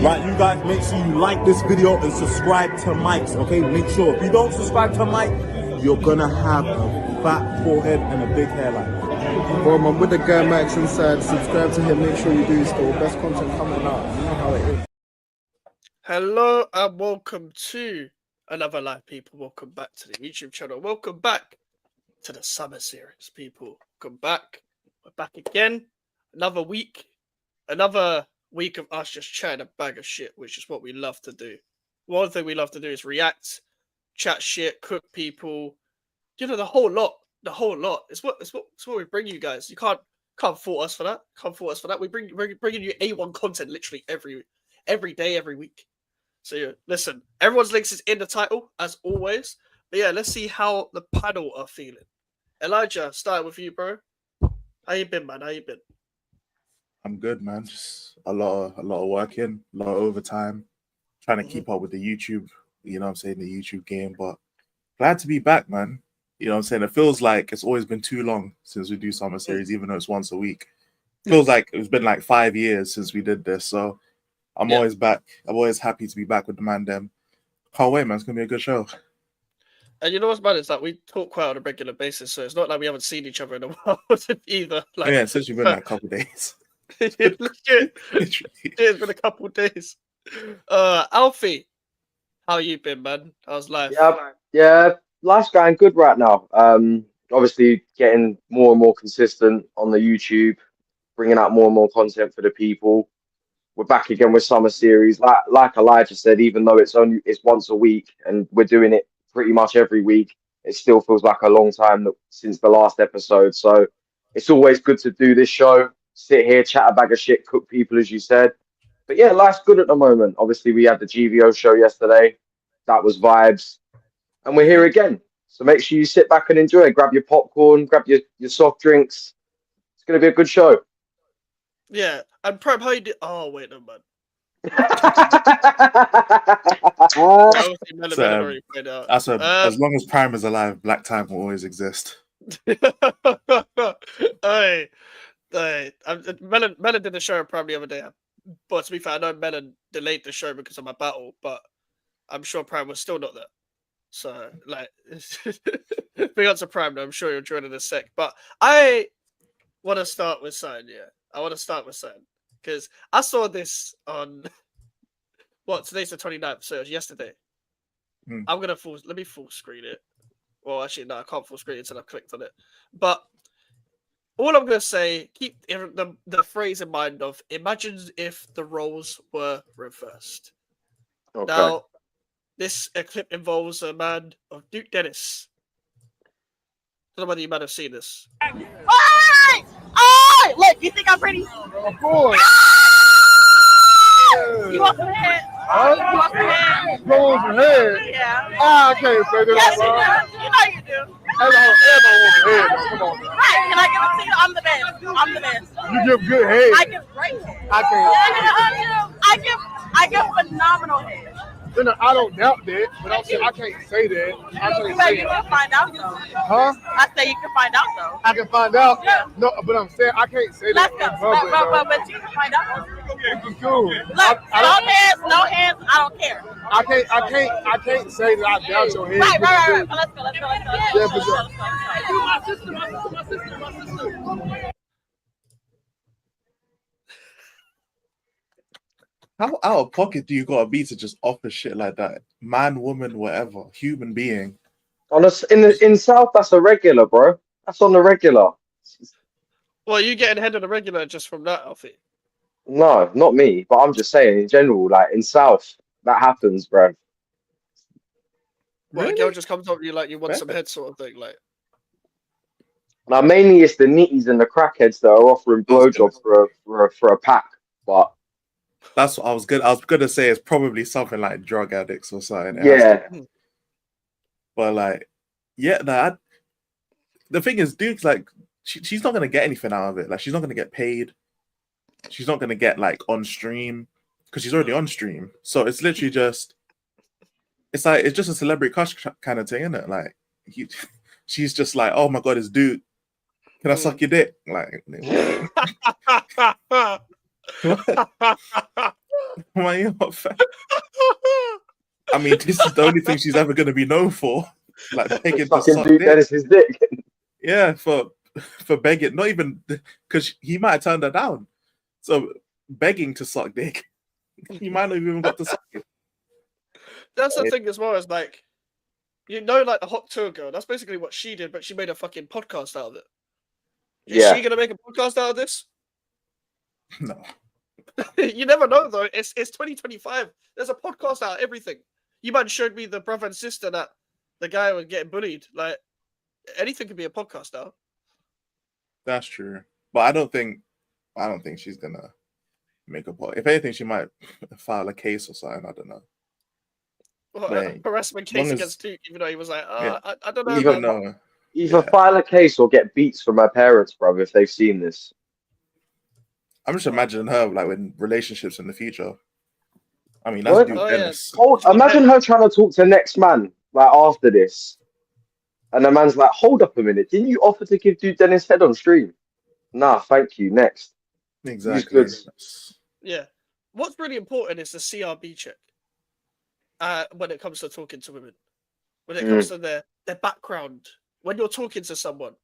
Right, you guys, make sure you like this video and subscribe to Mike's, okay? Make sure. If you don't subscribe to Mike, you're gonna have a fat forehead and a big hairline. Boom, I'm with the guy Max inside. Subscribe to him, make sure you do still. Best content coming out. You know how it is. Hello and welcome to another live, people. Welcome back to the YouTube channel. Welcome back to the summer series, people. Welcome back. We're back again. Another week of us just chatting a bag of shit, which is what we love to do. One thing we love to do is react, chat shit, cook people. You know, the whole lot. It's what we bring you guys. You can't fault us for that. We're bringing you A1 content literally every day, every week. So yeah, listen, everyone's links is in the title as always. But yeah, let's see how the panel are feeling. Elijah, start with you, bro. How you been, man? How you been? I'm good, man. Just a lot of working, a lot of overtime, trying to keep up with the YouTube, the YouTube game. But glad to be back, man. You know what I'm saying? It feels like it's always been too long since we do summer series, even though it's once a week. Feels like it's been like 5 years since we did this. So I'm always back. I'm always happy to be back with the man them. Can't wait, man. It's gonna be a good show. And you know what's bad is that we talk quite on a regular basis, so it's not like we haven't seen each other in a while either. Like, yeah, since you've been like a couple of days. It's been a couple of days. Alfie, how you been, man? How's life? Yeah, life's going good right now. Obviously getting more and more consistent on the YouTube, bringing out more and more content for the people. We're back again with summer series. Like Elijah said, even though it's once a week and we're doing it pretty much every week, it still feels like a long time since the last episode. So it's always good to do this show, sit here, chat a bag of shit, cook people, as you said. But yeah, life's good at the moment. Obviously, we had the GVO show yesterday. That was vibes. And we're here again. So make sure you sit back and enjoy. Grab your popcorn, grab your soft drinks. It's going to be a good show. Yeah. And Prem, how you do? Oh, wait, no, man. As long as Prime is alive, Black Time will always exist. Hey, Melon did the show Prime the other day. But to be fair, I know Melon delayed the show because of my battle, but I'm sure Prime was still not there. So, like, big up to Prime, though. I'm sure you'll join in a sec. But I want to start with something, because I saw this on today's the 29th, so it was yesterday. I'm gonna let me full screen it. Well, actually, no, I can't full screen it until I've clicked on it. But all I'm gonna say, keep the phrase in mind of imagine if the roles were reversed. Okay. Now, this clip involves a man of Duke Dennis. I don't know whether you might have seen this. Alright! Look, you think I'm pretty? Of course. You want some head? You want some head? You want some head? Yeah. I can't say that. Yes, you do. You know you do. Everybody wants some head. Come on. Right, can I give it to you? I'm the best. I'm the best. You give good head. I give great head. I can't. I give phenomenal head. I don't doubt that, but I'm saying I can't say that. You can find out though. Huh? I say you can find out though. I can find out. Yeah. No, but I'm saying I can't say that. Let's go. But you can find out. It's cool. Look, no hands, I don't care. I can't say that I doubt your head. Right. Let's go. Yeah, for sure. My sister. How out of pocket do you gotta be to just offer shit like that? Man, woman, whatever, human being. In South, that's a regular, bro. That's on the regular. Well, you getting ahead of the regular just from that outfit? No, not me. But I'm just saying, in general, like in South, that happens, bro. Well, a girl just comes up to you like you want some head sort of thing, like. Now, mainly it's the nitties and the crackheads that are offering blowjobs for a pack, but. That's what I was gonna say. It's probably something like drug addicts or something. Yeah. But like, yeah, the thing is, Duke's like, she's not gonna get anything out of it. Like, she's not gonna get paid. She's not gonna get like on stream because she's already on stream. So it's literally just, it's just a celebrity crush kind of thing, isn't it? Like, she's just like, oh my god, it's Duke. Can I suck your dick? Like. Why you not fat? I mean, this is the only thing she's ever going to be known for. Like begging to Fucking suck Duke dick. Dennis's dick. Yeah, for begging, not even because he might have turned her down. So begging to suck dick, he might not have even got to suck it. That's the thing as well, is like, you know, like the Hot Tour girl, that's basically what she did, but she made a fucking podcast out of it. Is Yeah. she gonna make a podcast out of this? No, You never know though. It's 2025. There's a podcast out of everything. You might showed me the brother and sister that the guy was getting bullied. Like anything could be a podcast now. that's true. But I don't think she's gonna make a point. If anything, she might file a case or something. I don't know. Well, Right. harassment As long case as- against Duke, even though he was like, Yeah. I don't know. You Even- don't know. Either Yeah. file a case or get beats from my parents, bruv, if they've seen this. I'm just imagining her like in relationships in the future. I mean, that's What? Duke Oh, yeah. Dennis. Imagine her trying to talk to next man, like after this. And the man's like, hold up a minute. Didn't you offer to give Duke Dennis head on stream? Nah, thank you. Next. Exactly. goods. Yeah. What's really important is the CRB check. When it comes to talking to women, when it comes to their background, when you're talking to someone,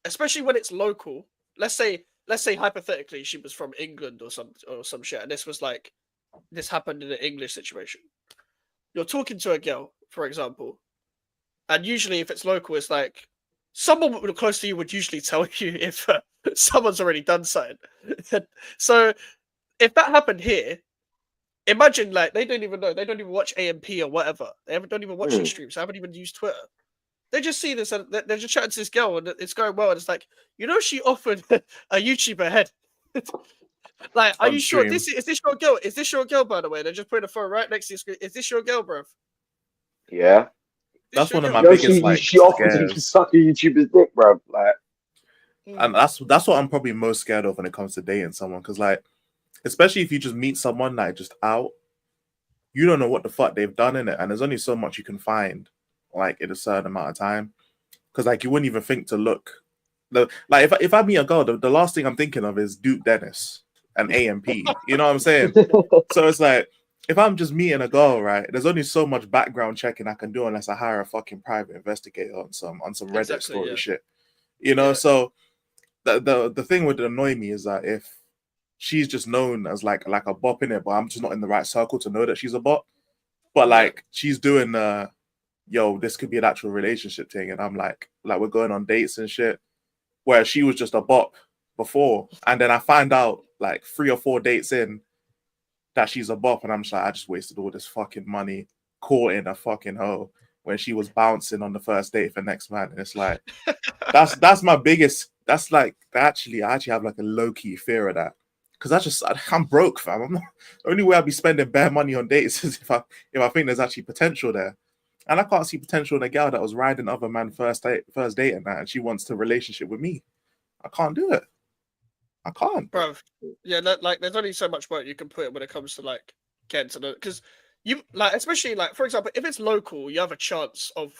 especially when it's local. Let's say hypothetically she was from England or some shit, and this happened in an English situation. You're talking to a girl, for example, and usually if it's local, it's like someone close to you would usually tell you if someone's already done something. So if that happened here, imagine like they don't even know, they don't even watch AMP or whatever. Don't even watch these streams. They haven't even used Twitter. They just see this and they're just chatting to this girl and it's going well. And it's like, you know, she offered a YouTuber head. Like, are On you sure stream. is this your girl? Is this your girl, by the way? They're just putting a phone right next to your screen. Is this your girl, bruv? Yeah. That's one of my You know, biggest like she offered to scares. suck a YouTuber's dick, bruv. Like, And that's what I'm probably most scared of when it comes to dating someone. Because like, especially if you just meet someone like just out, you don't know what the fuck they've done in it, and there's only so much you can find like in a certain amount of time. Because like you wouldn't even think to look. Like if I meet a girl, the last thing I'm thinking of is Duke Dennis and AMP. You know what I'm saying? So it's like if I'm just meeting a girl, right? There's only so much background checking I can do unless I hire a fucking private investigator on some Reddit Exactly, story yeah. shit. You know, Yeah. so the thing would annoy me is that if she's just known as like a bop in it, but I'm just not in the right circle to know that she's a bop. But like she's doing yo, this could be an actual relationship thing, and I'm like we're going on dates and shit. Where she was just a bop before, and then I find out like 3 or 4 dates in that she's a bop, and I'm just like, I just wasted all this fucking money courting a fucking hoe when she was bouncing on the first date for next man. And it's like that's my biggest. That's like I actually have like a low key fear of that because I'm broke, fam. I'm not, the only way I'd be spending bare money on dates is if I think there's actually potential there. And I can't see potential in a girl that was riding other man first date and that, and she wants to relationship with me. I can't do it. I can't. Bruv. Yeah, like there's only so much work you can put in when it comes to like getting to know, because you like, especially like, for example, if it's local, you have a chance of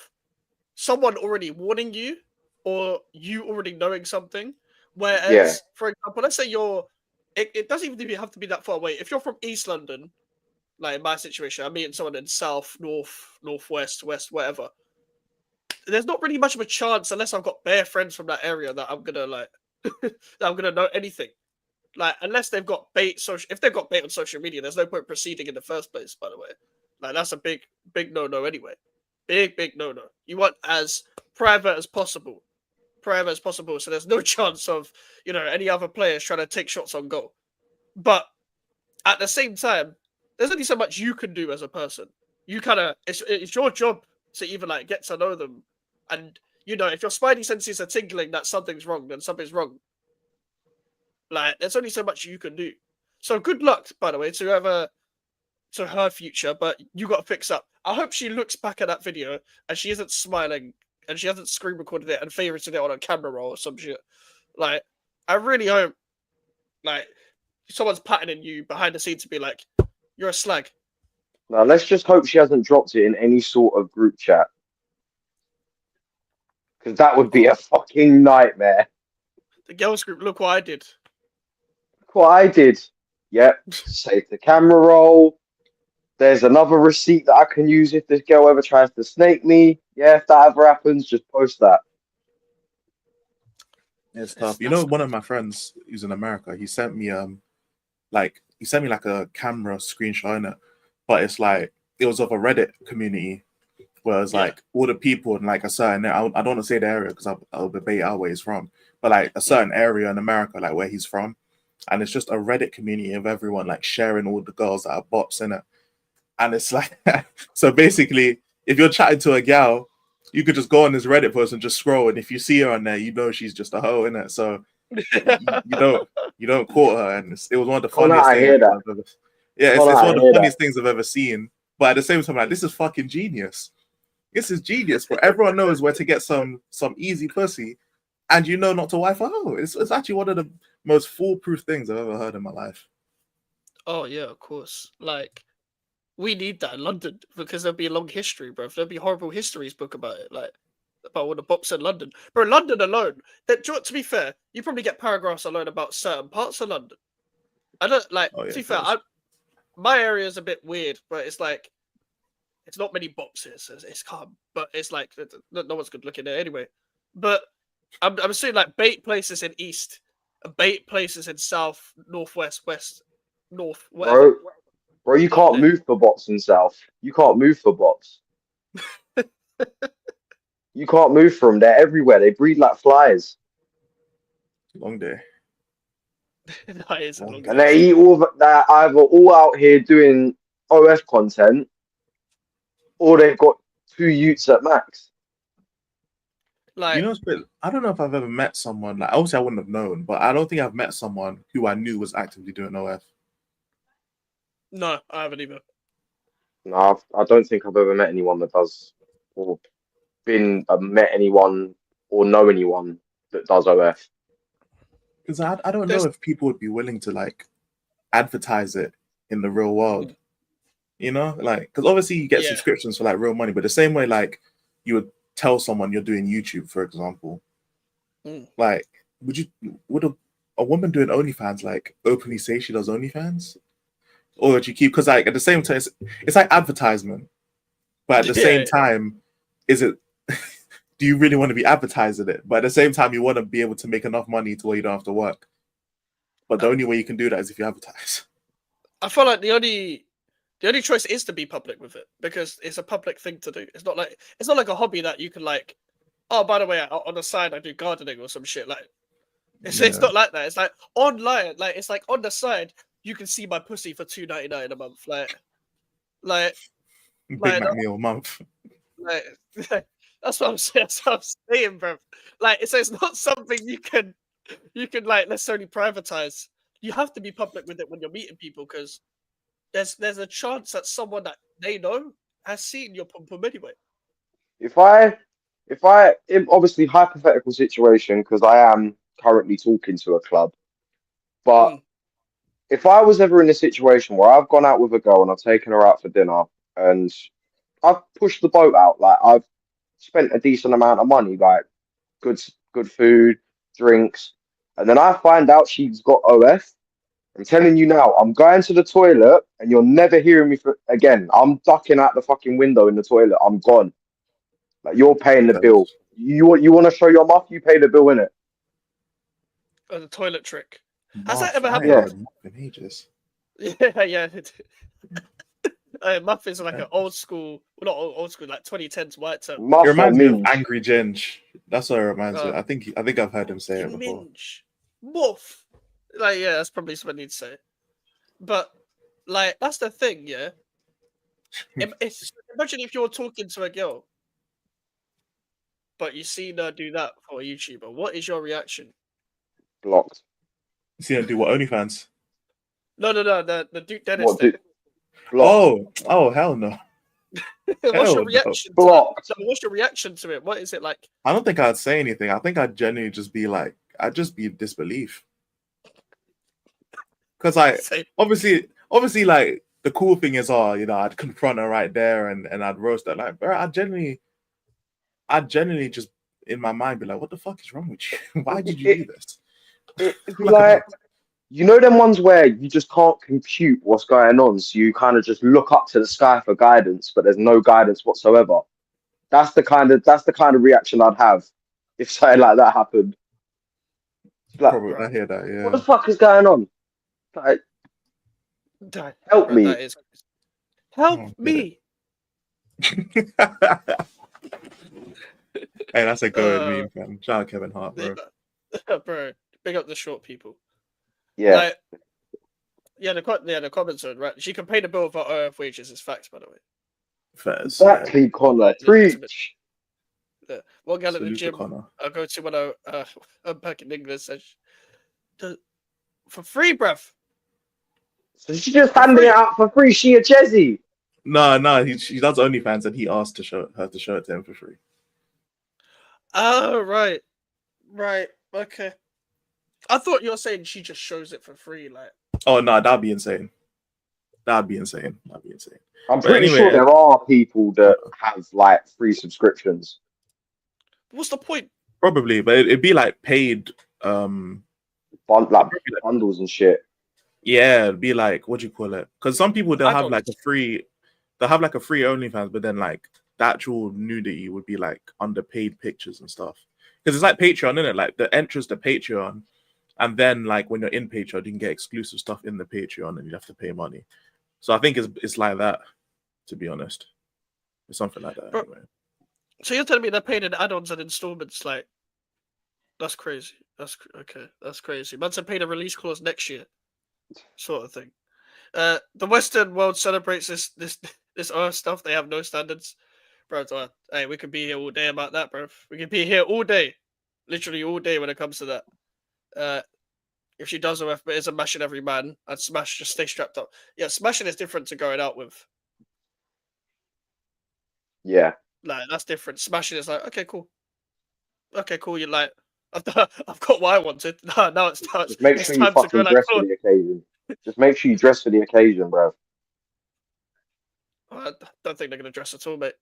someone already warning you or you already knowing something. Whereas, for example, let's say it doesn't even have to be that far away. If you're from East London, like in my situation, I'm meeting someone in South, North, Northwest, West, whatever. There's not really much of a chance unless I've got bare friends from that area that I'm gonna like that I'm gonna know anything. Like unless they've got bait if they've got bait on social media, there's no point proceeding in the first place, by the way. Like that's a big no anyway. Big no. You want as private as possible. So there's no chance of, you know, any other players trying to take shots on goal. But at the same time, there's only so much you can do as a person. You kind of, it's your job to even like get to know them. And, you know, if your spidey senses are tingling that something's wrong, then something's wrong. Like, there's only so much you can do. So good luck, by the way, to her future, but you got to fix up. I hope she looks back at that video and she isn't smiling and she hasn't screen recorded it and favorited it on a camera roll or some shit. Like, I really hope, like, someone's patterning you behind the scenes to be like, you're a slag. now let's just hope she hasn't dropped it in any sort of group chat. Because that would be a fucking nightmare. The girls group, look what I did. Look what I did. Yep, save the camera roll. There's another receipt that I can use if this girl ever tries to snake me. Yeah, if that ever happens, just post that. It's tough. You know, one of my friends who's in America, he sent me like a camera screenshot in it, but it's like it was of a Reddit community where it's like all the people in like a certain, I don't want to say the area because I'll debate out where he's from, but like a certain area in America, like where he's from, and it's just a Reddit community of everyone like sharing all the girls that are bops in it, and it's like so basically, if you're chatting to a gal, you could just go on this Reddit post and just scroll, and if you see her on there, you know she's just a hoe in it. So you don't quote her, and it was one of the funniest I things. hear that. It's one of the funniest things I've ever seen. But at the same time, like this is fucking genius. This is genius. But everyone knows where to get some easy pussy, and you know not to wife a hoe. It's actually one of the most foolproof things I've ever heard in my life. Oh yeah, of course. Like we need that in London because there'll be a long history, bro. There'll be horrible histories book about it, like about all the bops in London. Bro, London alone. To be fair, you probably get paragraphs alone about certain parts of London. I don't like. Oh, yeah, to be fair, my area is a bit weird, but it's like it's not many bops here, so it's calm. But it's like no one's good looking there anyway. But I'm seeing like bait places in east, bait places in south, northwest, west, north, whatever. Bro, you can't move for bots in South. You can't move for bots. You can't move for them. They're everywhere. They breed like flies. Long day. That is a long And they eat all they're either all out here doing OF content, or they've got 2 utes at max. Like, you know, I don't know if I've ever met someone like obviously I wouldn't have known, but I don't think I've met someone who I knew was actively doing OF. no, I haven't either. No, I don't think I've ever met anyone that does, or met anyone or know anyone that does OF. Because I don't know if people would be willing to like advertise it in the real world. You know, like because obviously you get subscriptions for like real money, but the same way like you would tell someone you're doing YouTube, for example, like would a woman doing OnlyFans like openly say she does OnlyFans, or would you keep because like at the same time it's like advertisement, but at the same time, is it? Do you really want to be advertising it? But at the same time, you want to be able to make enough money to where you don't have to work. But the only way you can do that is if you advertise. I feel like the only choice is to be public with it because it's a public thing to do. It's not like a hobby that you can like. Oh, by the way, on the side I do gardening or some shit. Like, it's not like that. It's like online. Like it's like on the side you can see my pussy for $2.99 a month. Like Big Mac meal a month. Like that's what I'm saying. That's what I'm saying, bro. Like it's not something you can like necessarily privatize. You have to be public with it when you're meeting people because there's a chance that someone that they know has seen your pom pom anyway. If obviously hypothetical situation because I am currently talking to a club, but if I was ever in a situation where I've gone out with a girl and I've taken her out for dinner and I've pushed the boat out, like I've spent a decent amount of money, like good food, drinks, and then I find out she's got OF. I'm telling you now, I'm going to the toilet and you're never hearing me again. I'm ducking out the fucking window in the toilet. I'm gone. Like you're paying the bill. You want to show your muff? You pay the bill, innit? The toilet trick. Has that ever happened? In ages. Yeah. Muff is like an old school, well, not old school, like 2010s white term. It reminds me of Angry Ginge. That's what it reminds me. I think I've heard him say it before. Muff. Like, yeah, that's probably something I need to say. But like, that's the thing, yeah. Imagine if you're talking to a girl, but you see her do that for a YouTuber. What is your reaction? Blocked. You see her do what? OnlyFans? No. The Duke Dennis thing. Oh, hell no. What's your reaction? Blocked. What's your reaction to it? What is it like? I don't think I'd say anything. I think I'd genuinely just be like, I'd just be in disbelief. Because like, obviously, like the cool thing is, I'd confront her right there and I'd roast her. Like, bro, I'd genuinely just in my mind be like, what the fuck is wrong with you? Why did you do this? You know them ones where you just can't compute what's going on, so you kind of just look up to the sky for guidance, but there's no guidance whatsoever. That's the kind of reaction I'd have if something like that happened. Like, Probably, I hear that. what the Yeah. fuck is going on? Like, help Bro, me. that is help Oh, me. hey, that's a good Uh, meme, fam. Shout out Kevin Hart, bro. Bro, big up the short people. Yeah. Like, the comments are right. She can pay the bill for OF wages. Is facts, by the way. Fairs, yeah. Exactly, Connor. Like, Preach. One gal at the Salute to gym Connor. I go to when I'm back in England says, for free, bruv. So she's just handing it out for free. She a Jezzy. No, she does OnlyFans, and he asked to show her it to him for free. Oh, right. Okay. I thought you were saying she just shows it for free, like. Oh no, that'd be insane. That'd be insane. I'm But pretty anyway, sure there are people that have like free subscriptions. What's the point? probably, but it'd be like paid. Like bundles and shit. Yeah, it'd be like, what do you call it? Because some people they'll I have don't- like a free OnlyFans, but then like the actual nudity would be like underpaid pictures and stuff. Because it's like Patreon, isn't it? Like the entrance to Patreon, and then like when you're in Patreon, you can get exclusive stuff in the Patreon, and you have to pay money. So I think it's like that. To be honest, it's something like that. Bro, Anyway. So you're telling me they're paying in add-ons and installments? Like, that's crazy. That's crazy. Man said pay the release clause next year, sort of thing. The Western world celebrates this Earth stuff. They have no standards, bro. Hey, we could be here all day about that, bro. We could be here all day, literally all day when it comes to that. If she does OF but isn't mashing every man, and Smash just stay strapped up. Yeah, smashing is different to going out with. Yeah. Like, that's different. Smashing is like, okay, cool. You're like, I've got what I wanted. Now it's time. Just make It's sure you time to go fucking like, dress for the occasion. Just make sure you dress for the occasion, bro. I don't think they're gonna dress at all, mate.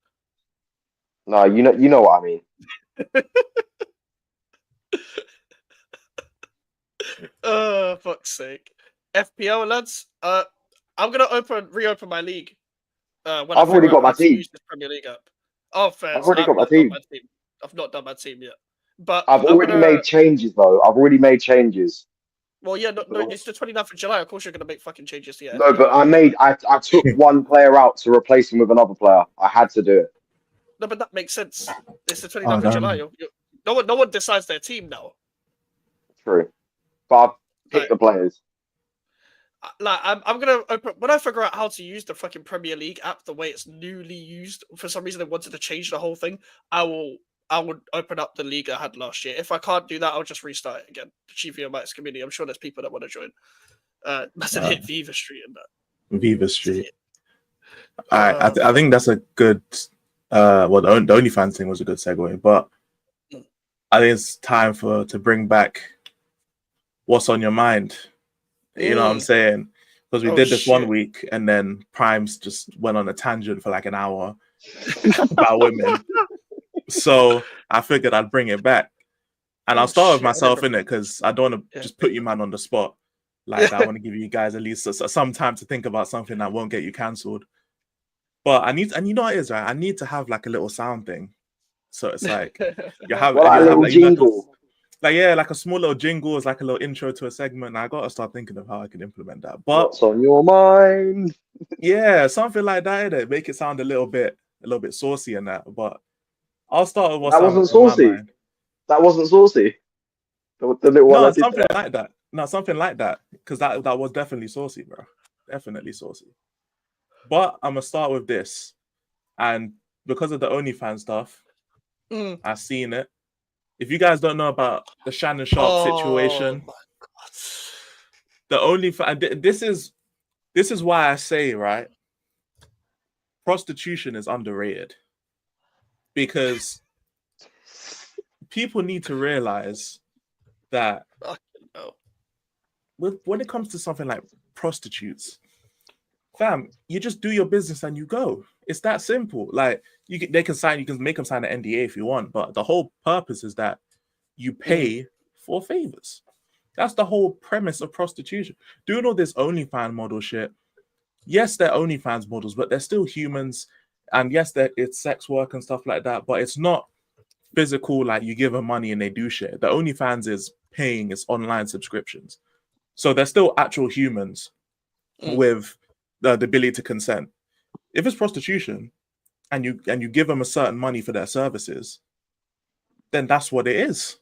No, you know what I mean. Oh, fuck's sake. FPL lads. I'm gonna reopen my league. When I've already got my how to team. use this Premier League app. Oh, fair. I've already got my not done team. I've not done my team yet. But I've I'm already gonna- made changes though. I've already made changes. Well, yeah, no, it's the 29th of July. Of course, you're gonna make fucking changes. Yeah. No, but I took one player out to replace him with another player. I had to do it. No, but that makes sense. It's the 29th of damn. July. No one decides their team now. True. But I've picked Right. the players. Like, I'm gonna open when I figure out how to use the fucking Premier League app the way it's newly used. For some reason, they wanted to change the whole thing. I would open up the league I had last year. If I can't do that, I'll just restart it again. The Chief Mike's community. I'm sure there's people that want to join. Massive hit Viva Street and that. Viva Street. I think that's a good. Well, the OnlyFans thing was a good segue, but I think it's time to bring back what's on your mind. You know what I'm saying? Because we did this one week, and then Primes just went on a tangent for like an hour about women. So I figured I'd bring it back, and I'll start with myself in it because I don't want to just put you man on the spot. Like I want to give you guys at least some time to think about something that won't get you cancelled. But I need, and you know what it is, right? I need to have like a little sound thing. So it's like you have, Well, like a little jingle. Like a small little jingle is like a little intro to a segment. And I got to start thinking of how I can implement that. But What's on your mind? Yeah, something like that. Innit? Make it sound a little bit saucy and that. But I'll start with what's That wasn't on my saucy. mind. That wasn't saucy. The little one I No, did something there. like that. No, something like that. Because that was definitely saucy, bro. Definitely saucy. But I'm gonna start with this, and because of the OnlyFans stuff, I've seen it. If you guys don't know about the Shannon Sharp situation, my God. the OnlyFans. This is why I say, right, prostitution is underrated, because people need to realize that when it comes to something like prostitutes, fam, you just do your business and you go. It's that simple. Like you can make them sign an NDA if you want, but the whole purpose is that you pay for favors. That's the whole premise of prostitution. Doing all this OnlyFans model shit. Yes, they're OnlyFans models, but they're still humans. And yes, it's sex work and stuff like that. But it's not physical, like you give them money and they do shit. The OnlyFans is paying its online subscriptions. So they're still actual humans with the ability to consent. If it's prostitution and you give them a certain money for their services, then that's what it is.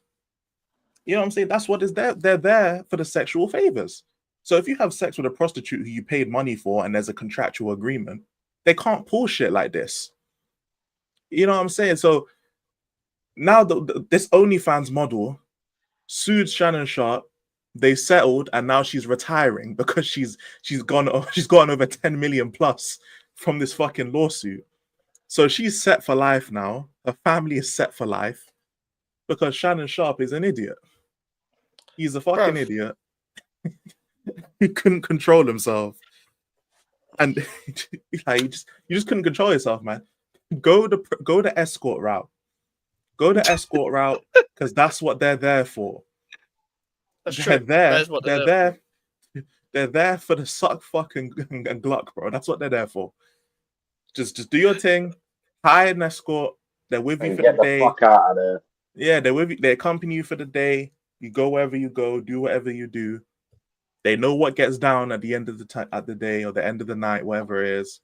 You know what I'm saying? That's what is there. They're there for the sexual favors. So if you have sex with a prostitute who you paid money for and there's a contractual agreement, they can't pull shit like this. You know what I'm saying? So now this OnlyFans model sued Shannon Sharp. They settled, and now she's retiring because she's gotten over 10 million plus from this fucking lawsuit. So she's set for life now. Her family is set for life because Shannon Sharp is an idiot. He's a fucking idiot. He couldn't control himself, and like you just couldn't control yourself, man. Go the escort route. Go the escort route because that's what they're there for. That's They're true. there. They're there. They're there for the suck, fucking and gluck, bro. That's what they're there for. Just do your thing. Hire an escort. They're with you And for get the the day. fuck out of there. Yeah, they're with you. They accompany you for the day. You go wherever you go. Do whatever you do. They know what gets down at the end of the day or the end of the night, whatever it is.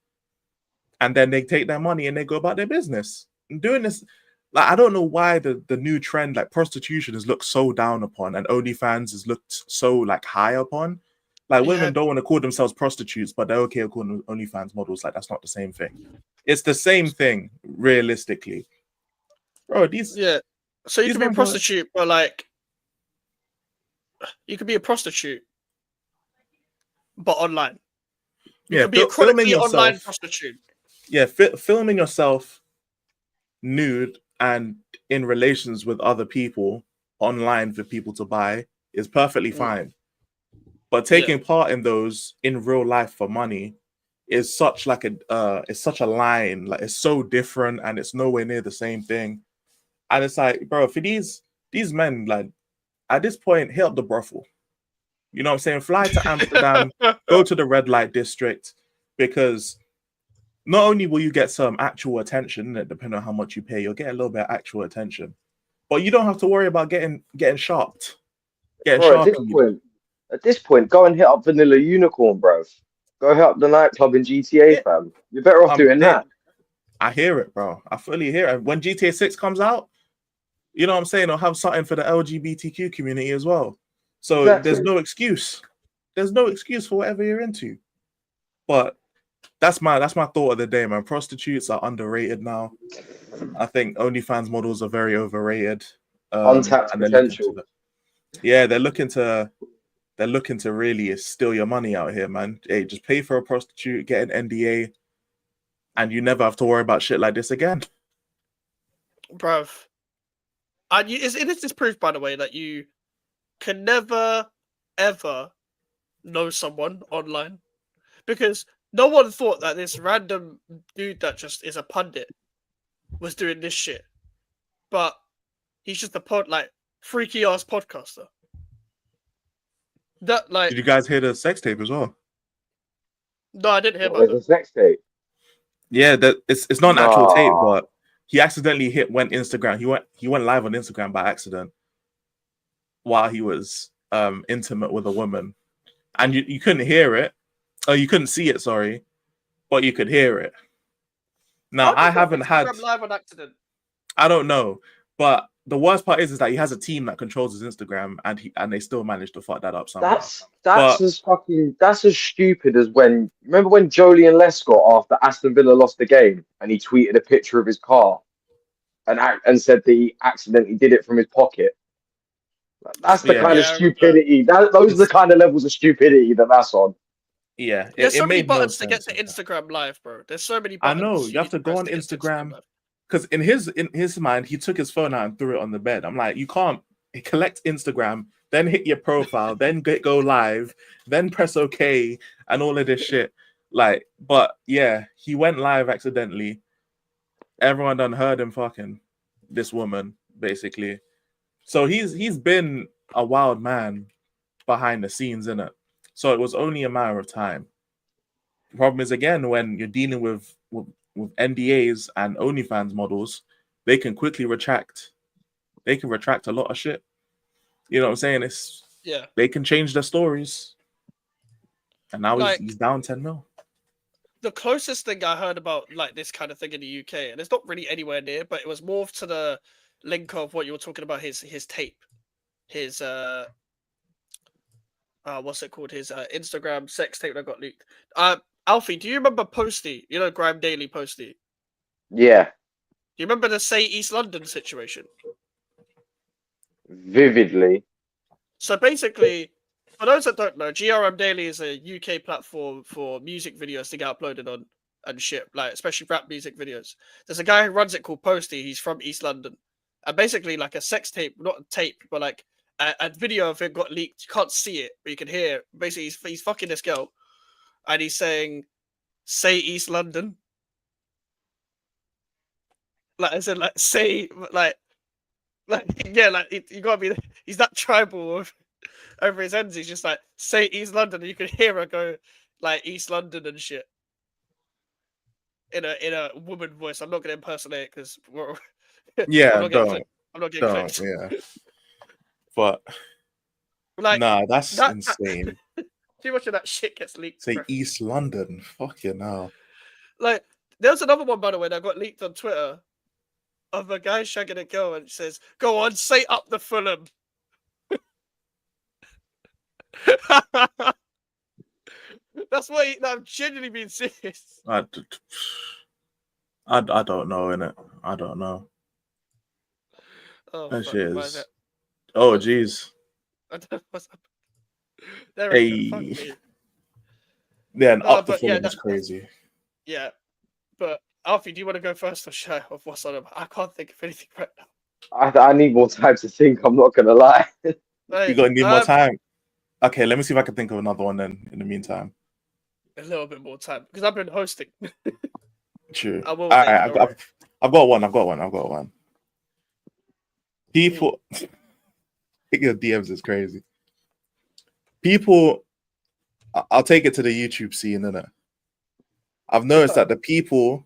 And then they take their money and they go about their business. And doing this, like, I don't know why the new trend, like prostitution, is looked so down upon, and OnlyFans is looked so like high upon. Like women don't want to call themselves prostitutes, but they're okay calling them OnlyFans models. Like that's not the same thing. It's the same thing, realistically, bro. So you can be a prostitute, but like you could be a prostitute, but online. You could be a chronically online prostitute. Yeah, filming yourself nude and in relations with other people online for people to buy is perfectly fine. But taking part in those in real life for money is such like it's such a line. Like it's so different and it's nowhere near the same thing. And it's like, bro, for these men, like at this point, hit up the brothel. You know what I'm saying? Fly to Amsterdam, go to the red light district, because not only will you get some actual attention, depending on how much you pay, you'll get a little bit of actual attention. But you don't have to worry about getting sharped. At this point, go and hit up Vanilla Unicorn, bro. Go hit up the nightclub in GTA, fam. You're better off doing that. I hear it, bro. I fully hear it. When GTA 6 comes out, you know what I'm saying? I'll have something for the LGBTQ community as well. So there's no excuse. There's no excuse for whatever you're into. But that's my thought of the day, man. Prostitutes are underrated now. I think OnlyFans models are very overrated. Untapped potential. They're looking to really steal your money out here, man. Hey, just pay for a prostitute, get an NDA, and you never have to worry about shit like this again. Bruv. And it is this proof, by the way, that you can never, ever know someone online. Because no one thought that this random dude that just is a pundit was doing this shit. But he's just a freaky ass podcaster. Did you guys hear the sex tape as well? No, I didn't hear about the sex tape. Yeah, it's not an actual tape, but he accidentally went Instagram. He went live on Instagram by accident while he was intimate with a woman, and you couldn't hear it. Oh, you couldn't see it. Sorry, but you could hear it. Now I haven't had live on accident. I don't know, but the worst part is that he has a team that controls his Instagram, and they still managed to fuck that up somehow. That's as stupid as remember when Joleon Lescott, after Aston Villa lost the game, and he tweeted a picture of his car and said that he accidentally did it from his pocket. That's the kind of stupidity. Those are the kind of levels of stupidity that's on. Yeah, there's so many buttons to get to Instagram Live, bro. There's so many buttons. I know you have to go on Instagram. Because in his mind, he took his phone out and threw it on the bed. I'm like, you can't collect Instagram, then hit your profile, then go live, then press OK, and all of this shit. Like, but yeah, he went live accidentally. Everyone done heard him fucking this woman, basically. So he's been a wild man behind the scenes, innit? So it was only a matter of time. The problem is, again, when you're dealing with NDAs and OnlyFans models, they can quickly retract. They can retract a lot of shit. You know what I'm saying? They can change their stories. And now Like, he's down 10 mil. The closest thing I heard about like this kind of thing in the UK, and it's not really anywhere near, but it was more to the link of what you were talking about, his tape, his what's it called? His Instagram sex tape that got leaked. Alfie, do you remember Posty? You know, Grime Daily Posty. Yeah, Do you remember the Say East London situation? vividly. So basically, for those that don't know, GRM Daily is a UK platform for music videos to get uploaded on and shit, like especially rap music videos. There's a guy who runs it called Posty. He's from East London, and basically like a sex tape, not a tape, but like a video of it got leaked. You can't see it, but you can hear it. Basically, he's fucking this girl, and he's saying, "Say East London." Like I said, like say like yeah, like you gotta be. He's that tribal of, over his ends. He's just like say East London, and you can hear her go like East London and shit in a woman voice. I'm not gonna impersonate because Yeah, I'm not getting clipped. Yeah. But Like nah, that's that, insane. too much of that shit gets leaked. Say Bro. East London. Fucking hell. Like there's another one by the way that got leaked on Twitter of a guy shagging a girl and it says, "Go on, say up the Fulham." That's why I'm genuinely being serious. I don't know, innit? I don't know. Oh, That fuck, shit why is. that? Oh, jeez. I don't know what's up. There Hey. we go. Fuck me. Yeah, and No, up the but yeah, Fulham is crazy. Yeah, but Alfie, do you want to go first or show of what's on him? I can't think of anything right now. I need more time to think. I'm not gonna lie. You got need more time? Okay, let me see if I can think of another one then in the meantime. A little bit more time because I've been hosting. True. I will. I've got one. People, your DMs is crazy. People, I'll take it to the YouTube scene, innit? I've noticed that the people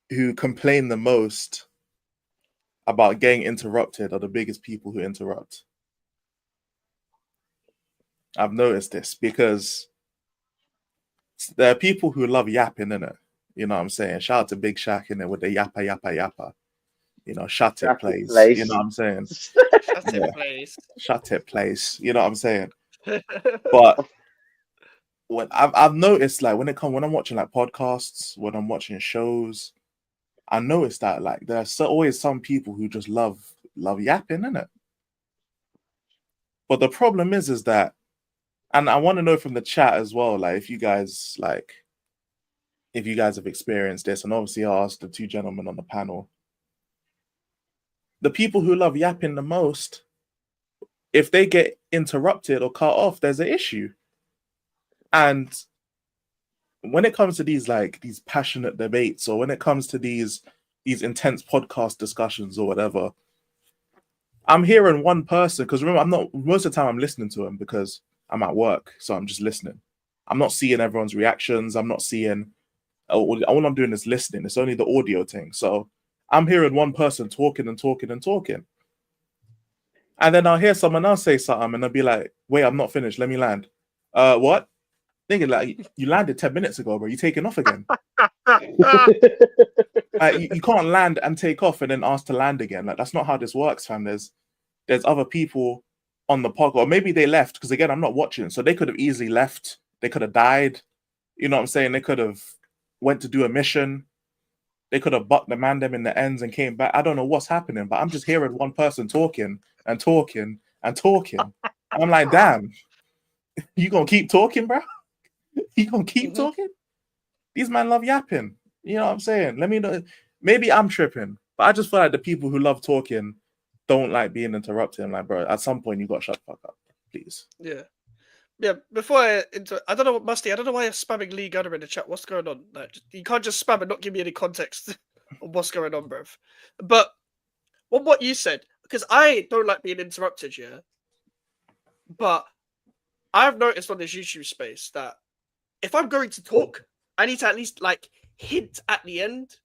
who complain the most about getting interrupted are the biggest people who interrupt. I've noticed this because there are people who love yapping, innit? You know what I'm saying? Shout out to Big Shaq in it with the yappa, yappa, yappa. You know, shut it, please. You know what I'm saying? Shut it, please. Shut it, please. You know what I'm saying? But when I've noticed, like when I'm watching like podcasts, when I'm watching shows, I noticed that like there's always some people who just love yapping, innit? But the problem is that, and I want to know from the chat as well, like if you guys have experienced this, and obviously I asked the two gentlemen on the panel, the people who love yapping the most, if they get interrupted or cut off, there's an issue. And when it comes to these passionate debates, or when it comes to these intense podcast discussions or whatever, I'm hearing one person, because remember, most of the time I'm listening to them because I'm at work, so I'm just listening. I'm not seeing everyone's reactions. I'm not seeing, all I'm doing is listening. It's only the audio thing. So I'm hearing one person talking and talking and talking. And then I'll hear someone else say something and I'll be like, wait, I'm not finished. Let me land. What? Thinking like, you landed 10 minutes ago, bro. You taking off again? You can't land and take off and then ask to land again. Like, that's not how this works, fam. There's other people on the podcast, or maybe they left because again, I'm not watching. So they could have easily left. They could have died. You know what I'm saying? They could have went to do a mission. They could have bucked the man them in the ends and came back. I don't know what's happening, but I'm just hearing one person talking and talking and talking. I'm like, damn, you gonna keep talking, bro? You gonna keep talking? These men love yapping. You know what I'm saying? Let me know. Maybe I'm tripping, but I just feel like the people who love talking don't like being interrupted. I'm like, bro, at some point you gotta shut the fuck up, please. Yeah. Yeah, before I don't know what Musty, I don't know why you're spamming Lee Gunner in the chat. What's going on? Like, you can't just spam and not give me any context on what's going on, bruv. But what you said, because I don't like being interrupted, yeah. But I've noticed on this YouTube space that if I'm going to talk, I need to at least like hint at the end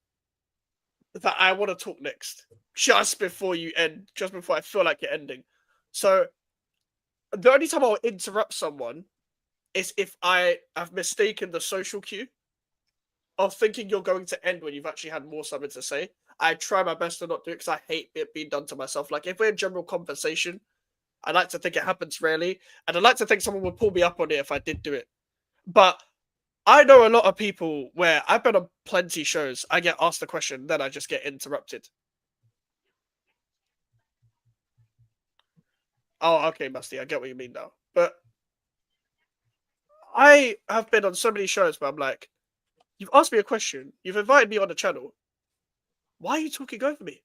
that I want to talk next, just before you end, just before I feel like you're ending. So the only time I'll interrupt someone is if I have mistaken the social cue of thinking you're going to end when you've actually had more something to say. I try my best to not do it because I hate it being done to myself. Like if we're in general conversation, I like to think it happens rarely, and I like to think someone would pull me up on it if I did do it. But I know a lot of people where I've been on plenty shows, I get asked a question, then I just get interrupted. Oh, okay, Musty, I get what you mean now. But I have been on so many shows where I'm like, you've asked me a question, you've invited me on the channel. Why are you talking over me?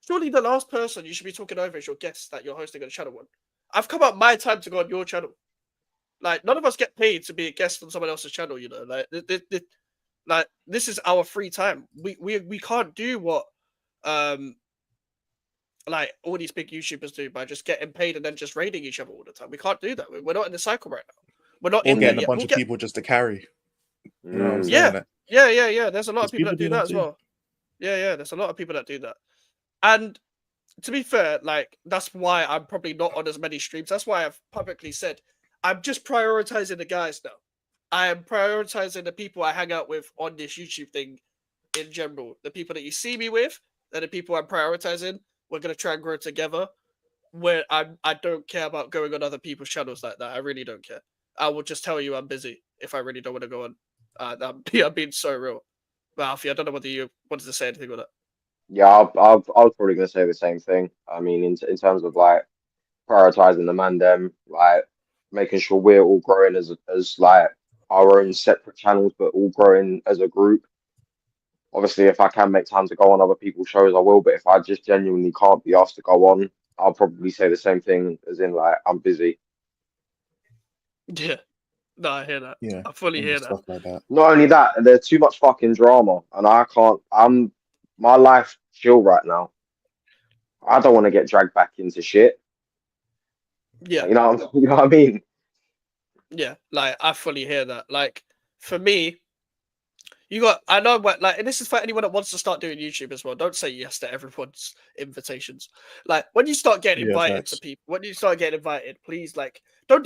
Surely the last person you should be talking over is your guest that you're hosting on the channel one. I've come up my time to go on your channel. Like, none of us get paid to be a guest on someone else's channel, you know. Like, this is our free time. We can't do what like all these big YouTubers do by just getting paid and then just raiding each other all the time. We can't do that. We're not in the cycle right now. We're not Or in getting there a yet. bunch We'll of get... people just to carry. You know what I'm Mm. saying? Yeah. There's a lot of There's people that do people that as do that well. Yeah. There's a lot of people that do that. And to be fair, like, that's why I'm probably not on as many streams. That's why I've publicly said I'm just prioritizing the guys now. I am prioritizing the people I hang out with on this YouTube thing in general. The people that you see me with, they're the people I'm prioritizing. We're gonna try and grow together. Where I don't care about going on other people's channels like that. I really don't care. I will just tell you I'm busy if I really don't want to go on. I'm being so real. But Alfie, I don't know whether you wanted to say anything on that. Yeah, I was probably gonna say the same thing. I mean, in terms of like prioritizing the mandem, like making sure we're all growing as like our own separate channels, but all growing as a group. Obviously, if I can make time to go on other people's shows, I will. But if I just genuinely can't be asked to go on, I'll probably say the same thing, as in like I'm busy. Yeah. No, I hear that. Yeah. I fully hear that. Stuff like that. Not only that, there's too much fucking drama, and I can't. My life chill right now. I don't want to get dragged back into shit. Yeah. You know what I mean? Yeah, like I fully hear that. Like for me, I know what, like, and this is for anyone that wants to start doing YouTube as well. Don't say yes to everyone's invitations. Like when you start getting Yeah, invited facts. to people, when you start getting invited, please, like, no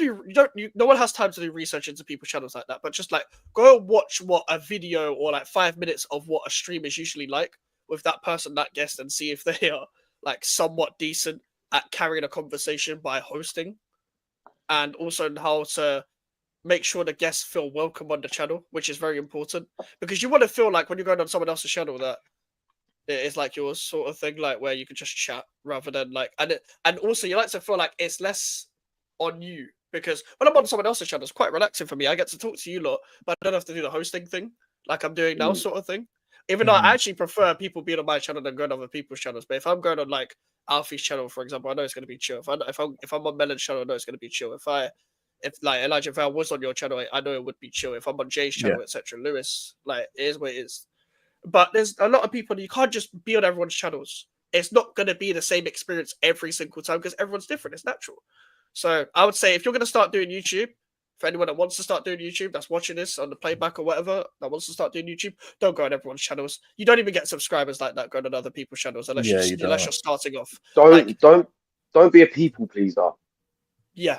one has time to do research into people's channels like that. But just like go and watch what a video or like 5 minutes of what a stream is usually like with that person, that guest, and see if they are like somewhat decent at carrying a conversation by hosting, and also how to make sure the guests feel welcome on the channel, which is very important, because you want to feel like when you're going on someone else's channel that it is like yours sort of thing, like where you can just chat rather than like, and also you like to feel like it's less on you, because when I'm on someone else's channel, it's quite relaxing for me. I get to talk to you lot, but I don't have to do the hosting thing like I'm doing now, sort of thing. Even though I actually prefer people being on my channel than going on other people's channels. But if I'm going on like Alfie's channel, for example, I know it's going to be chill. If I'm on Melon's channel, I know it's going to be chill. If like Elijah Val was on your channel, I know it would be chill. If I'm on Jay's channel, etc. Lewis, like, it is what it is. But there's a lot of people, you can't just be on everyone's channels. It's not going to be the same experience every single time because everyone's different. It's natural. So I would say if you're going to start doing YouTube, for anyone that wants to start doing YouTube, that's watching this on the playback or whatever, that wants to start doing YouTube, don't go on everyone's channels. You don't even get subscribers like that going on other people's channels unless Yeah, you're starting off. Don't be a people pleaser. Yeah,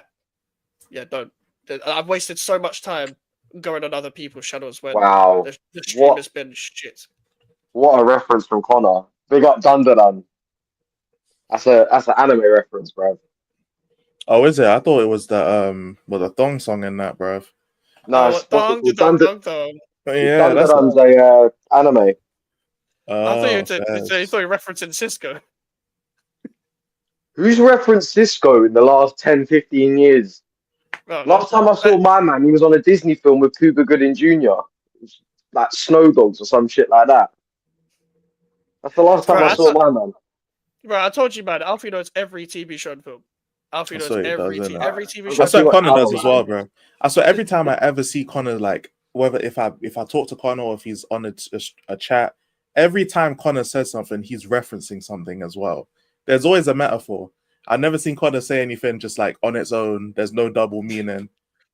don't. I've wasted so much time going on other people's channels when Wow. the stream What? has been shit. What a reference from Connor. Big up Dunderdun. That's an anime reference, bro. Oh, is it? I thought it was the thong song in that, bruv. No, it's what's it called? But yeah, that's Dunderdun's a anime. I thought you facts. thought you were referencing Cisco. Who's referenced Cisco in the last 10, 15 years? Oh, Last time I saw my man, he was on a Disney film with Cuba Gooding Jr. Like Snow Dogs or some shit like that. That's the last time I saw my man. Right, I told you, man. Alfie knows every TV show and film. Alfie knows every TV show. I swear Connor does as well, man. bro. I swear every time I ever see Connor, like whether if I talk to Connor or if he's on a chat, every time Connor says something, he's referencing something as well. There's always a metaphor. I've never seen Connor say anything just like on its own. There's no double meaning.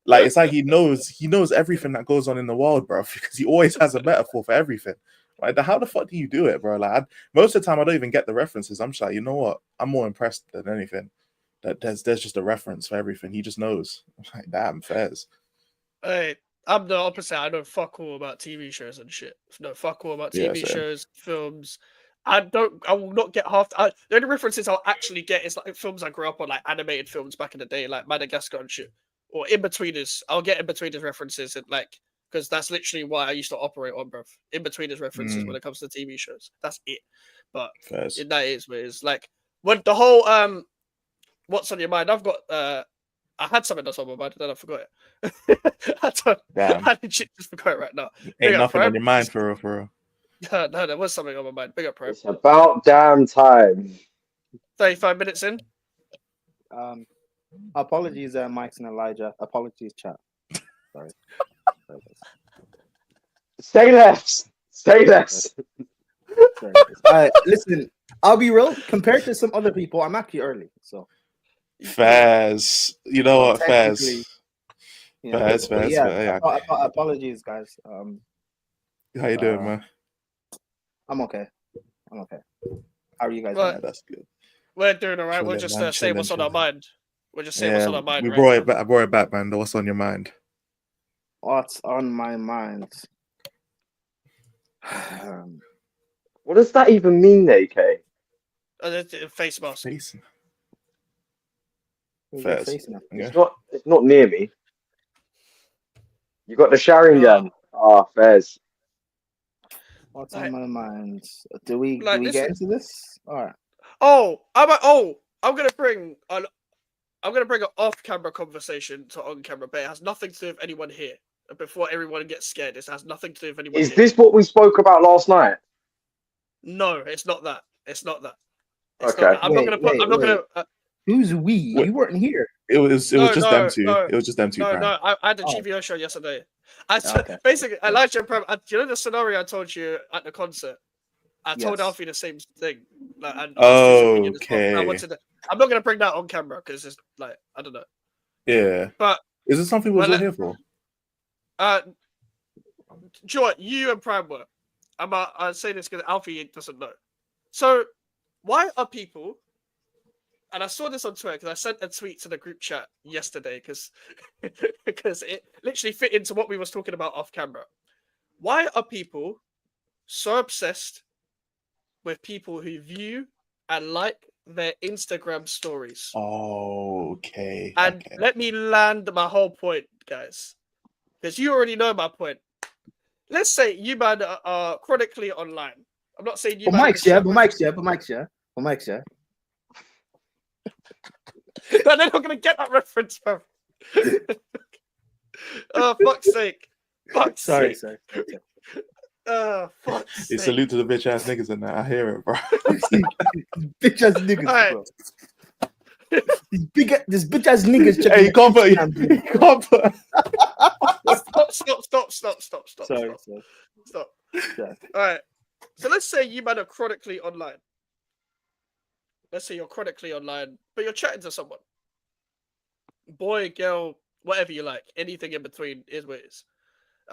Like it's like he knows everything that goes on in the world, bro. Because he always has a metaphor for everything. Like, how the fuck do you do it, bro? Like, most of the time, I don't even get the references. I'm just like, you know what? I'm more impressed than anything. That there's just a reference for everything. He just knows. I'm like, damn, Fairs. Hey, I'm the opposite. I know fuck all about TV shows and shit. No, fuck all about Yeah, TV same. shows, films. I will not get half. The only references I'll actually get is like films I grew up on, like animated films back in the day, like Madagascar and shit, or In-Betweeners. I'll get In-Betweeners references and like, because that's literally what I used to operate on, bro. In-Betweeners references when it comes to TV shows. That's it. But Fairs. that is what it is. Like when the whole what's on your mind? I've got I had something that's on my mind, then I forgot it. Damn. I legit just forgot it right now. Ain't nothing on your mind for real. No, there was something on my mind. Big up, Prime. It's about damn time. 35 minutes in. Apologies, Mike and Elijah. Apologies, chat. Sorry. Stay left. Stay left. Listen, I'll be real. Compared to some other people, I'm actually early. So Fairs. You know what, Fairs? technically, you know, Fairs, but Fairs. yeah, Yeah. apologies, guys. How you doing, man? I'm okay. How are you guys Well, doing? That's good. We're doing all right. We'll Chilling, just man, say what's on our chilling. mind. We'll just say what's on our mind. We right brought now. it back. I brought it back, man. What's on your mind? What's on my mind? What does that even mean, AK? Face mask. Face. Who's Fairs. your face now? Yeah. It's not near me. You got the Sharingan. Fairs. What's Like- on my mind? Do we Like, this get is- into this? All right. I'm gonna bring an off-camera conversation to on-camera, but it has nothing to do with anyone here. Before everyone gets scared, this has nothing to do with anyone. Is here. this what we spoke about last night? No, it's not that. It's not that. It's Okay. Not that. I'm Wait, not gonna put. I'm not wait. gonna. Who's we? Wait. You weren't here. It was No, just no, them two. no. It was just them two. No, Prime. no. I had the Oh. GVO show yesterday. Okay. Basically, Elijah and Prem. You know the scenario I told you at the concert. I told Yes. Alfie the same thing. Like, and I was disappointed as well. I Okay. wanted to, I'm not gonna bring that on camera because it's like I don't know. Yeah. But Is this something we Well, was all here for? do you know what? You and Prime were. I say this because Alfie doesn't know. So why are people? And I saw this on Twitter because I sent a tweet to the group chat yesterday because it literally fit into what we was talking about off camera. Why are people so obsessed with people who view and like their Instagram stories? Okay. And okay. let me land my whole point, guys, because you already know my point. Let's say you man are chronically online. I'm not saying you. But Mike's yeah. No, they're not gonna get that reference, bro. Oh, fuck's sake! Fuck's Sorry. sake! Sorry. Fuck's You sake! salute to the bitch ass niggas in there. I hear it, bro. Bitch ass niggas, Alright. bro. This bitch ass niggas. Hey, you can't put. You can't put. Stop! Sorry. Stop. Yeah. All right. So let's say you man are chronically online. Let's say you're chronically online, but you're chatting to someone. Boy, girl, whatever you like. Anything in between is what it is.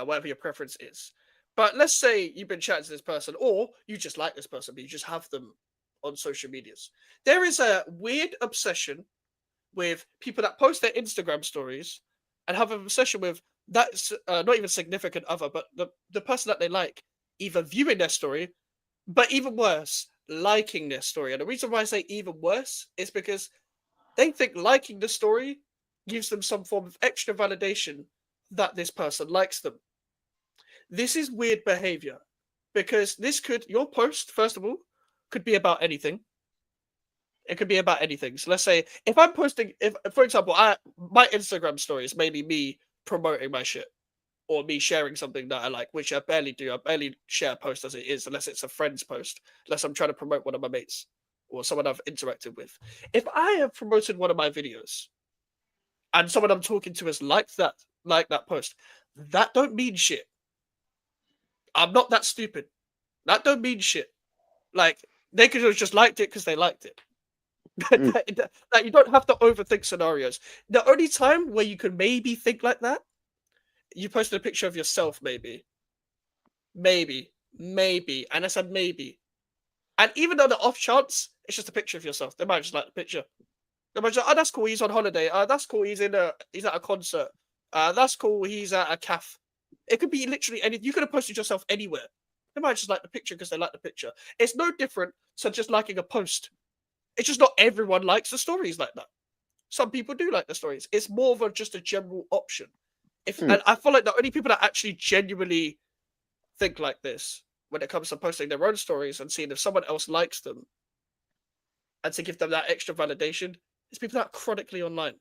Whatever your preference is. But let's say you've been chatting to this person, or you just like this person, but you just have them on social medias. There is a weird obsession with people that post their Instagram stories and have an obsession with that's not even significant other, but the person that they like either viewing their story, but even worse, liking their story. And the reason why I say even worse is because they think liking the story gives them some form of extra validation that this person likes them. This is weird behavior because your post, first of all, could be about anything. It could be about anything. So let's say if I'm posting, for example, my Instagram story is mainly me promoting my shit or me sharing something that I like, which I barely do. I barely share a post as it is, unless it's a friend's post, unless I'm trying to promote one of my mates or someone I've interacted with. If I have promoted one of my videos and someone I'm talking to has liked that post, that don't mean shit. I'm not that stupid. That don't mean shit. Like, they could have just liked it because they liked it. Mm. That you don't have to overthink scenarios. The only time where you could maybe think like that, you posted a picture of yourself, maybe, and I said maybe, and even though the off chance, it's just a picture of yourself. They might just like the picture. They might just, oh, that's cool. He's on holiday. That's cool. He's at a concert. That's cool. He's at a cafe. It could be literally anything. You could have posted yourself anywhere. They might just like the picture because they like the picture. It's no different to just liking a post. It's just not everyone likes the stories like that. Some people do like the stories. It's more of just a general option. And I feel like the only people that actually genuinely think like this when it comes to posting their own stories and seeing if someone else likes them and to give them that extra validation is people that are chronically online.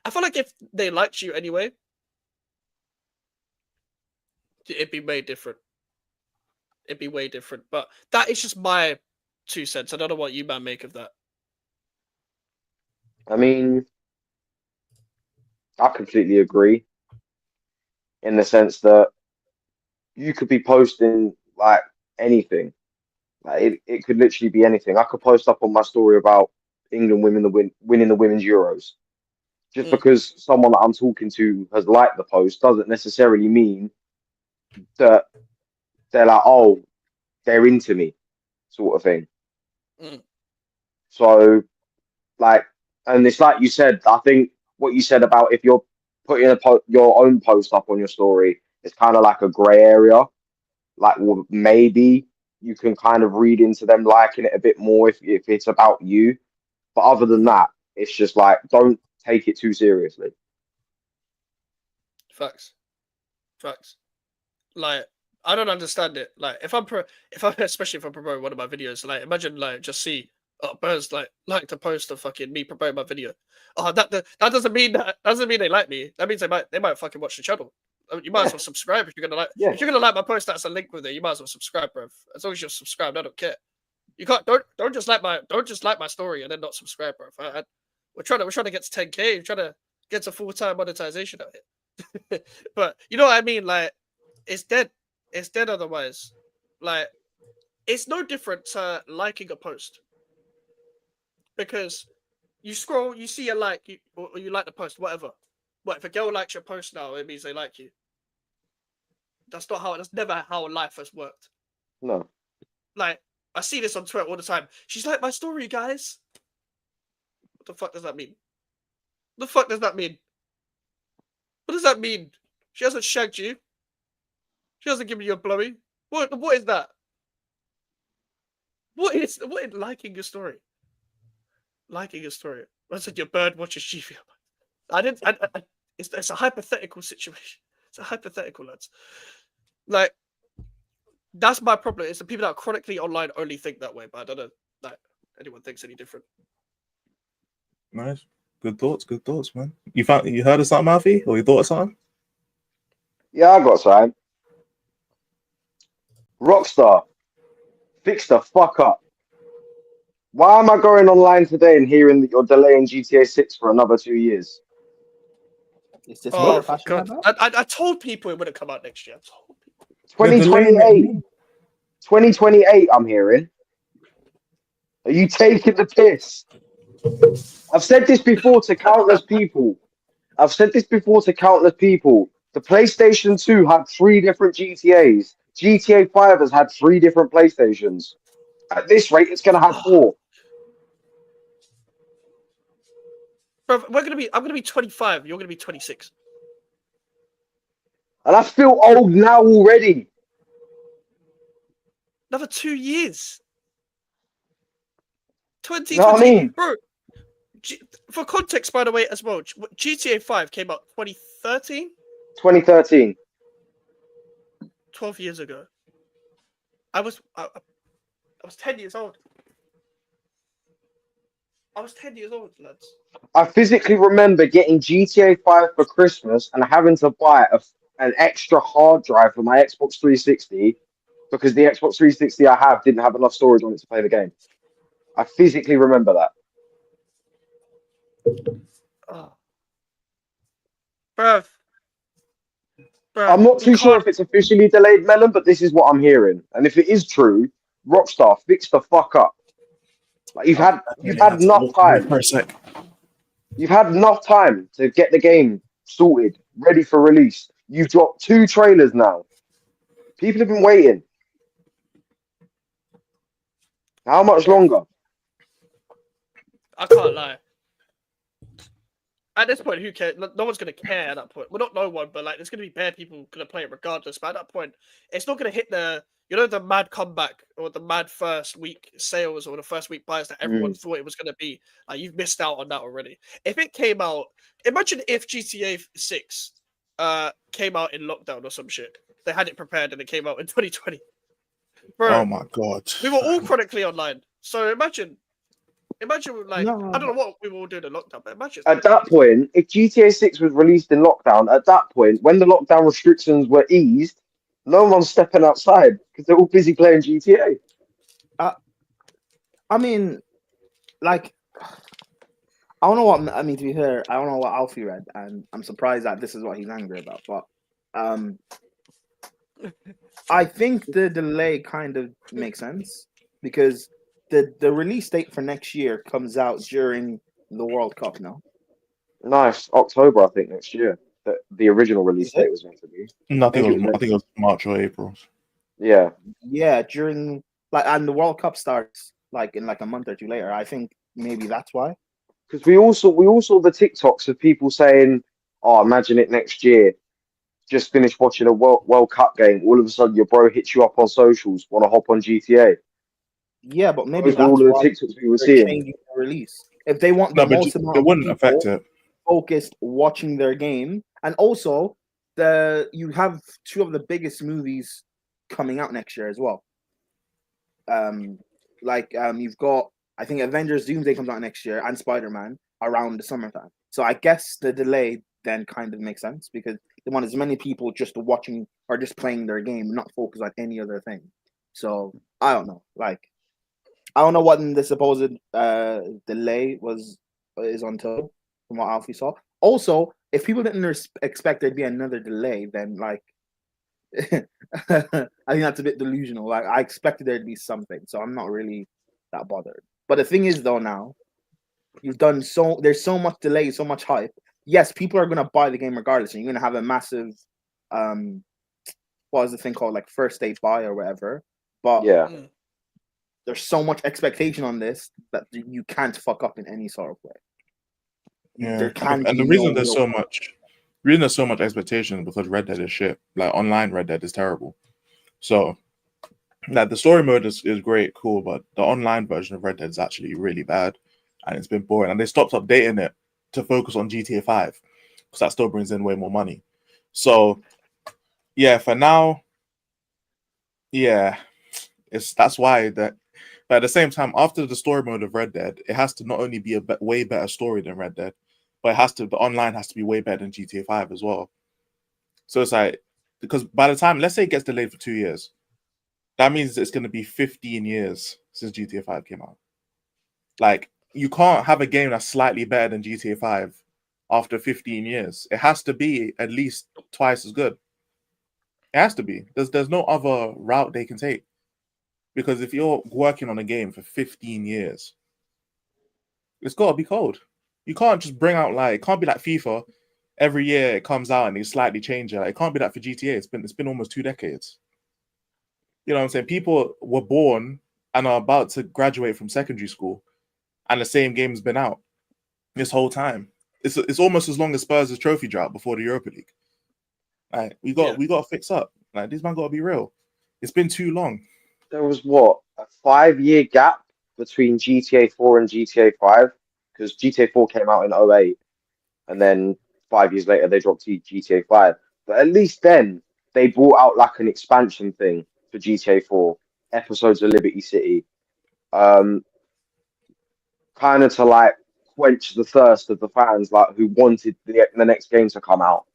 I feel like if they liked you anyway, it'd be way different. It'd be way different. But that is just my 2 cents. I don't know what you man make of that. I mean, I completely agree in the sense that you could be posting like anything. Like it could literally be anything. I could post up on my story about England winning the women's Euros. Just because someone that I'm talking to has liked the post doesn't necessarily mean that they're like, oh, they're into me, sort of thing. So, like, and it's like you said, I think what you said about if you're putting your own post up on your story, it's kind of like a gray area. Like, well, maybe you can kind of read into them liking it a bit more if it's about you. But other than that, it's just like, don't take it too seriously. Facts. Like, I don't understand it. Like, if I'm especially if I'm promoting one of my videos, like, imagine like just see birds like to post of fucking me promoting my video. Oh, that doesn't mean they like me. That means they might fucking watch the channel. You might as well subscribe if you're gonna like. Yeah. If you're gonna like my post, that's a link with it. You might as well subscribe, bro. As long as you're subscribed, I don't care. You can't don't just like my story and then not subscribe, bro. We're trying to get to 10K. We're trying to get to full-time monetization out here. But you know what I mean? Like, it's dead. It's dead otherwise. Like, it's no different to liking a post. Because you scroll, you see a like, or you like the post, whatever. What if a girl likes your post now? It means they like you. That's never how life has worked. No. Like, I see this on Twitter all the time. She's like my story, guys. What the fuck does that mean? What the fuck does that mean? What does that mean? She hasn't shagged you. She hasn't given you a blowy. What is that? What is liking your story? Liking your story. I said your bird watches GV. It's a hypothetical situation. It's a hypothetical, lads. Like, that's my problem. It's the people that are chronically online only think that way, but I don't know that anyone thinks any different. Nice. Good thoughts, man. You heard of something, Alfie? Or you thought of something? Yeah, I got something. Rockstar, fix the fuck up. Why am I going online today and hearing that you're delaying GTA 6 for another 2 years? Is this Oh, what for passionate God. about? I told people it wouldn't come out next year. I told people. 2028. 2028, I'm hearing. Are you taking the piss? I've said this before to countless people. The PlayStation 2 had 3 different GTAs. GTA 5 has had 3 different PlayStations. At this rate, it's going to have 4. Bro, I'm gonna be 25. You're gonna be 26. And I feel old now already. Another 2 years. 2020. You know what I mean? Bro, for context, by the way, as well, GTA 5 came out 2013? 2013. 12 years ago. I was 10 years old. I was 10 years old, lads. I physically remember getting GTA 5 for Christmas and having to buy an extra hard drive for my Xbox 360 because the Xbox 360 I have didn't have enough storage on it to play the game. I physically remember that. Oh. Bruv. I'm not too sure if it's officially delayed, Melon, but this is what I'm hearing. And if it is true, Rockstar, fix the fuck up. Like you've had Had to enough walk away time. for a sec. You've had enough time to get the game sorted, ready for release. You've dropped 2 trailers now. People have been waiting. How much longer? I can't lie. At this point, who cares? No one's gonna care at that point. Well, not no one, but like, there's gonna be bare people gonna play it regardless. But at that point, it's not gonna hit the the mad comeback or the mad first week sales or the first week buys that everyone thought it was gonna be. Like, you've missed out on that already. If it came out, imagine if GTA 6 came out in lockdown or some shit. They had it prepared and it came out in 2020. Bro, Oh my god. we were all chronically online. So imagine like, No. I don't know what we were all doing in lockdown, but imagine. At that point, if GTA 6 was released in lockdown, at that point, when the lockdown restrictions were eased, no one's stepping outside because they're all busy playing GTA. I mean, like, I don't know what I mean. To be fair, I don't know what Alfie read, and I'm surprised that this is what he's angry about. But I think the delay kind of makes sense because the release date for next year comes out during the World Cup now. Nice. October, I think, next year. The original release Is it? date was meant to be. I think it was March or April. Yeah. Yeah, during and the World Cup starts like in like a month or two later. I think maybe that's why. Because we all saw the TikToks of people saying, "Oh, imagine it next year. Just finished watching a World Cup game. All of a sudden, your bro hits you up on socials. Want to hop on GTA?" Yeah, but maybe Those were that's all of the why TikToks we were they're seeing. changing the release. If they want No, the but most amount it of wouldn't people affect it. focused watching their game, and also you have 2 of the biggest movies coming out next year as well. You've got, I think, Avengers Doomsday comes out next year and Spider-Man around the summertime. So I guess the delay then kind of makes sense because they want as many people just watching or just playing their game, not focus on any other thing. So I don't know. Like, I don't know what the supposed delay is until from what Alfie saw. Also, if people didn't expect there'd be another delay, then like I think that's a bit delusional. Like, I expected there'd be something, so I'm not really that bothered. But the thing is, though, now you've done there's so much delay, so much hype. Yes, people are gonna buy the game regardless, and you're gonna have a massive what is the thing called, like, first day buy or whatever. But Yeah. there's so much expectation on this that you can't fuck up in any sort of way. Yeah, There can and be the reason no there's real- so much expectation is because Red Dead is shit. Like, online Red Dead is terrible. So, like, the story mode is great, cool, but the online version of Red Dead is actually really bad, and it's been boring. And they stopped updating it to focus on GTA 5 because that still brings in way more money. So, yeah, for now, yeah, that's why that. But at the same time, after the story mode of Red Dead, it has to not only be a way better story than Red Dead, but the online has to be way better than GTA 5 as well. So it's like, because by the time, let's say it gets delayed for 2 years, that means it's going to be 15 years since GTA 5 came out. Like, you can't have a game that's slightly better than GTA 5 after 15 years. It has to be at least twice as good. It has to be. There's no other route they can take. Because if you're working on a game for 15 years, it's got to be cold. You can't just bring out, like, it can't be like FIFA. Every year it comes out and they slightly change it. Like, it can't be that for GTA. It's been almost 2 decades. You know what I'm saying? People were born and are about to graduate from secondary school, and the same game's been out this whole time. It's almost as long as Spurs' trophy drought before the Europa League. Like, we got to fix up. Like, these man got to be real. It's been too long. There was a 5-year gap between GTA 4 and GTA 5 because GTA 4 came out in 2008, and then 5 years later they dropped GTA 5. But at least then they brought out like an expansion thing for GTA 4, episodes of Liberty City, kind of to like quench the thirst of the fans, like, who wanted the next game to come out.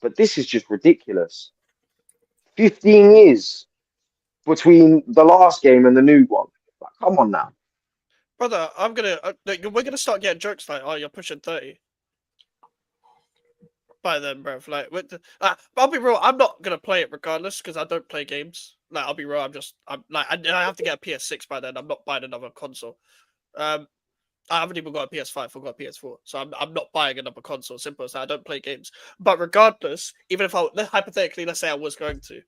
But this is just ridiculous. 15 years between the last game and the new one. Like, come on now. Brother, we're gonna start getting jokes like, "Oh, you're pushing 30." By then, bro. Like, I'll be real. I'm not gonna play it regardless because I don't play games. Like, I'll be real. I have to get a PS6 by then. I'm not buying another console. I haven't even got a PS5. I've got a PS4, so I'm not buying another console. Simple as that. I don't play games. But regardless, even if hypothetically, let's say I was going to,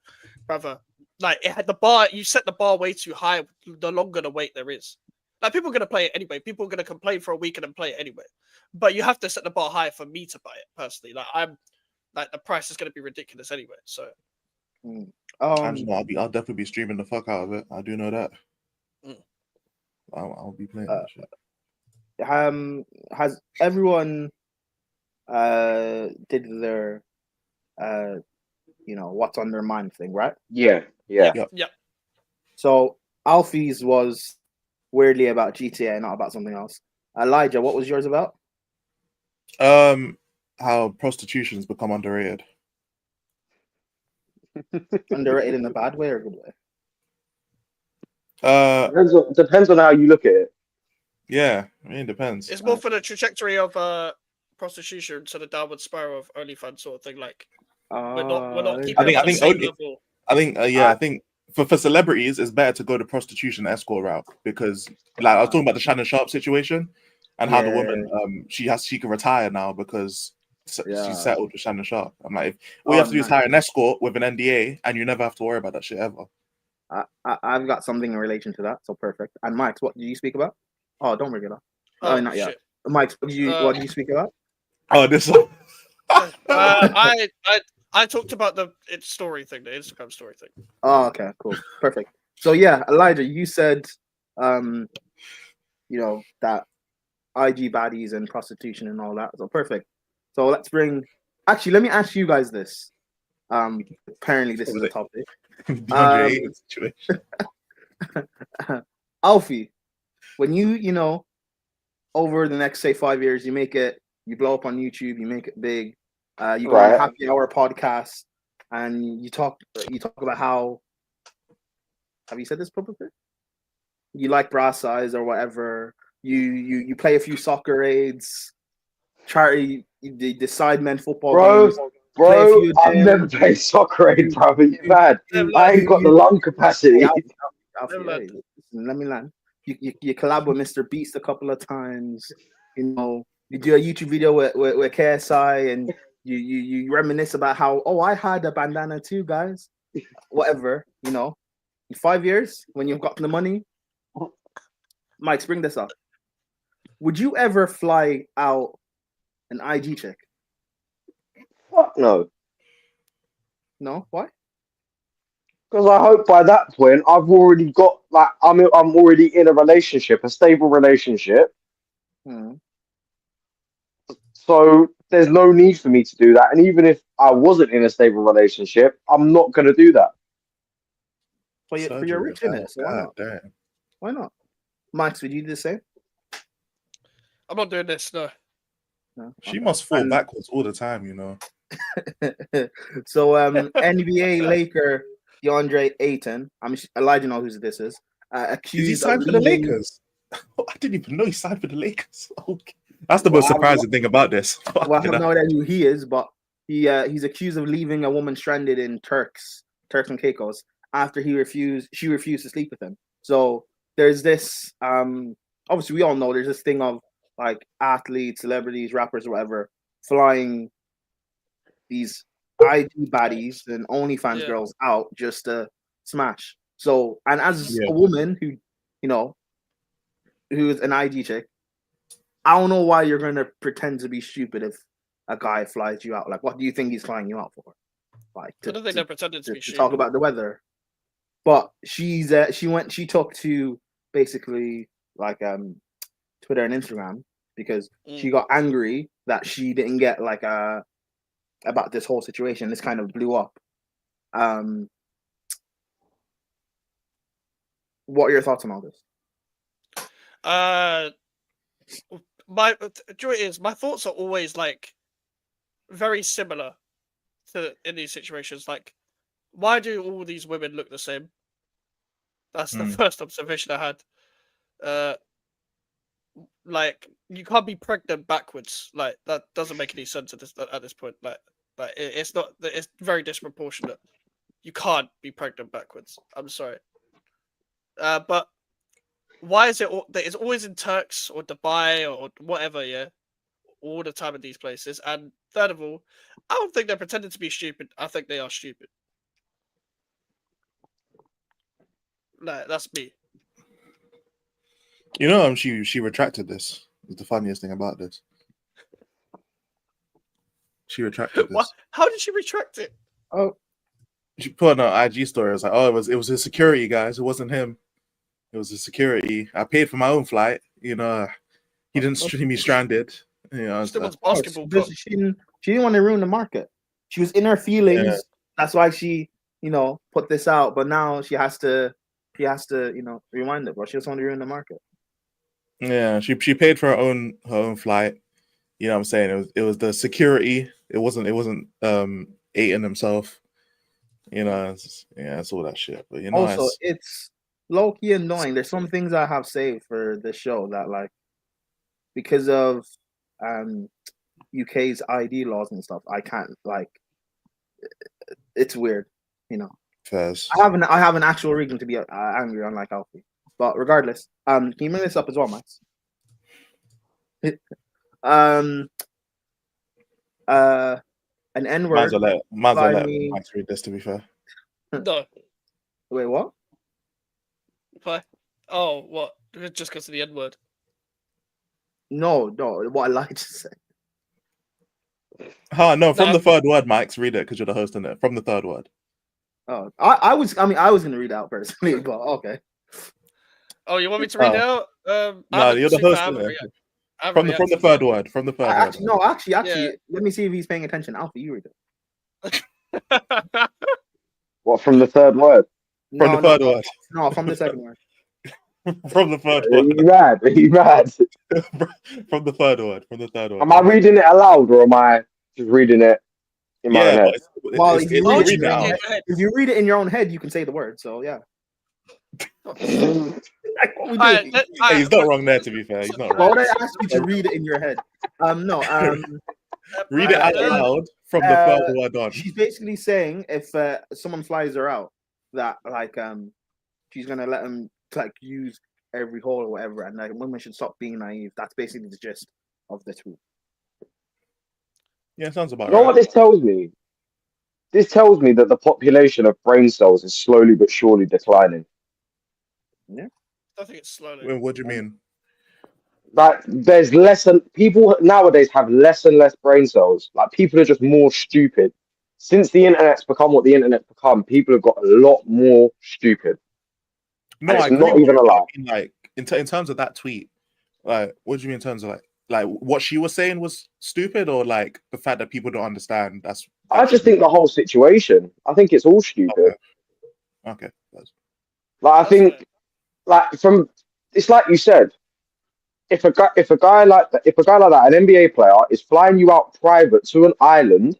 brother, like it had the bar. You set the bar way too high. The longer the wait there is, like people are gonna play it anyway. People are gonna complain for a week and then play it anyway. But you have to set the bar high for me to buy it personally. Like the price is gonna be ridiculous anyway. So Angela, I'll definitely be streaming the fuck out of it. I do know that. I'll be playing that shit. Has everyone did their what's on their mind thing, right? Yeah. yeah. So Alfie's was weirdly about GTA, not about something else. Elijah, what was yours about? How prostitution's become underrated. Underrated in a bad way or a good way? Depends on how you look at it. Yeah, I mean, it depends. It's more for the trajectory of prostitution to the downward spiral of OnlyFans sort of thing. Like we're not keeping it on the same level. I think for celebrities, it's better to go the prostitution escort route because, like, I was talking about the Shannon Sharp situation and how the woman, she can retire now because she's settled with Shannon Sharp. I'm like, all you have to do is hire an escort with an NDA, and you never have to worry about that shit ever. I've got something in relation to that, so perfect. And Mike, what did you speak about? Oh, don't bring it up. Oh, not yet. shit. Mike, what did you speak about? Oh, this. I talked about the story thing, the Instagram story thing. Oh, okay, cool, perfect. So yeah, Elijah, you said, that IG baddies and prostitution and all that. So perfect. So let's bring. Actually, let me ask you guys this. Apparently, this is a topic. Situation. Alfie, when you over the next say 5 years, you blow up on YouTube, you make it big. You go on a happy hour podcast, and you talk about how. Have you said this publicly? You like bra size or whatever. You play a few soccer raids, charity, the Sidemen football games. Bro, I've never played soccer aid, bro. You bad. I ain't got the lung capacity. Alfie, let me land. You collab with Mr. Beast a couple of times. You do a YouTube video with KSI, and you reminisce about how I had a bandana too, guys. Whatever, In 5 years, when you've got the money, Mike, bring this up. Would you ever fly out an IG chick? Fuck no. No, why? Because I hope by that point I've already got I'm already in a stable relationship. So there's no need for me to do that. And even if I wasn't in a stable relationship, I'm not going to do that. But you're rich in it, so why not? Damn. Why not? Max, would you do the same? I'm not doing this, no. She must fall backwards all the time, So NBA Laker DeAndre Ayton, Elijah knows who this is. Accused Is he signed for the Lakers? I didn't even know he signed for the Lakers. Okay. That's the most surprising thing about this. Well, I have no idea who he is, but he's accused of leaving a woman stranded in Turks and Caicos after she refused to sleep with him. So there's this obviously we all know there's this thing of like athletes, celebrities, rappers, or whatever, flying these IG baddies and OnlyFans girls out just to smash. So, and as a woman who is an IG chick, I don't know why you're gonna pretend to be stupid if a guy flies you out. Like, what do you think he's flying you out for? Like, I don't think they're pretending to be stupid. Talk about the weather. But she took to basically like Twitter and Instagram because she got angry that she didn't get like about this whole situation. This kind of blew up. What are your thoughts on all this? My thoughts are always like very similar in these situations. Like, why do all these women look the same? That's the first observation I had. Like, you can't be pregnant backwards. Like, that doesn't make any sense at this point. Like it's very disproportionate. You can't be pregnant backwards. I'm sorry. But why is it that it's always in Turks or Dubai or whatever, yeah, all the time in these places? And third of all, I don't think they're pretending to be stupid. I think they are stupid. Like, that's me. You know, she retracted this. It's the funniest thing about this. She retracted What? this. How did she retract it? Oh, She put on an IG story. It was like, oh, it was his security, guys. It wasn't him. It was his security. I paid for my own flight. You know, he didn't stream me stranded. You know, Still wants oh, basketball. because she didn't want to ruin the market. She was in her feelings. Yeah. That's why she, put this out. But now she has to, rewind it. But she doesn't want to ruin the market. Yeah, she paid for her own flight. You know what I'm saying? It was the security. It wasn't Aiton himself. You know, it's all that shit. But Also, it's low key annoying. There's some things I have saved for this show that, like, because of UK's ID laws and stuff, I can't, like, it's weird, Fairs. I have an actual reason to be angry, unlike Alfie. But regardless, can you bring this up as well, Max? An N Might as word. well let Max read this, to be fair. No. Wait, what? Why? Oh, what? Just because of the N word. No, what Elijah said. No, from the third word, Max, read it because you're the host in it. From the third word. Oh, I was gonna read it out personally, but okay. Oh, you want me to read it out? No, you're the host in it. From the third word. From the third word. No, actually, Yeah. let me see if he's paying attention. Alfie, you read it. What, from the third word? From the third word. No, from the second word. From the third Are word. you mad? Are you mad? From the third word. From the third word. Am I reading it aloud or am I just reading it in my own head? Well, if you read If you read it in your own head, you can say the word. So yeah. Like what we do. Hey, he's not wrong there, to be fair. He's not Why wrong. would I ask you to read it in your head? No. Read it out loud from the third word on. She's basically saying if someone flies her out, that like she's gonna let them like use every hole or whatever, and like women should stop being naive. That's basically the gist of the tweet. Yeah, sounds about You know right. what this tells me? This tells me that the population of brain cells is slowly but surely declining. Yeah. I think it's slowly. What do you mean? Like, there's less and people nowadays have less and less brain cells. Like, people are just more stupid. Since the internet's become what the internet's become, people have got a lot more stupid. No, And I it's agree not with even you, a but I lie. mean, like in terms of that tweet, like what do you mean in terms of like what she was saying was stupid, or like the fact that people don't understand? I just think the whole situation. I think it's all stupid. Okay. Like, I think, like, it's like you said. If a guy like that, an NBA player is flying you out private to an island,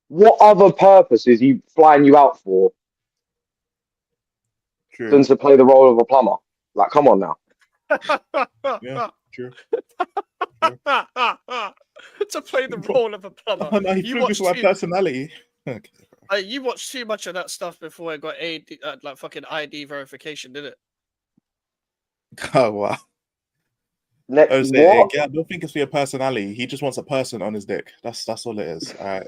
what other purpose is he flying you out for than to play the role of a plumber? Like, come on now. Yeah, true. To play the role of a plumber. Oh, no, he proved my personality. Okay. You watched too much of that stuff before it got like fucking ID verification, did it? Oh wow. What? I don't think it's for your personality. He just wants a person on his dick. That's all it is. All right.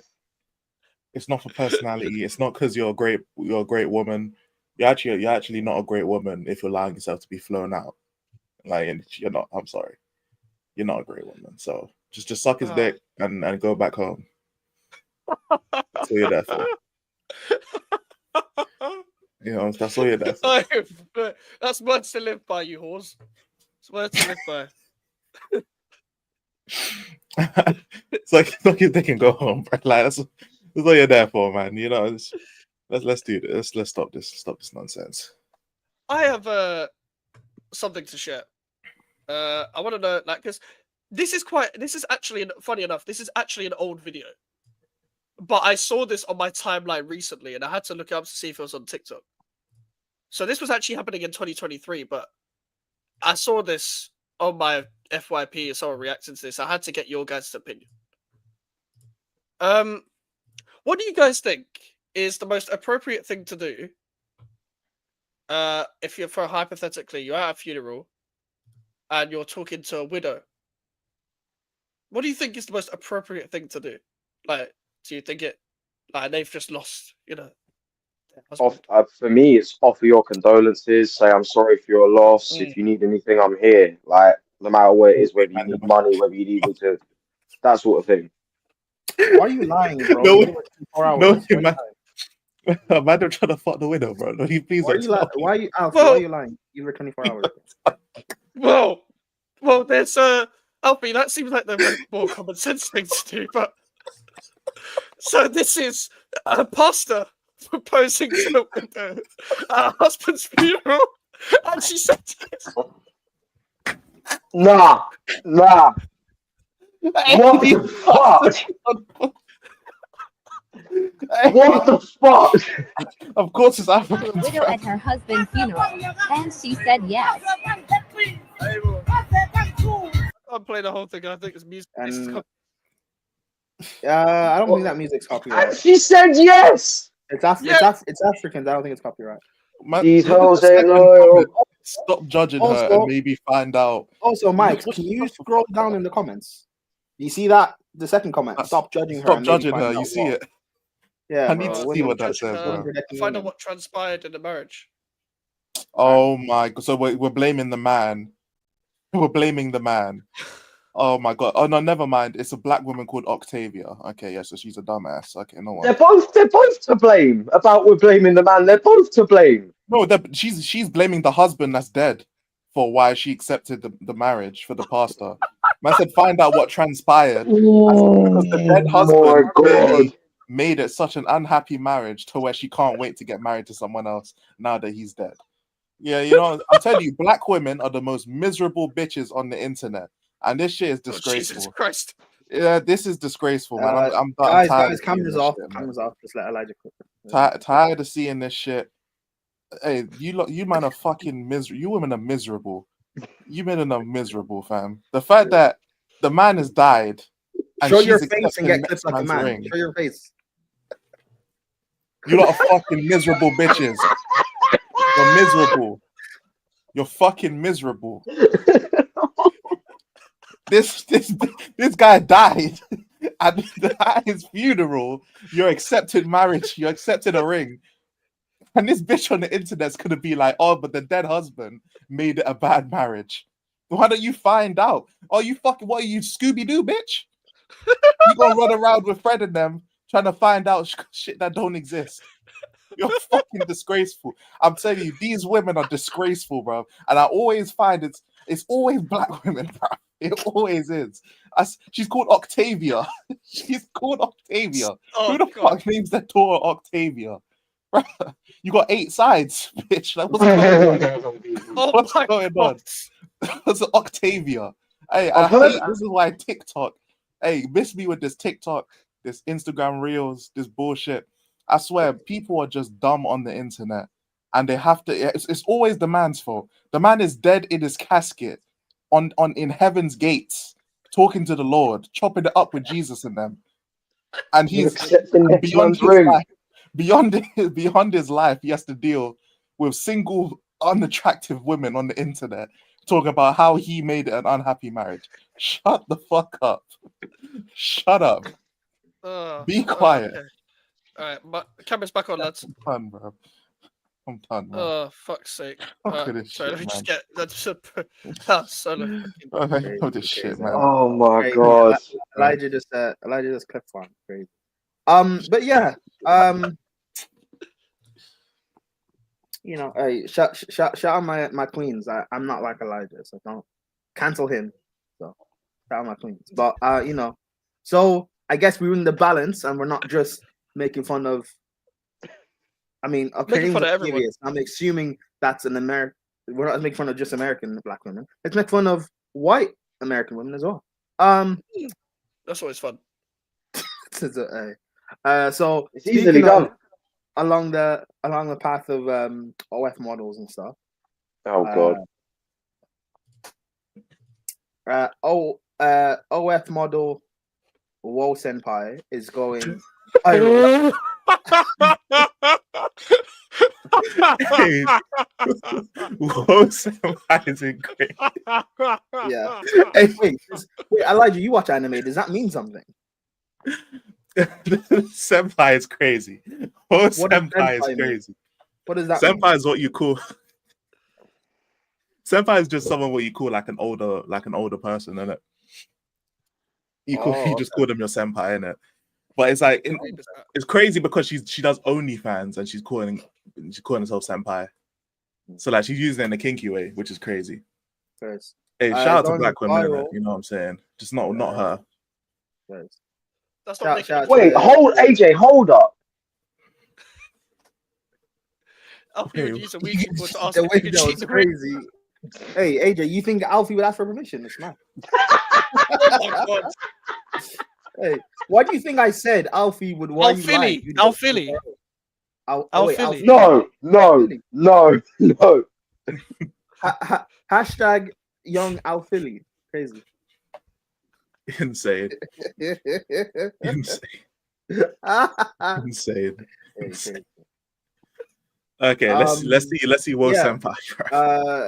It's not for personality. It's not because you're a great woman. You're actually not a great woman if you're allowing yourself to be flown out. Like, you're not. I'm sorry. You're not a great woman. So just suck his dick and go back home. That's all you're there for. You know, that's all you're there for. That's words to live by, you whores. It's words to live by. It's like suck his dick and go home, bro. Like that's all you're there for, man. You know, let's do this. Let's stop this nonsense. I have something to share. I want to know, like, because this is actually, funny enough, this is actually an old video. But I saw this on my timeline recently, and I had to look it up to see if it was on TikTok. So this was actually happening in 2023, but I saw this on my FYP and someone reacting to this. I had to get your guys' opinion. What do you guys think is the most appropriate thing to do if you're hypothetically you're at a funeral and you're talking to a widow, what do you think is the most appropriate thing to do? Like, do you think it like they've just lost, their husband? For me, it's offer your condolences. Say I'm sorry for your loss. If you need anything, I'm here. Like no matter what it is, whether you need money, whether you need me to, that sort of thing. Why are you lying, bro? No, You did it for 4 hours. no, Why are you man. lying? Man, don't try to fuck the widow, bro. No, you please Why are don't you, tell why are you, Alfie, Well- why are you lying? You were 24 hours. Well, there's Alfie, that seems like the more common sense thing to do, but so this is a pastor proposing to the widow at her husband's funeral, and she said yes. Nah. What the fuck? What the fuck? Of course, it's To a African. widow at her husband's funeral, and she said yes. I'm playing the whole thing. I think it's music. And I don't think that music's copyright. And she said yes. It's Africans. I don't think it's copyright. Man, These look at the hoes second ain't loyal. comment. Stop judging her Also- and maybe find out. Also, Mike, can you scroll down in the comments? You see that? The second comment. Stop judging her. Stop and maybe judging find her. out You see what. it? Yeah, I need bro, to see women- what that says, bro. women protecting Find out women. what transpired in the marriage. Oh my god! So we're blaming the man. We're blaming the man. Oh my god! Oh no, never mind. It's a black woman called Octavia. Okay, yeah, so she's a dumbass. Okay, no They're one. both to blame. About we're blaming the man. They're both to blame. No, she's blaming the husband that's dead for why she accepted the marriage for the pastor. Man said, find out what transpired. I said, because the dead husband my God. clearly made it such an unhappy marriage to where she can't wait to get married to someone else now that he's dead. Yeah, I'm telling you, black women are the most miserable bitches on the internet, and this shit is Oh, Jesus disgraceful. Christ. Yeah, this is disgraceful, man. I'm Guys, tired of seeing cameras this off. shit, man. Cameras off. Just let Elijah cook. Tired of seeing this shit. Hey, you man are fucking miserable. You women are miserable. You men are miserable, fam. The fact that the man has died and Show she's your face and accepting get next clipped like a man's man. ring. Show your face. You lot are fucking miserable bitches. You're miserable. You're fucking miserable. This guy died, and at his funeral, you're accepting marriage. You accepted a ring. And this bitch on the internet's gonna be like, oh, but the dead husband made it a bad marriage. Why don't you find out? Oh, you fucking, what are you, Scooby-Doo, bitch? You gonna run around with Fred and them trying to find out shit that don't exist. You're fucking disgraceful. I'm telling you, these women are disgraceful, bro. And I always find it's always black women, bro. It always is. She's called Octavia. She's called Octavia. Oh, Who the God. fuck names their daughter Octavia? You got 8 sides, bitch. Like, what's going on? Oh What's my going God. on? It's Octavia. Hey, I've heard- this is why TikTok. Hey, miss me with this TikTok, this Instagram Reels, this bullshit. I swear, people are just dumb on the internet, and they have to. It's always the man's fault. The man is dead in his casket, in heaven's gates, talking to the Lord, chopping it up with Jesus and them, and he's accepting next beyond man's his ring. life. Beyond his life, he has to deal with single, unattractive women on the internet talking about how he made it an unhappy marriage. Shut the fuck up. Shut up. Be quiet. Okay. All right, my camera's back on, lads. I'm done, bro. I'm done, man. Oh, fuck's sake. Fuck with this Sorry, shit, let me just man. get that solo. I know this shit, man. Oh my Crazy. God. Elijah just clipped one. Crazy. But yeah. Hey, shout out my queens. I'm not like Elijah, so don't cancel him. So shout out my queens. But so I guess we're in the balance, and we're not just making fun of. I mean, Making fun of everyone. Octavius. I'm assuming that's an American. We're not making fun of just American black women. Let's make fun of white American women as well. That's always fun. So It's easily speaking of- done. along the path of OF models and stuff. Oh God. OF model Wo Senpai is going. Hey, Whoa, Senpai is great. Yeah. Hey, wait, Elijah, you watch anime. Does that mean something? Senpai is crazy. Whoa, What does Senpai is senpai mean? crazy. What does that mean? Senpai is what you call. Senpai is just someone what you call like an older person, isn't it? You just call them your senpai, innit? But it's like it's crazy because she does OnlyFans and she's calling herself senpai. So like she's using it in a kinky way, which is crazy. First. Hey, shout out to going black women, viral. innit? You know what I'm saying? Just not her. First. That's not Shout Wait, hold AJ, hold up. Alfie would use a Ouija board to ask The if way you could that cheat was the ring. crazy. Hey, AJ, you think Alfie would ask for permission? It's not. Oh my god. Hey, why do you think I said Alfie would? Why you lying? You Al don't- Philly. wait, Philly. No. Hashtag young Al Philly. Crazy. Insane. Insane. Okay, let's see Wo Senpai.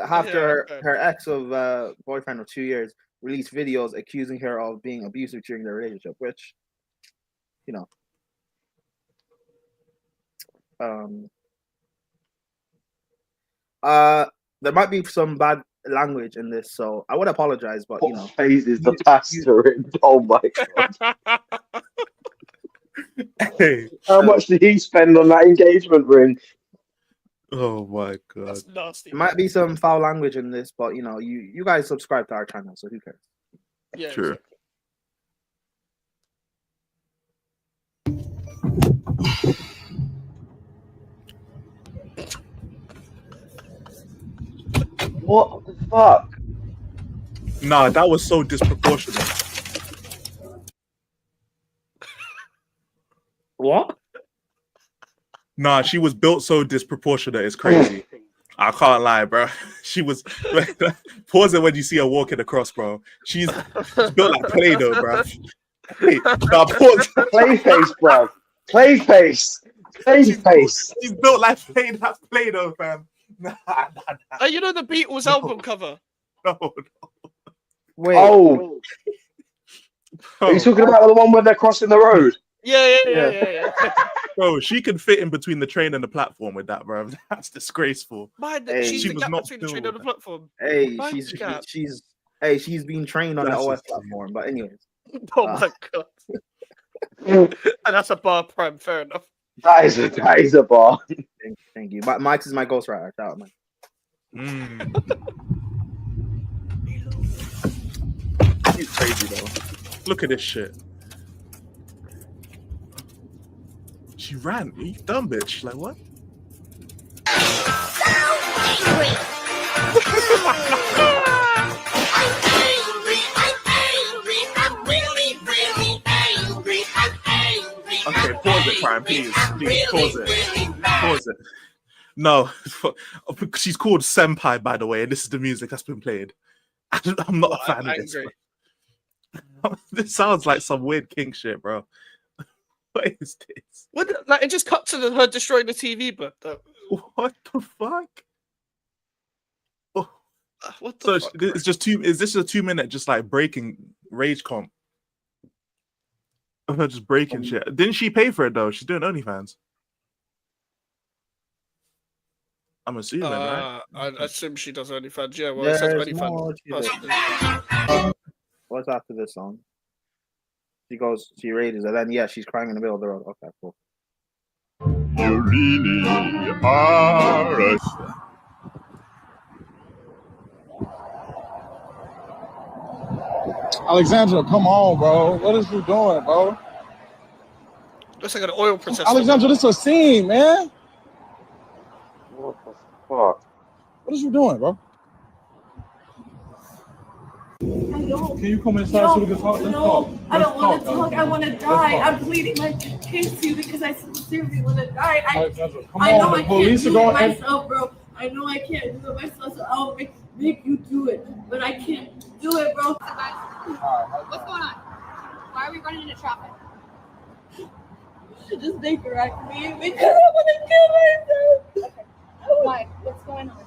After her ex of boyfriend of 2 years released videos accusing her of being abusive during their relationship, which, you know, there might be some bad language in this, so I would apologize, but you know, phases the pastor in. Oh my god. Hey, how much did he spend on that engagement ring? Oh my god. That's nasty. there might be some foul language in this, but you know, you guys subscribe to our channel, so who cares? Yeah, True. What the fuck? Nah, that was so disproportionate. What? Nah, she was built so disproportionate. It's crazy. I can't lie, bro. She was. Pause it when you see her walking across, bro. She's built like Play-Doh, bro. Hey, nah, pause. Clayface, bro. Clayface. She's built like Play-Doh, fam. Nah. You know the Beatles album cover? No. Wait. Oh. Are you talking about the one where they're crossing the road? Yeah. Bro, she can fit in between the train and the platform with that, bro. That's disgraceful. She's She the was gap not between the train filled. and the platform. Hey, Mind she's the gap. she's being trained on the That's OS just- platform. But anyways, Oh my god. And that's a bar prime, fair enough. That is a bar. thank you. But Mike is my ghostwriter. Shout out, Mike. She's crazy though. Look at this shit. She ran. You dumb bitch. Like what? Okay, pause it, Prime, please. Please pause it. Pause it. No, she's called Senpai, by the way, and this is the music that's been played. I'm not a fan of this. Bro. This sounds like some weird kink shit, bro. What is this? What? Like it just cut to her destroying the TV, but what the fuck? What the fuck? It's just is this a 2 minute just like breaking rage comp? Of her just breaking shit. Didn't she pay for it though? She's doing OnlyFans. I'm assuming, right? I assume she does OnlyFans. Yeah, well, it says OnlyFans. What's after this song? She raises, and then yeah, she's crying in the middle of the road. Okay, cool. You really are. Alexandra, come on, bro. What is you doing, bro? Looks like an oil processor. Alexandra, this is a scene, man. What the fuck? What is you doing, bro? Can you come inside so we can talk? Let's talk. I don't want to talk. I want to die. I'm pleading my case to you because I sincerely want to die. I know I can't do it myself, bro. I know I can't do it myself, so I'll make you do it. But I can't do it, bro. What's going on? Why are we running into traffic? Just they correct me because I want to kill myself. Why? What's going on?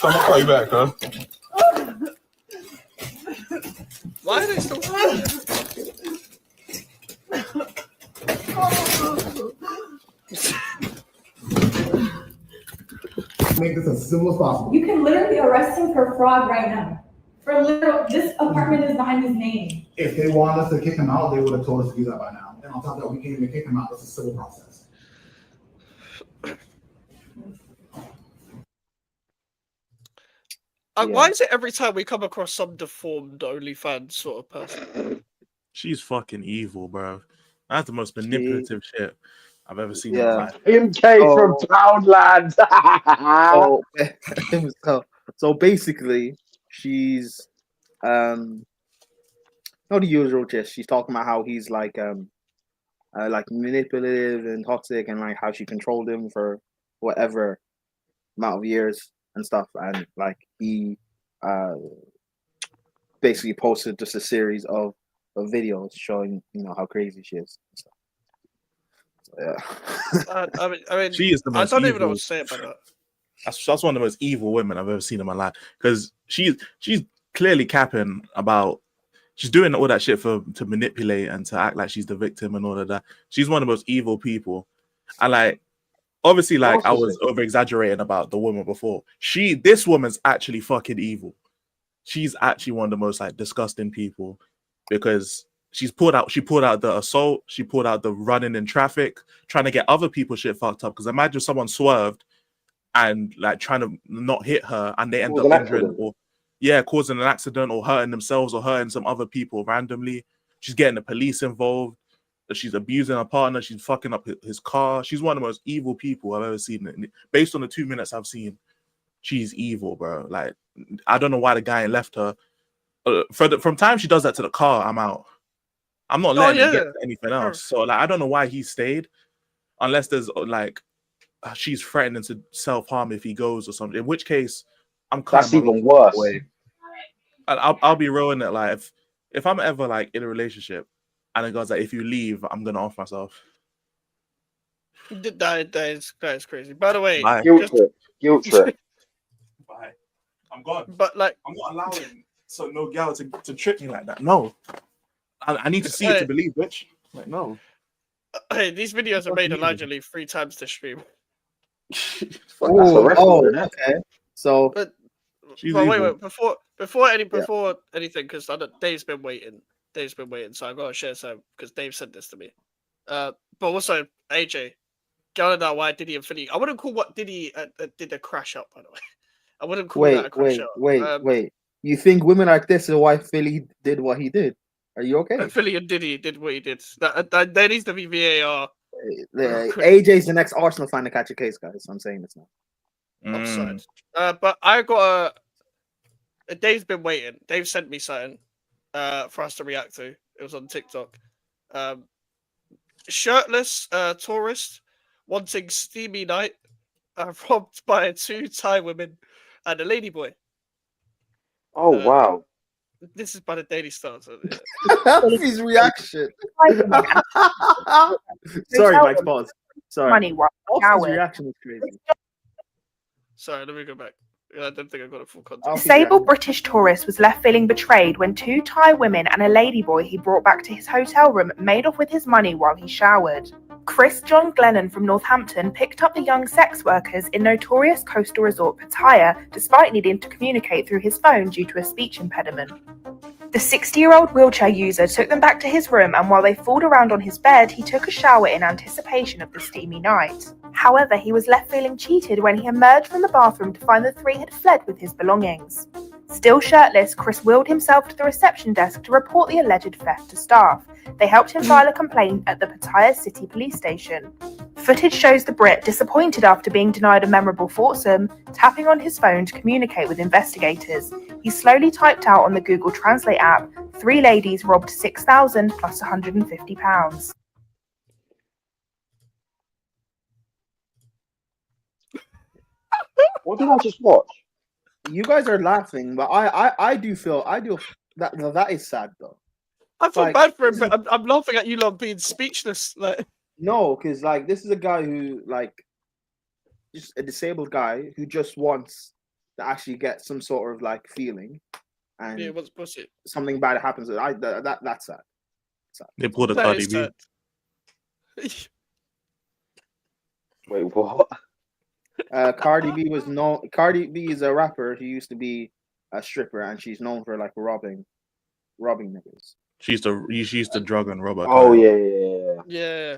I'm gonna call you back, huh? Why are they still? Make this as simple as possible. You can literally arrest him for fraud right now. For literal, this apartment is behind his name. If they wanted us to kick him out, they would have told us to do that by now. And on top of that, we can't even kick him out. It's a civil process. Why is it every time we come across some deformed OnlyFans sort of person? She's fucking evil, bro. That's the most manipulative shit I've ever seen in Yeah. my life. MK from Poundland. So basically, she's not the usual gist. She's talking about how he's like manipulative and toxic, and like how she controlled him for whatever amount of years and stuff, and like he basically posted just a series of videos showing how crazy she is and stuff. So, yeah. I mean, She is the most I don't even know evil. what to say about that. That's one of the most evil women I've ever seen in my life, because she's clearly capping about. She's doing all that shit to manipulate and to act like she's the victim and all of that. She's one of the most evil people. And like, obviously, like I was over exaggerating about the woman before. This woman's actually fucking evil. She's actually one of the most like disgusting people, because she pulled out the assault, she pulled out the running in traffic, trying to get other people shit fucked up. Because imagine someone swerved and like trying to not hit her, and they end up injuring or causing an accident or hurting themselves or hurting some other people randomly. She's getting the police involved. She's abusing her partner. She's fucking up his car. She's one of the most evil people I've ever seen. Based on the 2 minutes I've seen, she's evil, bro. Like, I don't know why the guy left her. From time she does that to the car, I'm out. I'm not letting him get to anything else. So like, I don't know why he stayed, unless there's like she's threatening to self-harm if he goes or something. In which case, I'm kind That's even worse. I'll be real in it. Like, if I'm ever like in a relationship and it goes like, if you leave, I'm gonna off myself. That is crazy. By the way, guilt trip. Bye. I'm gone. But like, I'm not allowing no girl to trick me like that. No, I need to see it to believe, bitch. Like, no. Hey, these videos are made allegedly 3 times the stream. Okay. So, wait. Before anything, because Dave's been waiting. So I gotta share some because Dave sent this to me. But also AJ, get on that. Why Diddy and Philly? I wouldn't call what Diddy did a crash out, by the way. I wouldn't call that a crash out. Wait. You think women like this is why Philly did what he did? Are you okay? Philly and Diddy did what he did. There needs to be VAR. AJ's the next Arsenal fan to catch a case, guys. I'm saying this now. Upside. But I got Dave's been waiting. Dave sent me something for us to react to. It was on TikTok. Shirtless tourist wanting steamy night robbed by 2 Thai women and a ladyboy. Oh wow. This is by the Daily Star. So, his reaction. Sorry, Mike. Pause. Sorry. Money, His reaction was crazy. Sorry, let me go back. I don't think I got a full context. Disabled British tourist was left feeling betrayed when 2 Thai women and a ladyboy he brought back to his hotel room made off with his money while he showered. Chris John Glennon from Northampton picked up the young sex workers in notorious coastal resort Pattaya despite needing to communicate through his phone due to a speech impediment. The 60-year-old wheelchair user took them back to his room, and while they fooled around on his bed, he took a shower in anticipation of the steamy night. However, he was left feeling cheated when he emerged from the bathroom to find the 3 had fled with his belongings. Still shirtless, Chris wheeled himself to the reception desk to report the alleged theft to staff. They helped him file a complaint at the Pattaya City Police Station. Footage shows the Brit, disappointed after being denied a memorable foursome, tapping on his phone to communicate with investigators. He slowly typed out on the Google Translate app, 3 ladies robbed £6,000 plus £150. What did I just watch? You guys are laughing, but I do feel that is sad though. I feel bad for him, but I'm laughing at you lot being speechless. Like, no, because like this is a guy who like just a disabled guy who just wants that actually get some sort of like feeling, and Yeah, what's it? something bad happens. That's sad. They pulled a That Cardi is B. sad. Wait, what? Cardi B is a rapper who used to be a stripper, and she's known for like robbing niggas. She used to drug and rob her Oh clients. yeah.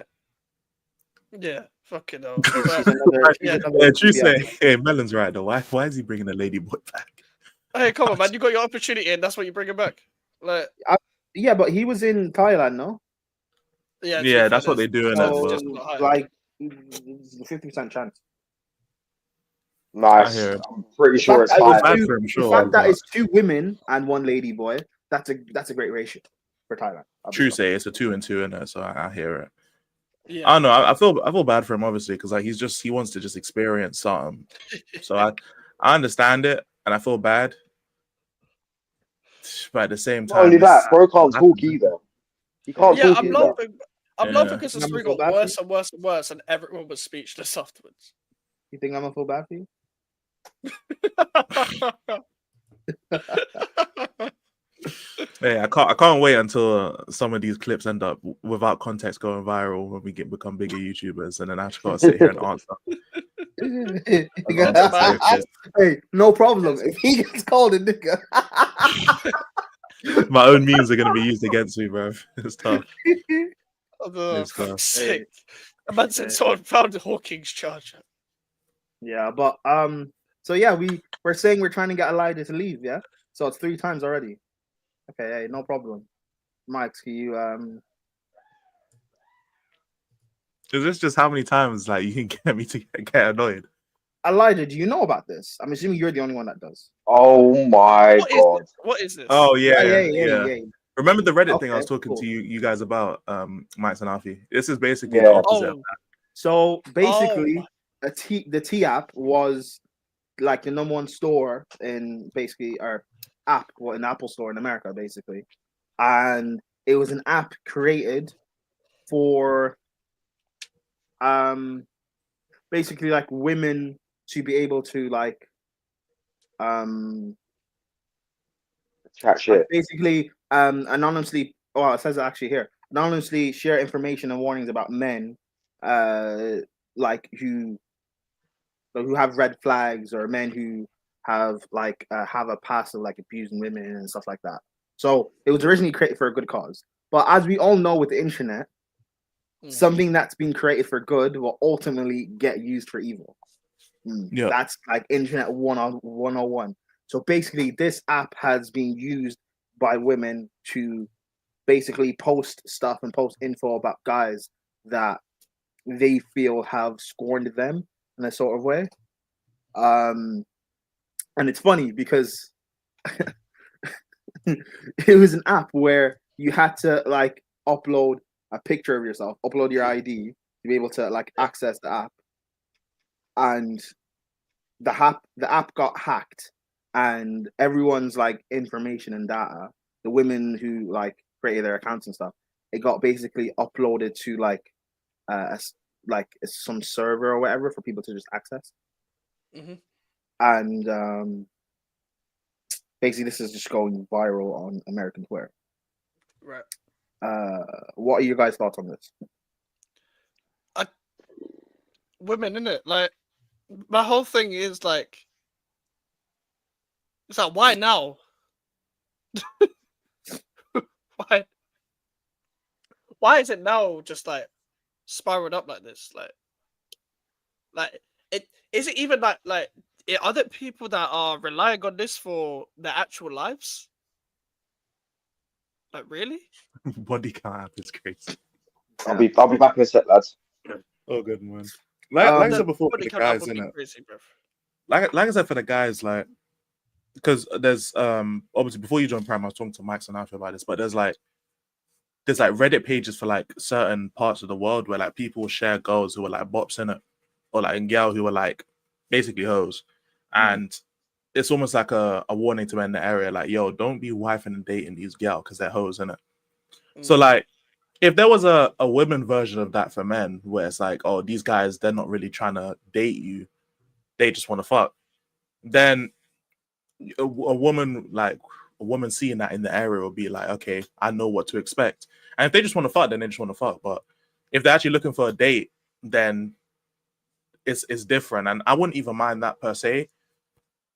Yeah, fucking hell. She's But, another, yeah. Yeah, true yeah. say. Hey, Melon's right though. Why is he bringing the lady boy back? Hey, come on, man! You got your opportunity, and that's what you bring him back. Like, Yeah, but he was in Thailand, no? yeah, to be Yeah, fair, that's what there's- they do in there's it. just But not high. Like, it's a 50% chance. Nice. hear it. I'm pretty sure it's I feel high. bad for him, The sure, fact that but- it's 2 women and 1 lady boy, that's a great ratio for Thailand. true say, it's a 2 and 2 in it, so I hear it. Yeah. I don't know. I feel bad for him obviously because like he wants to just experience something. So I understand it and I feel bad, but at the same Not only time, that, bro can't talk either. He can't Yeah, talk I'm either. laughing. I'm Yeah. laughing because the I'm story so got bad for worse and worse and worse, and everyone was speechless afterwards. You think I'm gonna feel bad for you? yeah, I can't wait until some of these clips end up without context going viral when we become bigger YouTubers, and then I just gotta sit here and answer. Hey, no problem. If he gets called a nigga, My own memes are gonna be used against me, bro. It's tough. Oh, It's tough. sick. A man said someone found Hawking's charger. yeah, but so yeah, we're saying we're trying to get Elijah to leave, yeah. So it's 3 times already. Okay, hey, no problem. Mike, can you Is this just how many times like you can get me to get annoyed? Elijah, do you know about this? I'm assuming you're the only one that does. Oh my What is god. this? What is this? Oh yeah. Yeah. Remember the Reddit thing I Okay, was talking cool. to you guys about, Mike and Alfie? This is basically Yeah. the opposite of Oh, that. So basically, my- the T app was like the #1 store in basically our app, well, in Apple Store in America, basically, and it was an app created for basically like women to be able to like Chat shit. basically anonymously, well, it says it actually here, anonymously share information and warnings about men like who have red flags, or men who have like have a past of like abusing women and stuff like that. So it was originally created for a good cause, but as we all know with the internet, something that's been created for good will ultimately get used for evil. Yeah. That's like internet 101. So basically, this app has been used by women to basically post stuff and post info about guys that they feel have scorned them in a sort of way. And it's funny because it was an app where you had to like upload a picture of yourself, upload your ID to be able to like access the app. And the app got hacked, and everyone's like information and data, the women who like created their accounts and stuff, it got basically uploaded to like some server or whatever for people to just access. Mhm. And basically this is just going viral on American Twitter. Right. What are your guys' thoughts on this? Women, innit? Like, my whole thing is like, it's like, why now? Why is it now just like spiraled up like this? Like it is it even like are there people that are relying on this for their actual lives? Like, really? Body count app is crazy. I'll be back in a sec, lads. Oh, good man. Like I said before, for Body the count app guys, would be innit? crazy, bro. Like I said for the guys, like, because there's obviously before you joined Prime, I was talking to Mike and Alfie about this, but there's like Reddit pages for like certain parts of the world where like people share girls who are like bops in it, or like girls who are like basically hoes, and it's almost like a warning to men in the area, like, yo, don't be wifing and dating these girls because they're hoes in it. So like, if there was a women version of that for men, where it's like, oh, these guys, they're not really trying to date you, they just want to fuck, then a woman seeing that in the area will be like, okay, I know what to expect. And if they just want to fuck, then they just want to fuck. But if they're actually looking for a date, then it's different. And I wouldn't even mind that per se.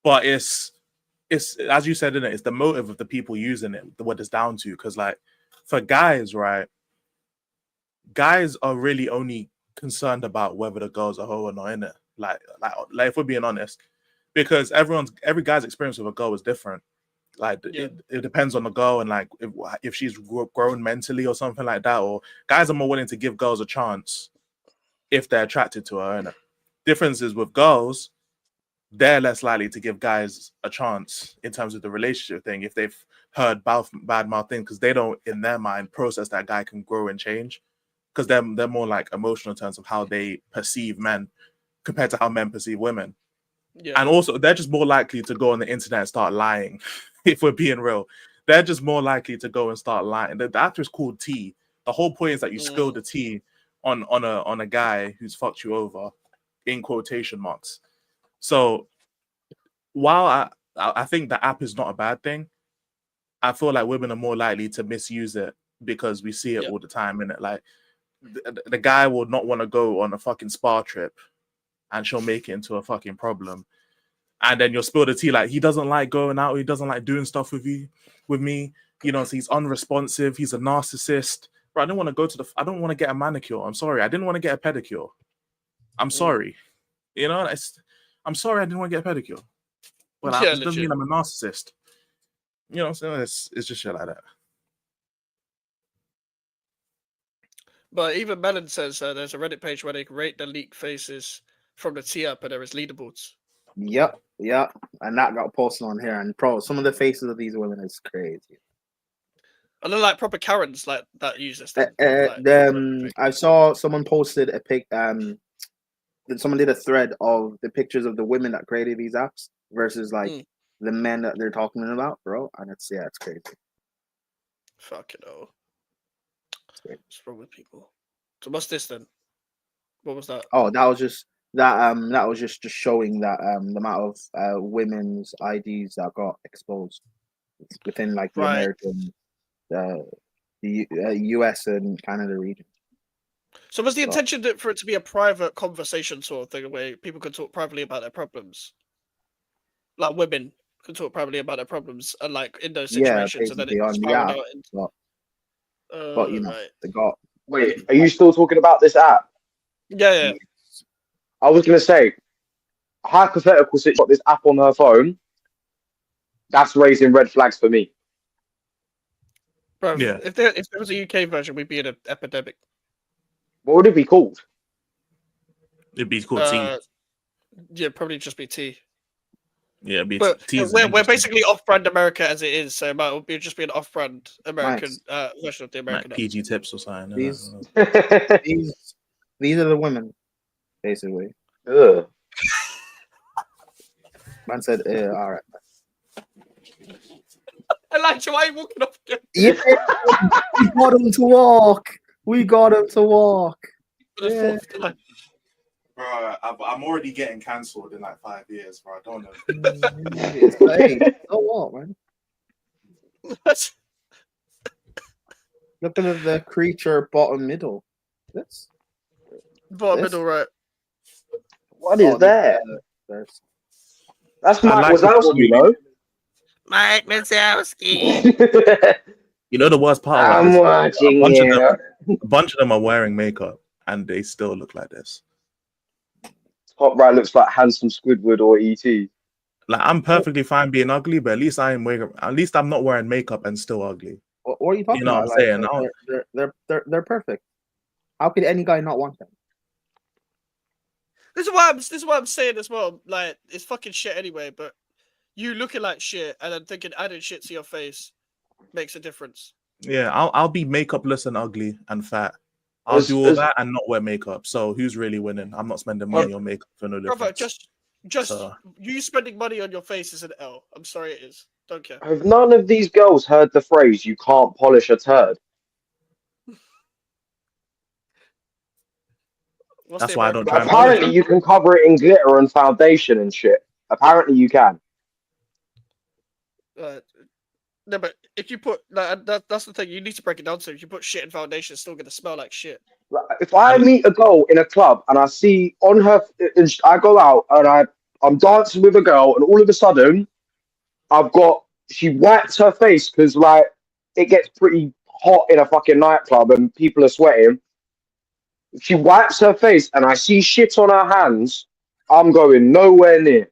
But it's as you said, it's the motive of the people using it, what it's down to. Because like for guys, right, guys are really only concerned about whether the girl's a hoe or not, innit? Like if we're being honest, because every guy's experience with a girl is different. Like it depends on the girl and like if she's grown mentally or something like that. Or guys are more willing to give girls a chance if they're attracted to her. And difference is with girls, they're less likely to give guys a chance in terms of the relationship thing if they've heard bad mouth things, because they don't in their mind process that guy can grow and change, because they're more like emotional in terms of how they perceive men compared to how men perceive women. Yeah. And also they're just more likely to go on the internet and start lying. If we're being real, they're just more likely to go and start lying. The actor is called tea. The whole point is that you spill the tea on a guy who's fucked you over, in quotation marks. So while I think the app is not a bad thing, I feel like women are more likely to misuse it because we see it all the time. And like the guy will not want to go on a fucking spa trip, and she'll make it into a fucking problem. And then you'll spill the tea like he doesn't like going out, he doesn't like doing stuff with me. You know, so he's unresponsive, he's a narcissist. Bro, I don't want to get a manicure. I'm sorry, I didn't want to get a pedicure. I'm sorry. You know, I'm sorry I didn't want to get a pedicure. But it doesn't mean I'm a narcissist. You know, so it's just shit like that. But even Melon says there's a Reddit page where they rate the leaked faces from the tea app, and there is leaderboards. Yep, and that got posted on here. And bro, some of the faces of these women is crazy. And they're like proper Karens like that use this thing. I saw someone posted a pic. Someone did a thread of the pictures of the women that created these apps versus like the men that they're talking about, bro. And it's crazy. Fucking hell. What's wrong with people? So what's this then? What was that? Oh, that was just that was just showing that the amount of women's IDs that got exposed within like the American, the US and Canada region. So was the intention for it to be a private conversation sort of thing where people could talk privately about their problems? Like women could talk privately about their problems and like in those situations, and then it's out into, but you know, they got. Wait, are you still talking about this app? Yeah. I was gonna say, hypothetical situation. Got this app on her phone. That's raising red flags for me. Bro, if there was a UK version, we'd be in an epidemic. What would it be called? It'd be called Tea. Yeah, probably just be Tea. Yeah, it'd be Tea. We're basically off-brand America as it is, so it might just be an off-brand American version of the American. Like PG Tips or something. These are the women, basically. Ugh. Man said, all right. Elijah, why are you walking off again? Yeah, we got him to walk. We got him to walk. Yeah. Bro, I'm already getting cancelled in like 5 years, bro. I don't know. Hey, so what, man? Looking at the creature bottom middle. This bottom middle, right? What is that? That's Mike Wazowski, you know. Mike Wazowski. You know the worst part? I'm watching a bunch of them are wearing makeup and they still look like this. Top right looks like handsome Squidward or ET. Like I'm perfectly fine being ugly, but at least I'm not wearing makeup and still ugly. What are you talking about? What I'm saying? They're perfect. How could any guy not want them? This is what I'm saying as well. Like it's fucking shit anyway, but you looking like shit and then thinking adding shit to your face makes a difference. Yeah, I'll be makeupless and ugly and fat. I'll do all that and not wear makeup. So who's really winning? I'm not spending money on makeup for no difference. Brother, just you spending money on your face is an L. I'm sorry, it is. Don't care. Have none of these girls heard the phrase "you can't polish a turd"? That's why I don't try. Apparently, you can cover it in glitter and foundation and shit. Apparently, you can. No, but if you put that's the thing. You need to break it down. So if you put shit in foundation, it's still gonna smell like shit. Like, if I meet a girl in a club and I see on her, I go out and I'm dancing with a girl, and all of a sudden, she wipes her face because like it gets pretty hot in a fucking nightclub and people are sweating. She wipes her face and I see shit on her hands. I'm going nowhere near.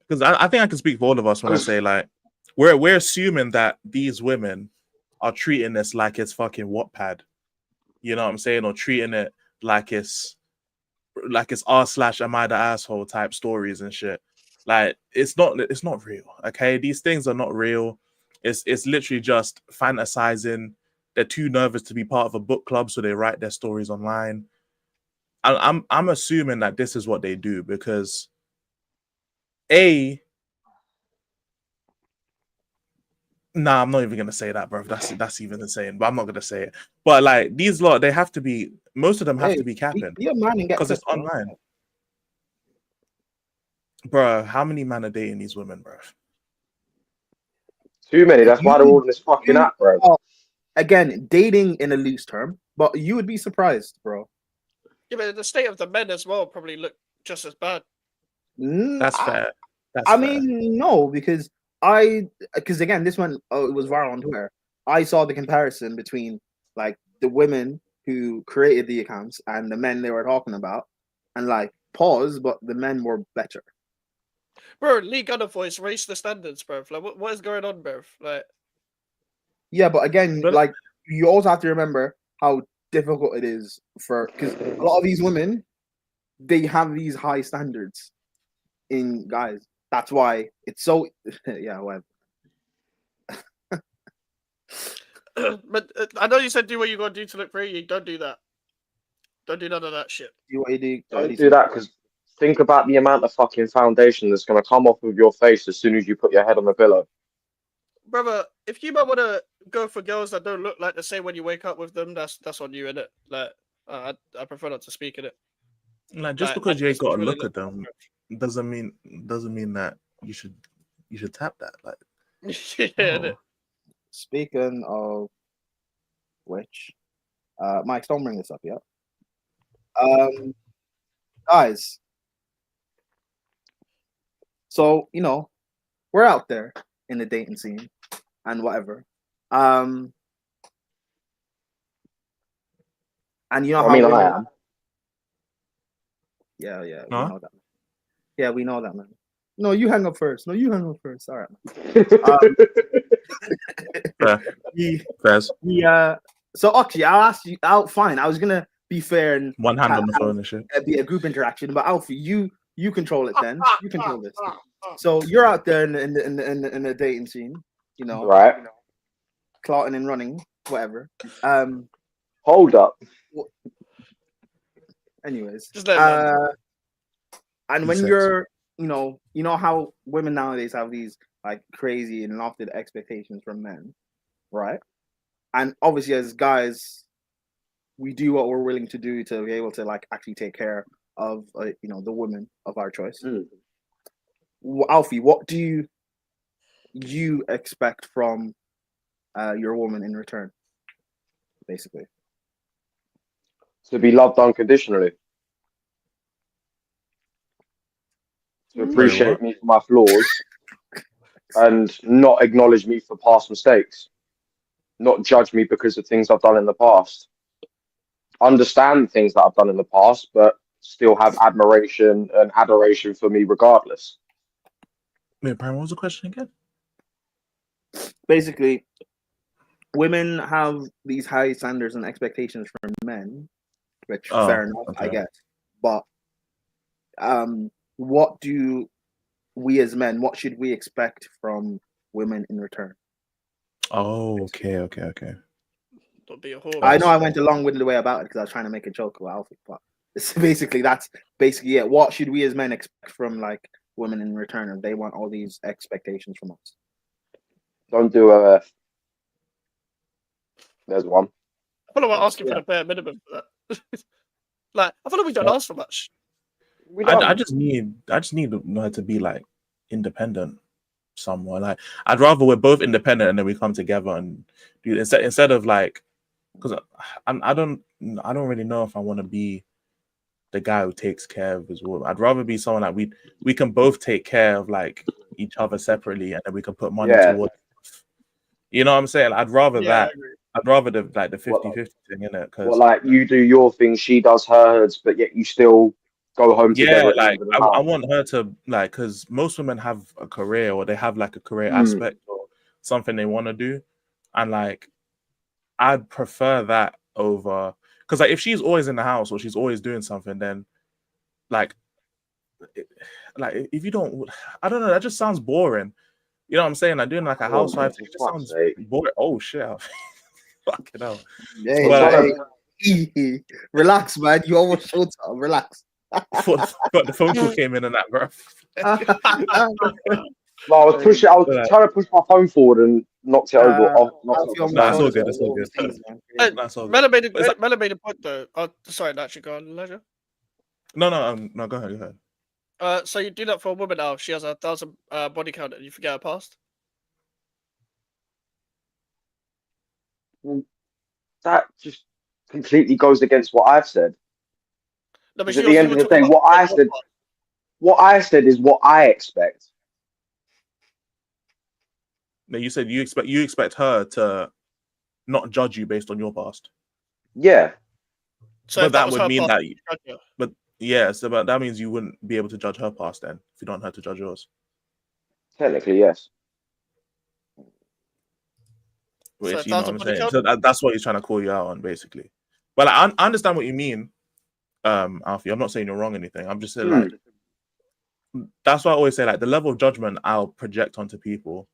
Because I think I can speak for all of us when I say like we're assuming that these women are treating this like it's fucking Wattpad. You know what I'm saying? Or treating it like it's r/am I the asshole type stories and shit. Like it's not real. Okay, these things are not real. It's literally just fantasizing. They're too nervous to be part of a book club, so they write their stories online. I'm assuming that this is what they do because nah, I'm not even gonna say that, bro. That's even insane. But I'm not gonna say it. But like these lot, they have to be. Most of them have to be capping because it's online, bro. How many men are dating these women, bro? Too many. That's why they're all in this fucking app, bro. Again, dating in a loose term, but you would be surprised, bro. Yeah, but the state of the men as well probably look just as bad. That's fair. I mean, no, because again, this one it was viral on Twitter. I saw the comparison between like the women who created the accounts and the men they were talking about, and like pause, but the men were better. Bro, Lee Gunner voice raised the standards, bro. Like, what is going on, bro? Like, yeah, but again, like you also have to remember how difficult it is because a lot of these women, they have these high standards in guys. That's why it's so yeah. Well. But I know you said do what you gotta do to look pretty. Don't do that. Don't do none of that shit. Do what you do. Don't do that because think about the amount of fucking foundation that's gonna come off of your face as soon as you put your head on the pillow. Brother, if you might want to go for girls that don't look like the same when you wake up with them, that's on you, innit? Like, I prefer not to speak in it. Like, just because you ain't got to look at them doesn't mean that you should tap that. Like, yeah. Speaking of which, Mike, don't bring this up yet. Guys, so we're out there in the dating scene and whatever. And you know how I am. Yeah, we know that. Yeah, we know that, man. No, you hang up first. All right. So actually, I'll ask you out. Fine. I was gonna be fair and one hand on the phone and shit. Be a group interaction, but Alfie, you control it then. You control this. So you're out there in the dating scene, right? Clotting and running, whatever. Hold up. Anyways, and when you're, you know how women nowadays have these like crazy and lofted expectations from men, right? And obviously, as guys, we do what we're willing to do to be able to like actually take care of the woman of our choice. Alfie, what do you expect from your woman in return, basically? To be loved unconditionally. To appreciate me for my flaws and not acknowledge me for past mistakes. Not judge me because of things I've done in the past. Understand things that I've done in the past, but still have admiration and adoration for me regardless. Wait, Brian, what was the question again? Basically, women have these high standards and expectations from men, which fair enough, okay. I guess. But what do we as men, what should we expect from women in return? Oh, okay. Don't be a whore. I know I went a long-winded way about it because I was trying to make a joke about Alfie, but that's basically it. What should we as men expect from like women in return if they want all these expectations from us? Don't do there's one. I feel like we're asking for the bare minimum for that. Like, I feel like we don't ask for much. I just need her to be like independent. someone. Like I'd rather we're both independent and then we come together and do instead of like, because I don't really know if I want to be the guy who takes care of his woman. I'd rather be someone like we can both take care of like each other separately and then we can put money towards. You know what I'm saying? I'd rather that. I'd rather the 50-50 thing, in it. Well, like you do your thing, she does hers, but yet you still go home together. Like I want her to like, because most women have a career or they have like a career aspect or something they want to do, and like I'd prefer that over, because like if she's always in the house or she's always doing something, then like if you don't, I don't know, that just sounds boring. You know what I'm saying? Like doing like a housewife thing just sounds boring. Oh shit. Fucking hell. Relax, man. You almost showed up. Relax. But the phone call came in and that, bro. No, I was trying to push my phone forward and knocked it over. That's all good. That's all good. That's all good. Mela made a point though. Oh, sorry, actually, go on, Leisure. No, go ahead. So you do that for a woman now. She has 1,000 body count, and you forget her past. That just completely goes against what I've said. No, but at the end of the day, what I said is what I expect. No, you said you expect her to not judge you based on your past. Yeah. So but that would her mean past, that. But yeah, so but that means you wouldn't be able to judge her past then if you don't want her to judge yours. Technically, yes. Which, you know what I'm saying? So that's what he's trying to call you out on, basically. Well, I understand what you mean, Alfie. I'm not saying you're wrong or anything. I'm just saying like that's why I always say like the level of judgment I'll project onto people.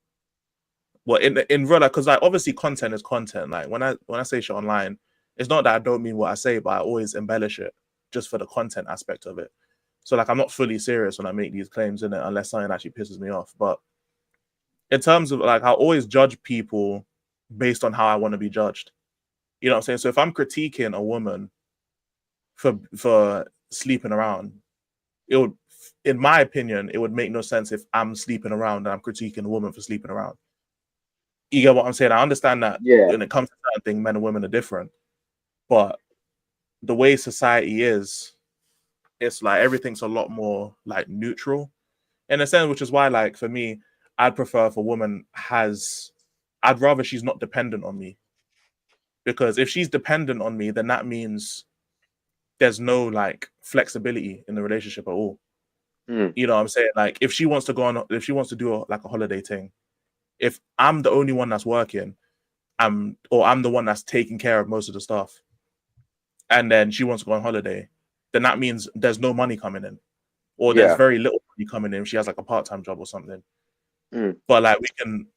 Well, in real life, because like obviously content is content. Like when I say shit online, it's not that I don't mean what I say, but I always embellish it just for the content aspect of it. So like I'm not fully serious when I make these claims in it unless something actually pisses me off. But in terms of like, I always judge people based on how I want to be judged. You know what I'm saying? So if I'm critiquing a woman for sleeping around, it would, in my opinion, it would make no sense if I'm sleeping around and I'm critiquing a woman for sleeping around. You get what I'm saying? I understand that when it comes to certain things, men and women are different. But the way society is, it's like everything's a lot more like neutral in a sense, which is why like for me, I'd prefer if a woman I'd rather she's not dependent on me. Because if she's dependent on me, then that means there's no like flexibility in the relationship at all. You know what I'm saying? Like if she wants to do like a holiday thing, if I'm the only one that's working, I'm the one that's taking care of most of the stuff, and then she wants to go on holiday, then that means there's no money coming in, or there's very little money coming in. She has like a part-time job or something. But like we can,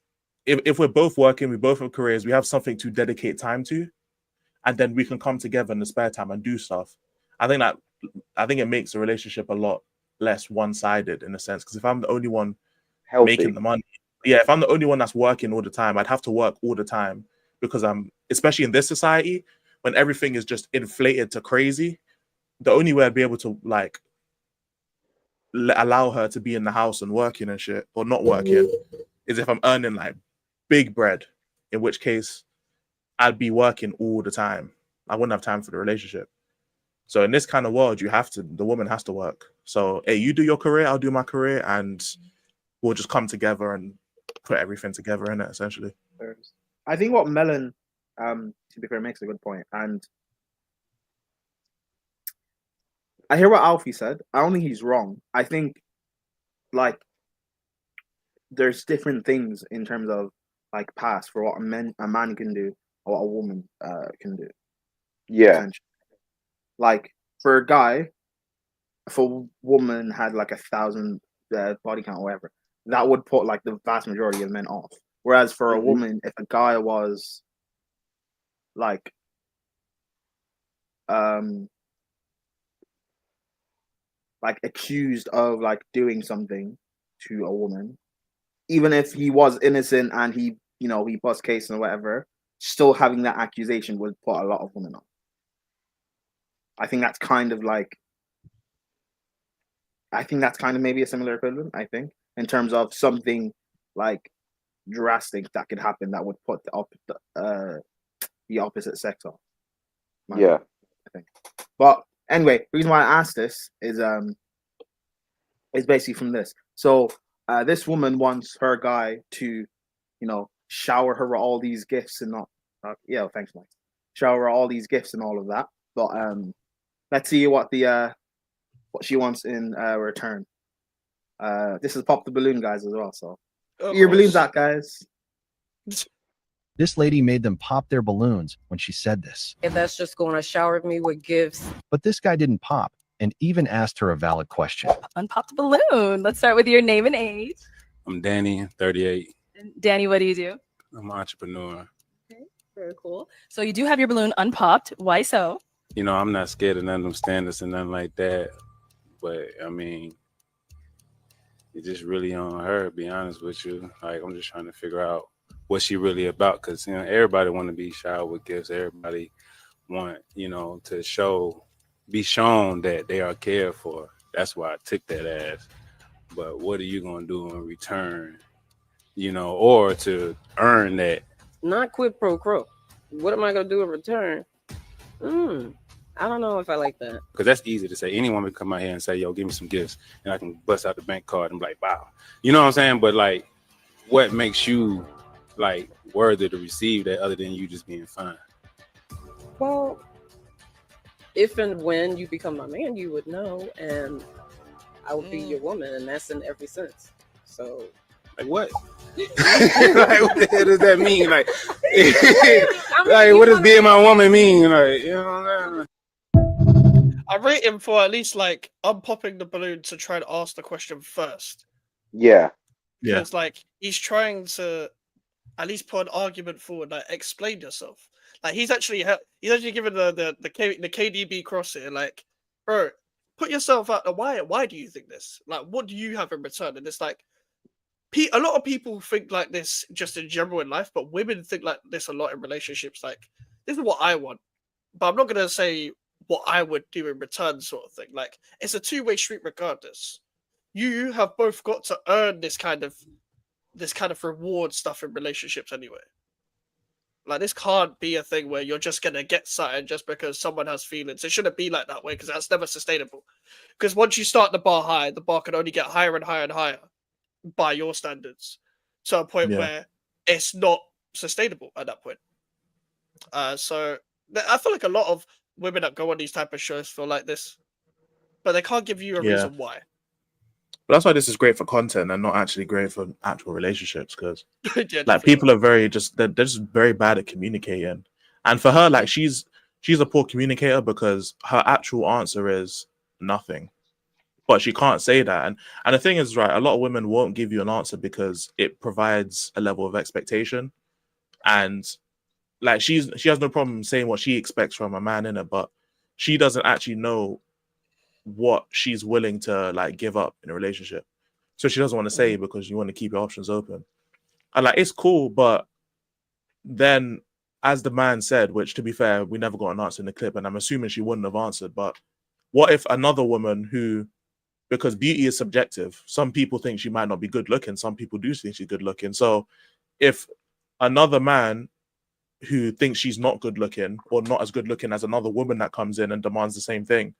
if we're both working, we both have careers, we have something to dedicate time to, and then we can come together in the spare time and do stuff. I think it makes a relationship a lot less one-sided in a sense, because if I'm the only one making the money, if I'm the only one that's working all the time, I'd have to work all the time, because especially in this society when everything is just inflated to crazy, the only way I'd be able to like allow her to be in the house and working and shit, or not working, is if I'm earning like big bread, in which case I'd be working all the time. I wouldn't have time for the relationship. So in this kind of world, the woman has to work. So hey, you do your career, I'll do my career, and we'll just come together and put everything together in it, essentially. I think what Melon, to be fair, makes a good point. And I hear what Alfie said. I don't think he's wrong. I think like there's different things in terms of like past for what a man can do or what a woman can do. Yeah. Like for a guy, if a woman had like 1,000 body count or whatever, that would put like the vast majority of men off. Whereas for a woman, if a guy was like accused of like doing something to a woman, even if he was innocent and he bust case and whatever, still having that accusation would put a lot of women off. I think that's kind of maybe a similar equivalent, I think, in terms of something like drastic that could happen that would put the opposite sex off. Yeah. I think. But anyway, the reason why I asked this is basically from this. So this woman wants her guy to, shower her with all these gifts and not. Yeah, thanks, Mike. Shower her all these gifts and all of that. But let's see what she wants in return. This is Pop the Balloon guys as well. So get your balloons out, guys. This lady made them pop their balloons when she said this. If that's just going to shower me with gifts. But this guy didn't pop and even asked her a valid question. Unpop the balloon. Let's start with your name and age. I'm Danny, 38. Danny, what do you do? I'm an entrepreneur. Okay, very cool. So you do have your balloon unpopped. Why so? I'm not scared of none of them standards and nothing like that. But I mean, it's just really on her, to be honest with you. Like, I'm just trying to figure out what she really about, because everybody want to be showered with gifts. Everybody want to be shown that they are cared for. That's why I took that as. But what are you gonna do in return, or to earn that? Not quid pro quo. What am I gonna do in return? I don't know if I like that. Because that's easy to say. Anyone would come out here and say, yo, give me some gifts, and I can bust out the bank card and be like, wow. You know what I'm saying? But like, what makes you like worthy to receive that other than you just being fine? Well, if and when you become my man, you would know, and I would be your woman, and that's in every sense. So, like what? Like, what the hell does that mean? Like, like what does being my woman mean? Like, I rate him for at least like unpopping the balloon to try and ask the question first. Yeah. Because like he's trying to at least put an argument forward, like explain yourself. Like he's actually given the KDB cross here, like, bro, put yourself out there. Why do you think this? Like, what do you have in return? And it's like a lot of people think like this just in general in life, but women think like this a lot in relationships. Like, this is what I want, but I'm not gonna say what I would do in return, sort of thing. Like, it's a two-way street regardless. You have both got to earn this kind of reward stuff in relationships anyway. Like, this can't be a thing where you're just gonna get something just because someone has feelings. It shouldn't be like that way, because that's never sustainable. Because once you start the bar high, the bar can only get higher and higher and higher by your standards, to a point where it's not sustainable at that point. So I feel like a lot of women that go on these type of shows feel like this, but they can't give you a reason why. But that's why this is great for content and not actually great for actual relationships, because like people are they're just very bad at communicating. And for her, like she's a poor communicator because her actual answer is nothing. But she can't say that. And the thing is, right, a lot of women won't give you an answer because it provides a level of expectation. And like she has no problem saying what she expects from a man in it, but she doesn't actually know what she's willing to like give up in a relationship. So she doesn't want to say, because you want to keep your options open. And like, it's cool, but then as the man said, which to be fair, we never got an answer in the clip, and I'm assuming she wouldn't have answered, but what if another woman who, because beauty is subjective, some people think she might not be good looking, some people do think she's good looking. So if another man who thinks she's not good looking or not as good looking as another woman that comes in and demands the same thing,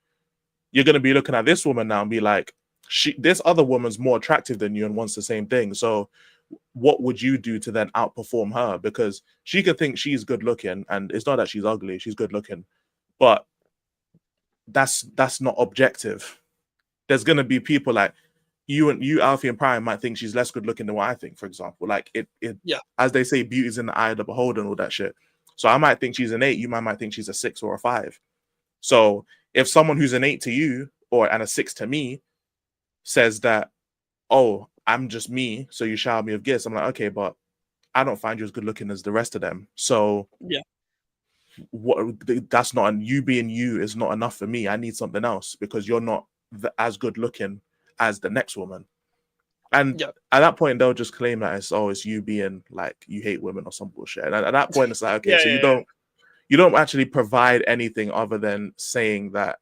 you're going to be looking at this woman now and be like, this other woman's more attractive than you and wants the same thing. So what would you do to then outperform her? Because she could think she's good looking, and it's not that she's ugly, she's good looking, but that's not objective. There's going to be people like you, Alfie and Prime, might think she's less good looking than what I think, for example. Like it as they say, beauty's in the eye of the beholder and all that shit. So I might think she's an 8, you might think she's a 6 or a 5. So if someone who's an 8 to you and a 6 to me says that, oh, I'm just me, so you shower me with gifts, I'm like, okay, but I don't find you as good looking as the rest of them. So that's not, you being you is not enough for me. I need something else, because you're not as good looking as the next woman. And at that point, they'll just claim that it's you being like, you hate women or some bullshit. And at that point, it's like, okay, you don't actually provide anything other than saying that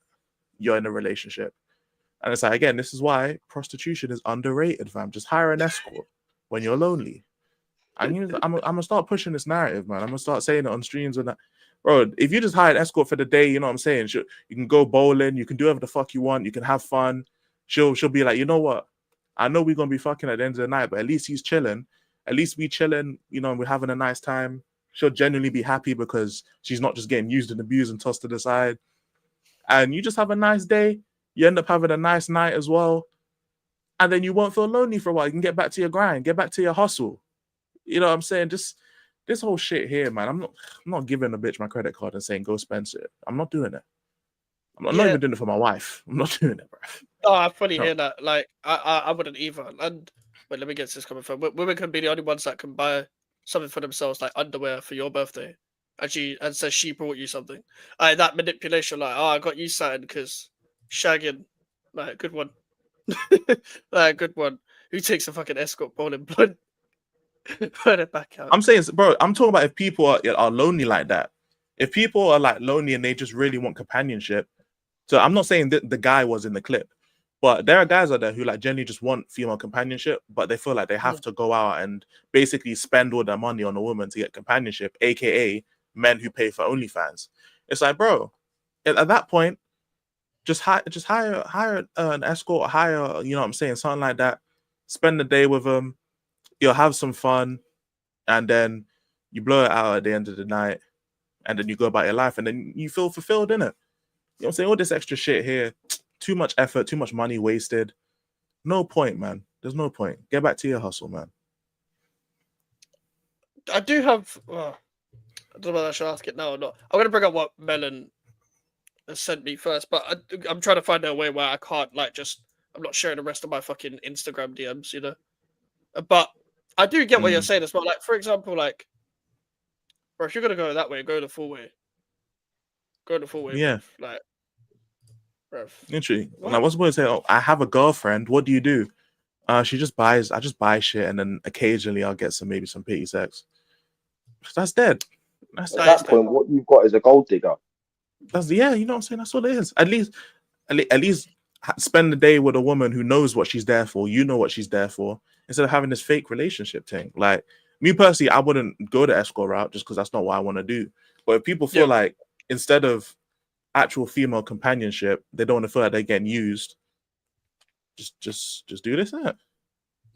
you're in a relationship. And it's like, again, this is why prostitution is underrated, fam. Just hire an escort. when you're lonely. I'm gonna start pushing this narrative, man. I'm gonna start saying it on streams and that. Bro, if you just hire an escort for the day, you know what I'm saying? You can go bowling, you can do whatever the fuck you want, you can have fun. She'll be like, you know what? I know we're gonna be fucking at the end of the night, but at least he's chilling. At least we chilling, you know, we're having a nice time. She'll genuinely be happy because she's not just getting used and abused and tossed to the side. And you just have a nice day. You end up having a nice night as well. And then you won't feel lonely for a while. You can get back to your grind, get back to your hustle. You know what I'm saying? Just this whole shit here, man. I'm not giving a bitch my credit card and saying go spend it. I'm not doing it. I'm not even doing it for my wife. I'm not doing it, bro. Oh, I fully hear that. Like, I wouldn't either. And wait, let me get this coming from. Women can be the only ones that can buy something for themselves, like underwear for your birthday, and says she brought you something. That manipulation, like, oh, I got you something because shagging, like, good one, like, good one. Who takes a fucking escort bowling blunt? Put it back out. I'm saying, bro, I'm talking about if people are lonely like that. If people are like lonely and they just really want companionship. So I'm not saying that the guy was in the clip, but there are guys out there who like generally just want female companionship, but they feel like they have to go out and basically spend all their money on a woman to get companionship, aka men who pay for OnlyFans. It's like, bro, at that point, just hire an escort, hire, you know what I'm saying, something like that. Spend the day with them. You'll have some fun, and then you blow it out at the end of the night, and then you go about your life, and then you feel fulfilled, innit? You know what I'm saying? All this extra shit here, too much effort, too much money wasted. No point, man. There's no point. Get back to your hustle, man. I do have. I don't know whether I should ask it now or not. I'm going to bring up what Melon has sent me first, but I'm trying to find a way where I can't, like, I'm not sharing the rest of my fucking Instagram DMs, you know? But I do get what you're saying as well. Like, for example, like, bro, if you're going to go that way, go the full way. Go the full way. Yeah. Like, bro. Literally. Like, what's the point to say? Oh, I have a girlfriend. What do? I just buy shit, and then occasionally I'll get maybe some pity sex. That's dead. At that point, what you've got is a gold digger. You know what I'm saying? That's what it is. At least spend the day with a woman who knows what she's there for. You know what she's there for, instead of having this fake relationship thing. Like, me personally, I wouldn't go the escort route just because that's not what I want to do. But if people feel like instead of actual female companionship, they don't want to feel like they're getting used, just do this.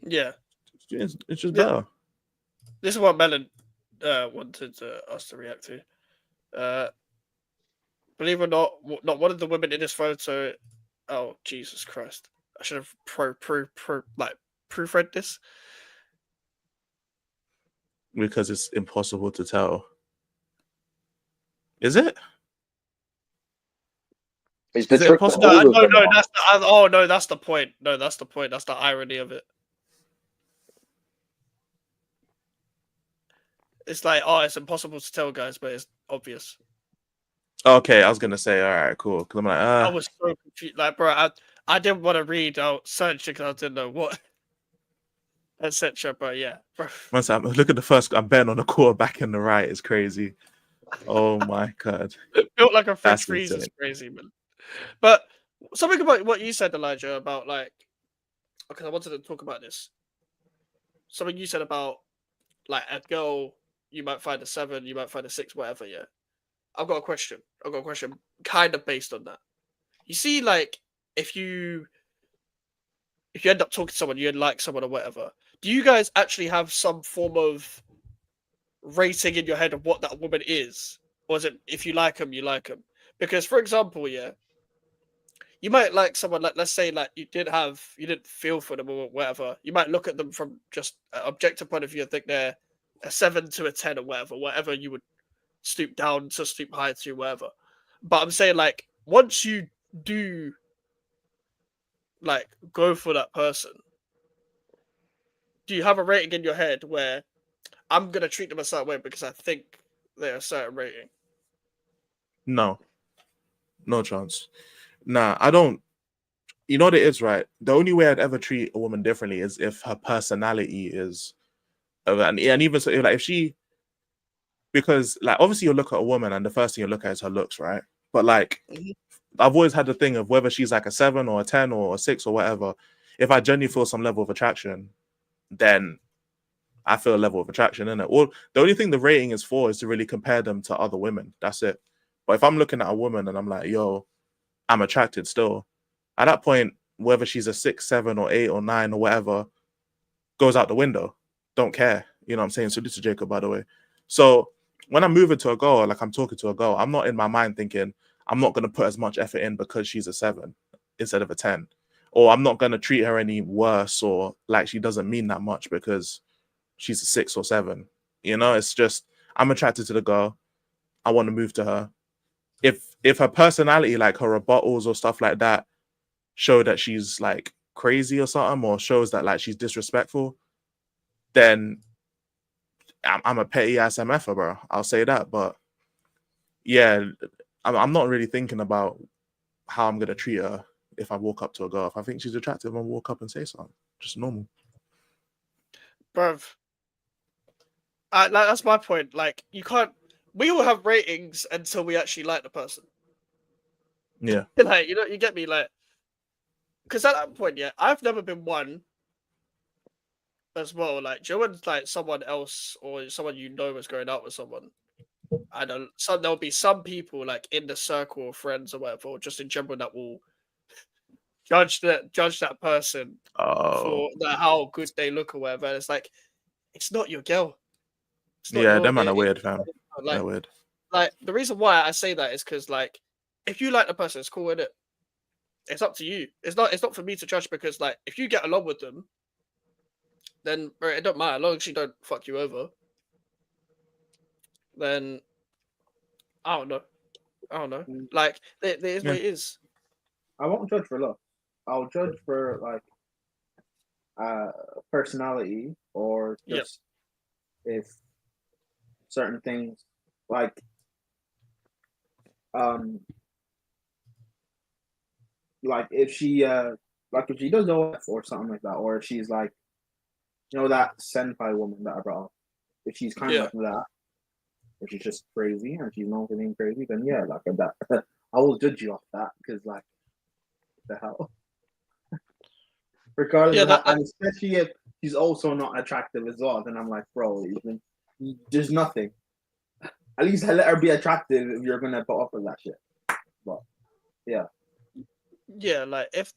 Yeah, it's just better. This is what Melon wanted us to react to. Believe it or not one of the women in this photo. Oh, Jesus Christ! I should have proofread this because it's impossible to tell. Is it? Is the trick? That's the point. No, that's the point. That's the irony of it. It's like, it's impossible to tell, guys, but it's obvious. Okay, I was gonna say, all right, cool. Because I'm like, I was so confused. Like, bro, I didn't want to read out search because I didn't know what, etc. But yeah, bro. Once I look at the first, I'm betting on the quarterback in the right. Is crazy. Oh my god! It built like a French freeze is crazy, man. But something about what you said, Elijah, about like, because I wanted to talk about this. Something you said about like a girl, you might find a 7, you might find a 6, whatever. Yeah, I've got a question, kind of based on that. You see, like, if you end up talking to someone, you like someone or whatever, do you guys actually have some form of rating in your head of what that woman is? Or is it if you like them, you like them? Because, for example, you might like someone, like, let's say, like, you didn't feel for them or whatever. You might look at them from just an objective point of view and think they're a 7 to a 10 or whatever you would stoop down to, stoop high to, whatever. But I'm saying, like, once you do, like, go for that person, do you have a rating in your head where I'm going to treat them a certain way because I think they're a certain rating? No chance. Nah, I don't. You know what it is, right? The only way I'd ever treat a woman differently is if her personality is, and even so, like, if she, because, like, obviously you'll look at a woman and the first thing you look at is her looks, right? But, like, I've always had the thing of whether she's like a 7 or a 10 or a 6 or whatever. If I genuinely feel some level of attraction, then I feel a level of attraction in it. Well, the only thing the rating is for is to really compare them to other women. That's it. But if I'm looking at a woman and I'm like, yo, I'm attracted still, at that point, whether she's a 6, 7, or 8 or 9 or whatever, goes out the window. Don't care. You know what I'm saying? So this is Jacob, by the way. So when I'm moving to a girl, like I'm talking to a girl, I'm not in my mind thinking I'm not going to put as much effort in because she's a 7 instead of a 10. Or I'm not going to treat her any worse or like she doesn't mean that much because she's a 6 or 7. You know, it's just I'm attracted to the girl. I want to move to her. If her personality, like her rebuttals or stuff like that, show that she's like crazy or something, or shows that like she's disrespectful, then I'm a petty ass MFer, bro. I'll say that. But yeah, I'm not really thinking about how I'm gonna treat her if I walk up to a girl. If I think she's attractive, I'll walk up and say something. Just normal. Bruv. Like, that's my point. Like, you can't. We all have ratings until we actually like the person. Yeah. Like, you get me, like, because at that point, yeah, I've never been one as well. Like, do you know when like someone else or someone is going out with someone, and there'll be some people like in the circle of friends or whatever, or just in general that will judge that person for how good they look or whatever. And it's like, it's not your girl. Yeah, them man are weird, fam. They're weird. Like, the reason why I say that is because, like, if you like the person, it's cool, isn't it? It's up to you. It's not for me to judge, because, like, if you get along with them, then it don't matter. As long as she don't fuck you over, then I don't know. Like, it is what it is. I won't judge for looks. I'll judge for like personality, or just if certain things like if she if she does OF or something like that, or if she's like, you know, that senpai woman that I brought up, if she's kind of like that, or she's just crazy and she's known for being crazy, then yeah, like that I will judge you off that, because like, the hell. Regardless of that, and especially if she's also not attractive as well, then I'm like, bro, there's nothing. At least let her be attractive if you're gonna put up with that shit. But yeah. Yeah, like if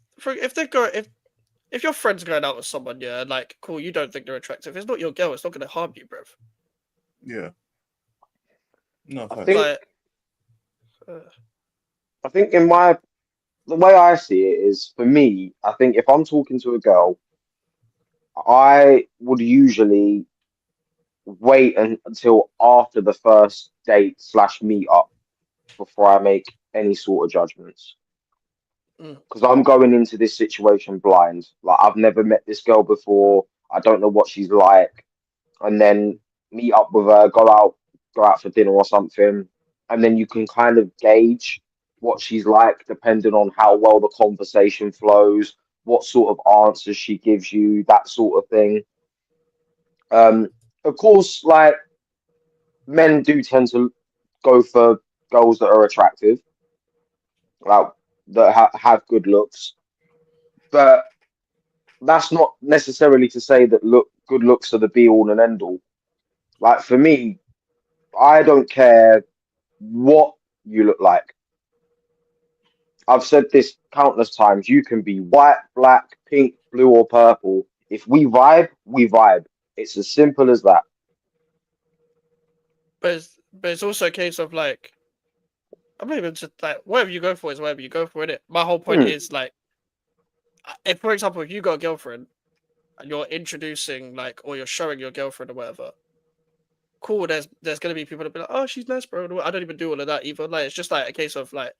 your friend's going out with someone, yeah, like, cool, you don't think they're attractive. It's not your girl. It's not gonna harm you, bruv. Yeah. No, I think the way I see it is, for me, I think if I'm talking to a girl, I would usually wait until after the first date / meet up before I make any sort of judgments. Because I'm going into this situation blind. Like, I've never met this girl before. I don't know what she's like. And then meet up with her, go out for dinner or something. And then you can kind of gauge what she's like depending on how well the conversation flows, what sort of answers she gives you, that sort of thing. Of course, like, men do tend to go for girls that are attractive, like that have good looks, but that's not necessarily to say that good looks are the be all and end all. Like, for me, I don't care what you look like. I've said this countless times. You can be white, black, pink, blue, or purple. If we vibe, we vibe. It's as simple as that. But it's also a case of, like, I'm not even just like, whatever you go for is whatever you go for, innit? My whole point is, like, if, for example, if you got a girlfriend and you're introducing, like, or you're showing your girlfriend or whatever, cool, there's gonna be people that be like, oh, she's nice, bro. I don't even do all of that either. Like, it's just like a case of, like,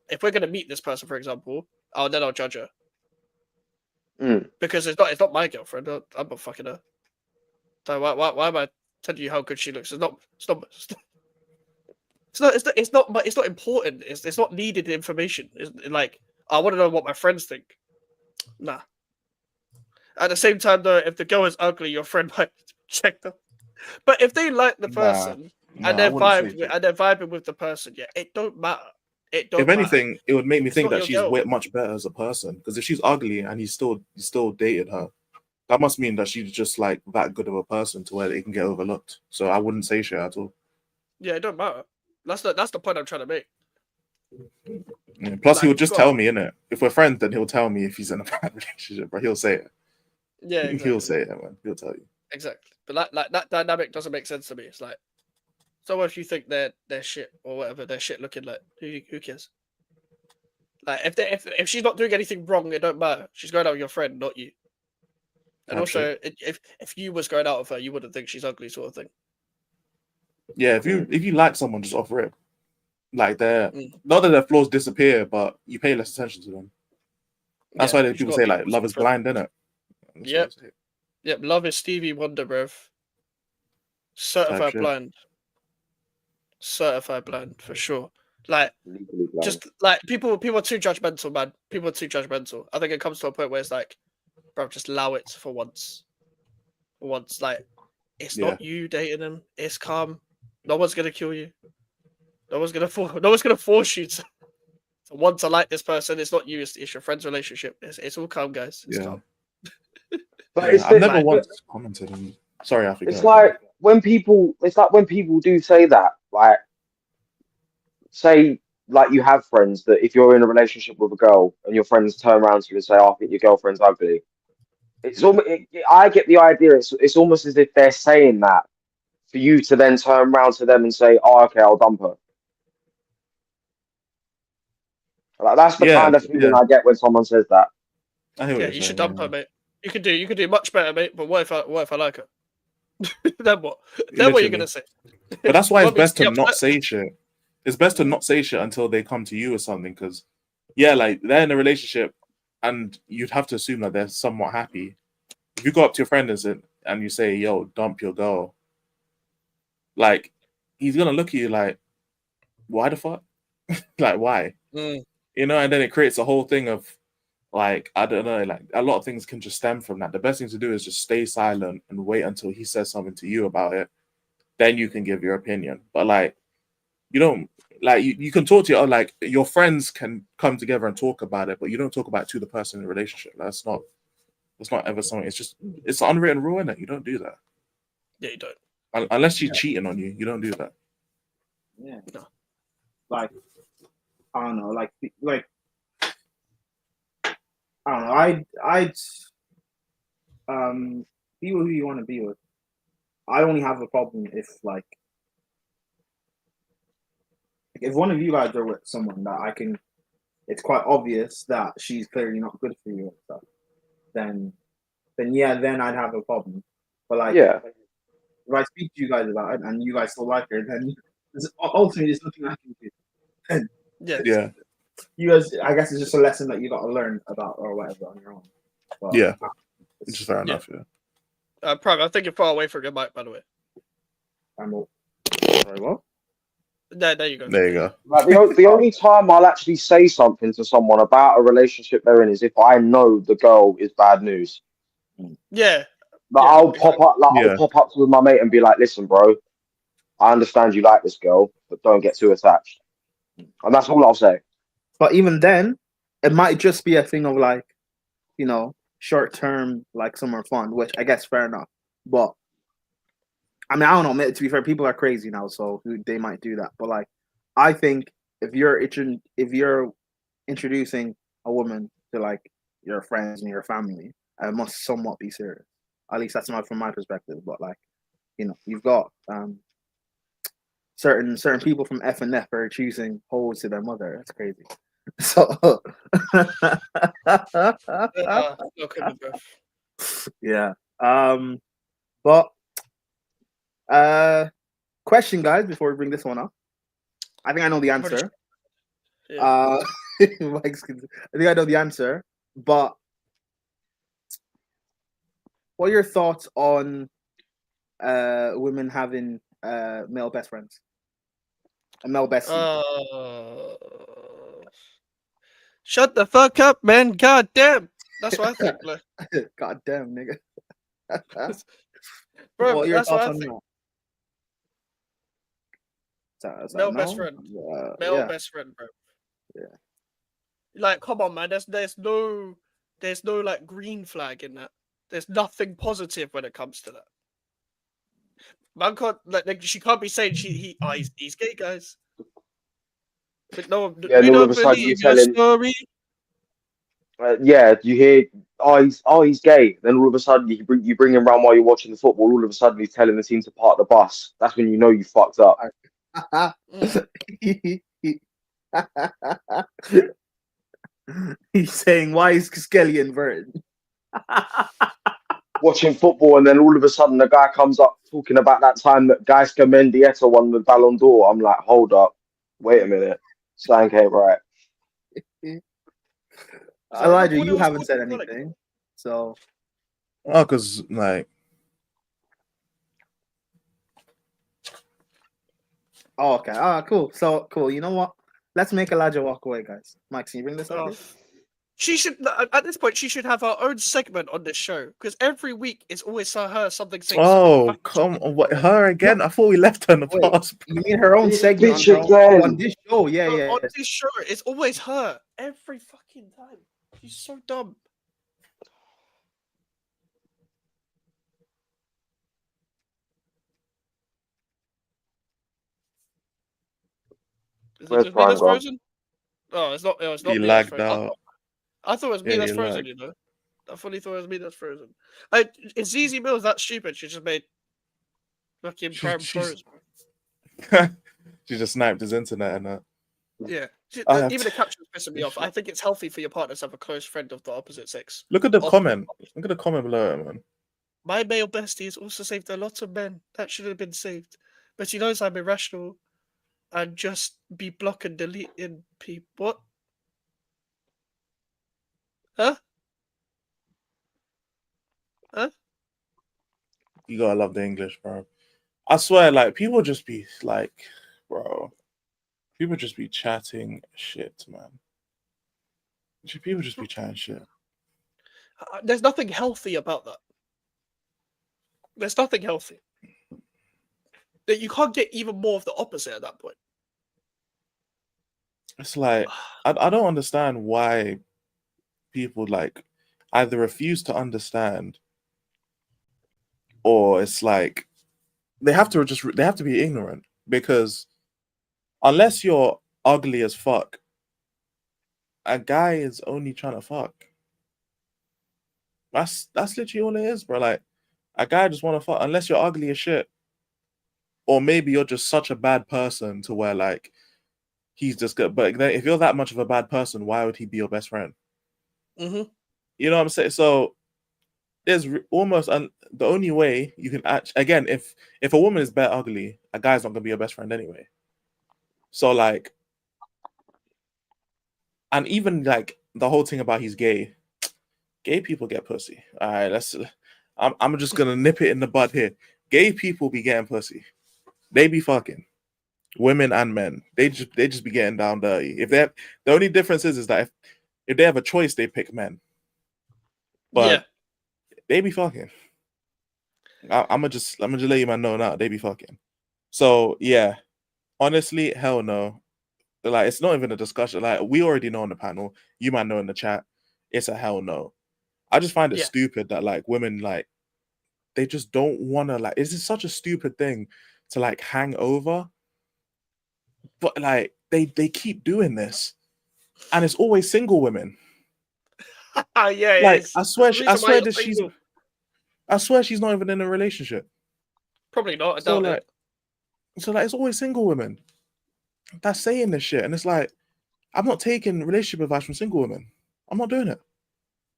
if we're gonna meet this person, for example, then I'll judge her. Because it's not my girlfriend. I'm not fucking her. So why am I telling you how good she looks? It's not important. It's not needed information. It's like, I want to know what my friends think. Nah. At the same time, though, if the girl is ugly, your friend might check them. But if they like the person and they're vibing with the person, yeah, it don't matter. If anything, it would make me think that she's much better as a person. Because if she's ugly and you still dated her, that must mean that she's just like that good of a person to where it can get overlooked. So I wouldn't say shit at all. Yeah, it don't matter. That's the point I'm trying to make. Yeah. Plus, Like, he would just you tell got- me, innit? If we're friends, then he'll tell me if he's in a bad relationship, but he'll say it. Yeah, exactly. He'll say it, man. He'll tell you. Exactly. But that dynamic doesn't make sense to me. It's like, so if you think they're shit or whatever, they're shit looking, like who cares? Like if she's not doing anything wrong, it don't matter. She's going out with your friend, not you. And also, if you was going out with her, you wouldn't think she's ugly, sort of thing. Yeah, if you like someone, just offer it. Like they're Mm. not that their flaws disappear, but you pay less attention to them. That's Yeah, why you people gotta say be like love is blind, innit? That's Yep. what I say. Yep. Love is Stevie Wonder, bruv. Certified shit. blind. Certified blind for sure. Like Legally blind. just like people are too judgmental, man. People are too judgmental. I think it comes to a point where it's like, bro, just allow it for once. For once, like it's not you dating him. It's calm. No one's gonna kill you. No one's gonna force you to want to like this person. It's not you. It's your friend's relationship. It's all calm, guys. It's calm. But Yeah, it's I've never like, once commented on. Sorry, I forgot. it's like when people do say that, like, say, like you have friends that if you're in a relationship with a girl and your friends turn around to you and say, "Oh, I think your girlfriend's ugly," it's almost, I get the idea. It's almost as if they're saying that for you to then turn around to them and say, "Oh, okay, I'll dump her." Like that's the kind of feeling I get when someone says that. Yeah, you should dump her, mate. You could do much better, mate. But what if I like her? Then what? Then what are you gonna say? But that's why it's Want me best be to not upset? say shit. It's best to not say shit until they come to you or something. Because, yeah, like they're in a relationship, and you'd have to assume that they're somewhat happy. If you go up to your friend and you say, "Yo, dump your girl," like he's gonna look at you like, "Why the fuck? Like why?" Mm. You know, and then it creates a whole thing of like, I don't know, like a lot of things can just stem from that. The best thing to do is just stay silent and wait until he says something to you about it. Then you can give your opinion. But like, you don't like you can talk to your friends can come together and talk about it, but you don't talk about it to the person in the relationship. That's not ever something. It's an unwritten rule, innit? You don't do that. Yeah, you don't. Unless she's cheating on you, you don't do that. Yeah. No. Like, I don't know, like I don't know. I'd be with who you want to be with. I only have a problem if one of you guys are with someone that it's quite obvious that she's clearly not good for you and stuff. Then I'd have a problem. But like, Yeah. if I speak to you guys about it and you guys still like her, then ultimately there's nothing I can do. And Yeah. you guys, I guess it's just a lesson that you got to learn about or whatever on your own. But, Yeah. Which is fair enough, yeah. Prime, I think you're far away from your mic, by the way. Sorry, what? There you go. There you go. Like the only time I'll actually say something to someone about a relationship they're in is if I know the girl is bad news. Yeah. But I'll pop up to my mate and be like, "Listen, bro, I understand you like this girl, but don't get too attached." And that's all I'll say. But even then, it might just be a thing of like, you know, short term, like summer fun, which I guess fair enough. But I mean, I don't know. To be fair, people are crazy now, so they might do that. But like, I think if you're introducing a woman to like your friends and your family, it must somewhat be serious. At least that's from my perspective. But like, you know, you've got certain people from F and F are choosing hoes to their mother. That's crazy. So yeah. But question, guys, before we bring this one up. I think I know the answer. I think I know the answer. But what are your thoughts on women having male best friends? A male bestie. Shut the fuck up, man. God damn. That's what I think. Like. God damn, nigga. Bro, what are your that's what thoughts I on think. that? Male best friend. Male best friend, bro. Yeah. Like, come on, man. There's no like green flag in that. There's nothing positive when it comes to that. Man can't like she can't be saying he's gay, guys. But no, Yeah, and we all of don't a sudden you're believe your telling, story. yeah, you hear, he's gay. Then all of a sudden you bring him around while you're watching the football. All of a sudden he's telling the team to park the bus. That's when you know you fucked up. He's saying, why is Skelly inverted? Watching football, and then all of a sudden the guy comes up talking about that time that Gaisca Mendieta won the Ballon d'Or. I'm like, hold up, wait a minute, something ain't right. Elijah, you haven't said anything, so. Oh, because like. Oh, okay. Cool. So cool. You know what? Let's make Elijah walk away, guys. Mike, can you bring this up? Please? She should, at this point, she should have her own segment on this show because every week it's always her something saying. Oh, come on. What, her again? I thought we left her in the past. You mean her own segment on this show? Yeah, yeah. On this show, it's always her every fucking time. She's so dumb. Is it just me that's frozen? Oh, it's not. It's not. He me that's lagged frozen. out. I thought it was me Yeah, that's you frozen. lagged. You know, I fully thought it was me that's frozen. Is ZZ Mills that stupid? She just made fucking Prime froze. She just sniped his internet and that. Yeah, I even the caption's pissing me off. I think it's healthy for your partner to have a close friend of the opposite sex. Look at the comment. Look at the comment below it, man. My male bestie has also saved a lot of men that should have been saved, but he knows I'm irrational and just be block and deleting people. What? Huh? Huh? You gotta love the English, bro. I swear, like, people just be like, bro, people just be chatting shit, man. People just be chatting shit. There's nothing healthy about that. There's nothing healthy. That you can't get even more of the opposite at that point. It's like, I don't understand why people, like, either refuse to understand or it's like, they have to be ignorant, because unless you're ugly as fuck, a guy is only trying to fuck. That's literally all it is, bro. Like, a guy just want to fuck, unless you're ugly as shit, or maybe you're just such a bad person to where, like, he's just good. But then if you're that much of a bad person, why would he be your best friend? Mm-hmm. You know what I'm saying? So there's almost the only way you can again, if a woman is bad ugly, a guy's not gonna be your best friend anyway. So like, and even like the whole thing about he's gay people get pussy. All right, I'm just gonna nip it in the bud here. Gay people be getting pussy. They be fucking women and men. They just be getting down dirty. If they have, the only difference is that if they have a choice, they pick men. But yeah. They be fucking. I'm gonna just let you man know now. They be fucking. So yeah, honestly, hell no. Like, it's not even a discussion. Like, we already know on the panel. You might know in the chat. It's a hell no. I just find it stupid that like women, like, they just don't want to, like, it's just such a stupid thing to like hang over. But like they keep doing this, and it's always single women. Yeah, like I swear she's not even in a relationship. Probably not. I So doubt like, it. it's always single women that's saying this shit, and it's like, I'm not taking relationship advice from single women. I'm not doing it.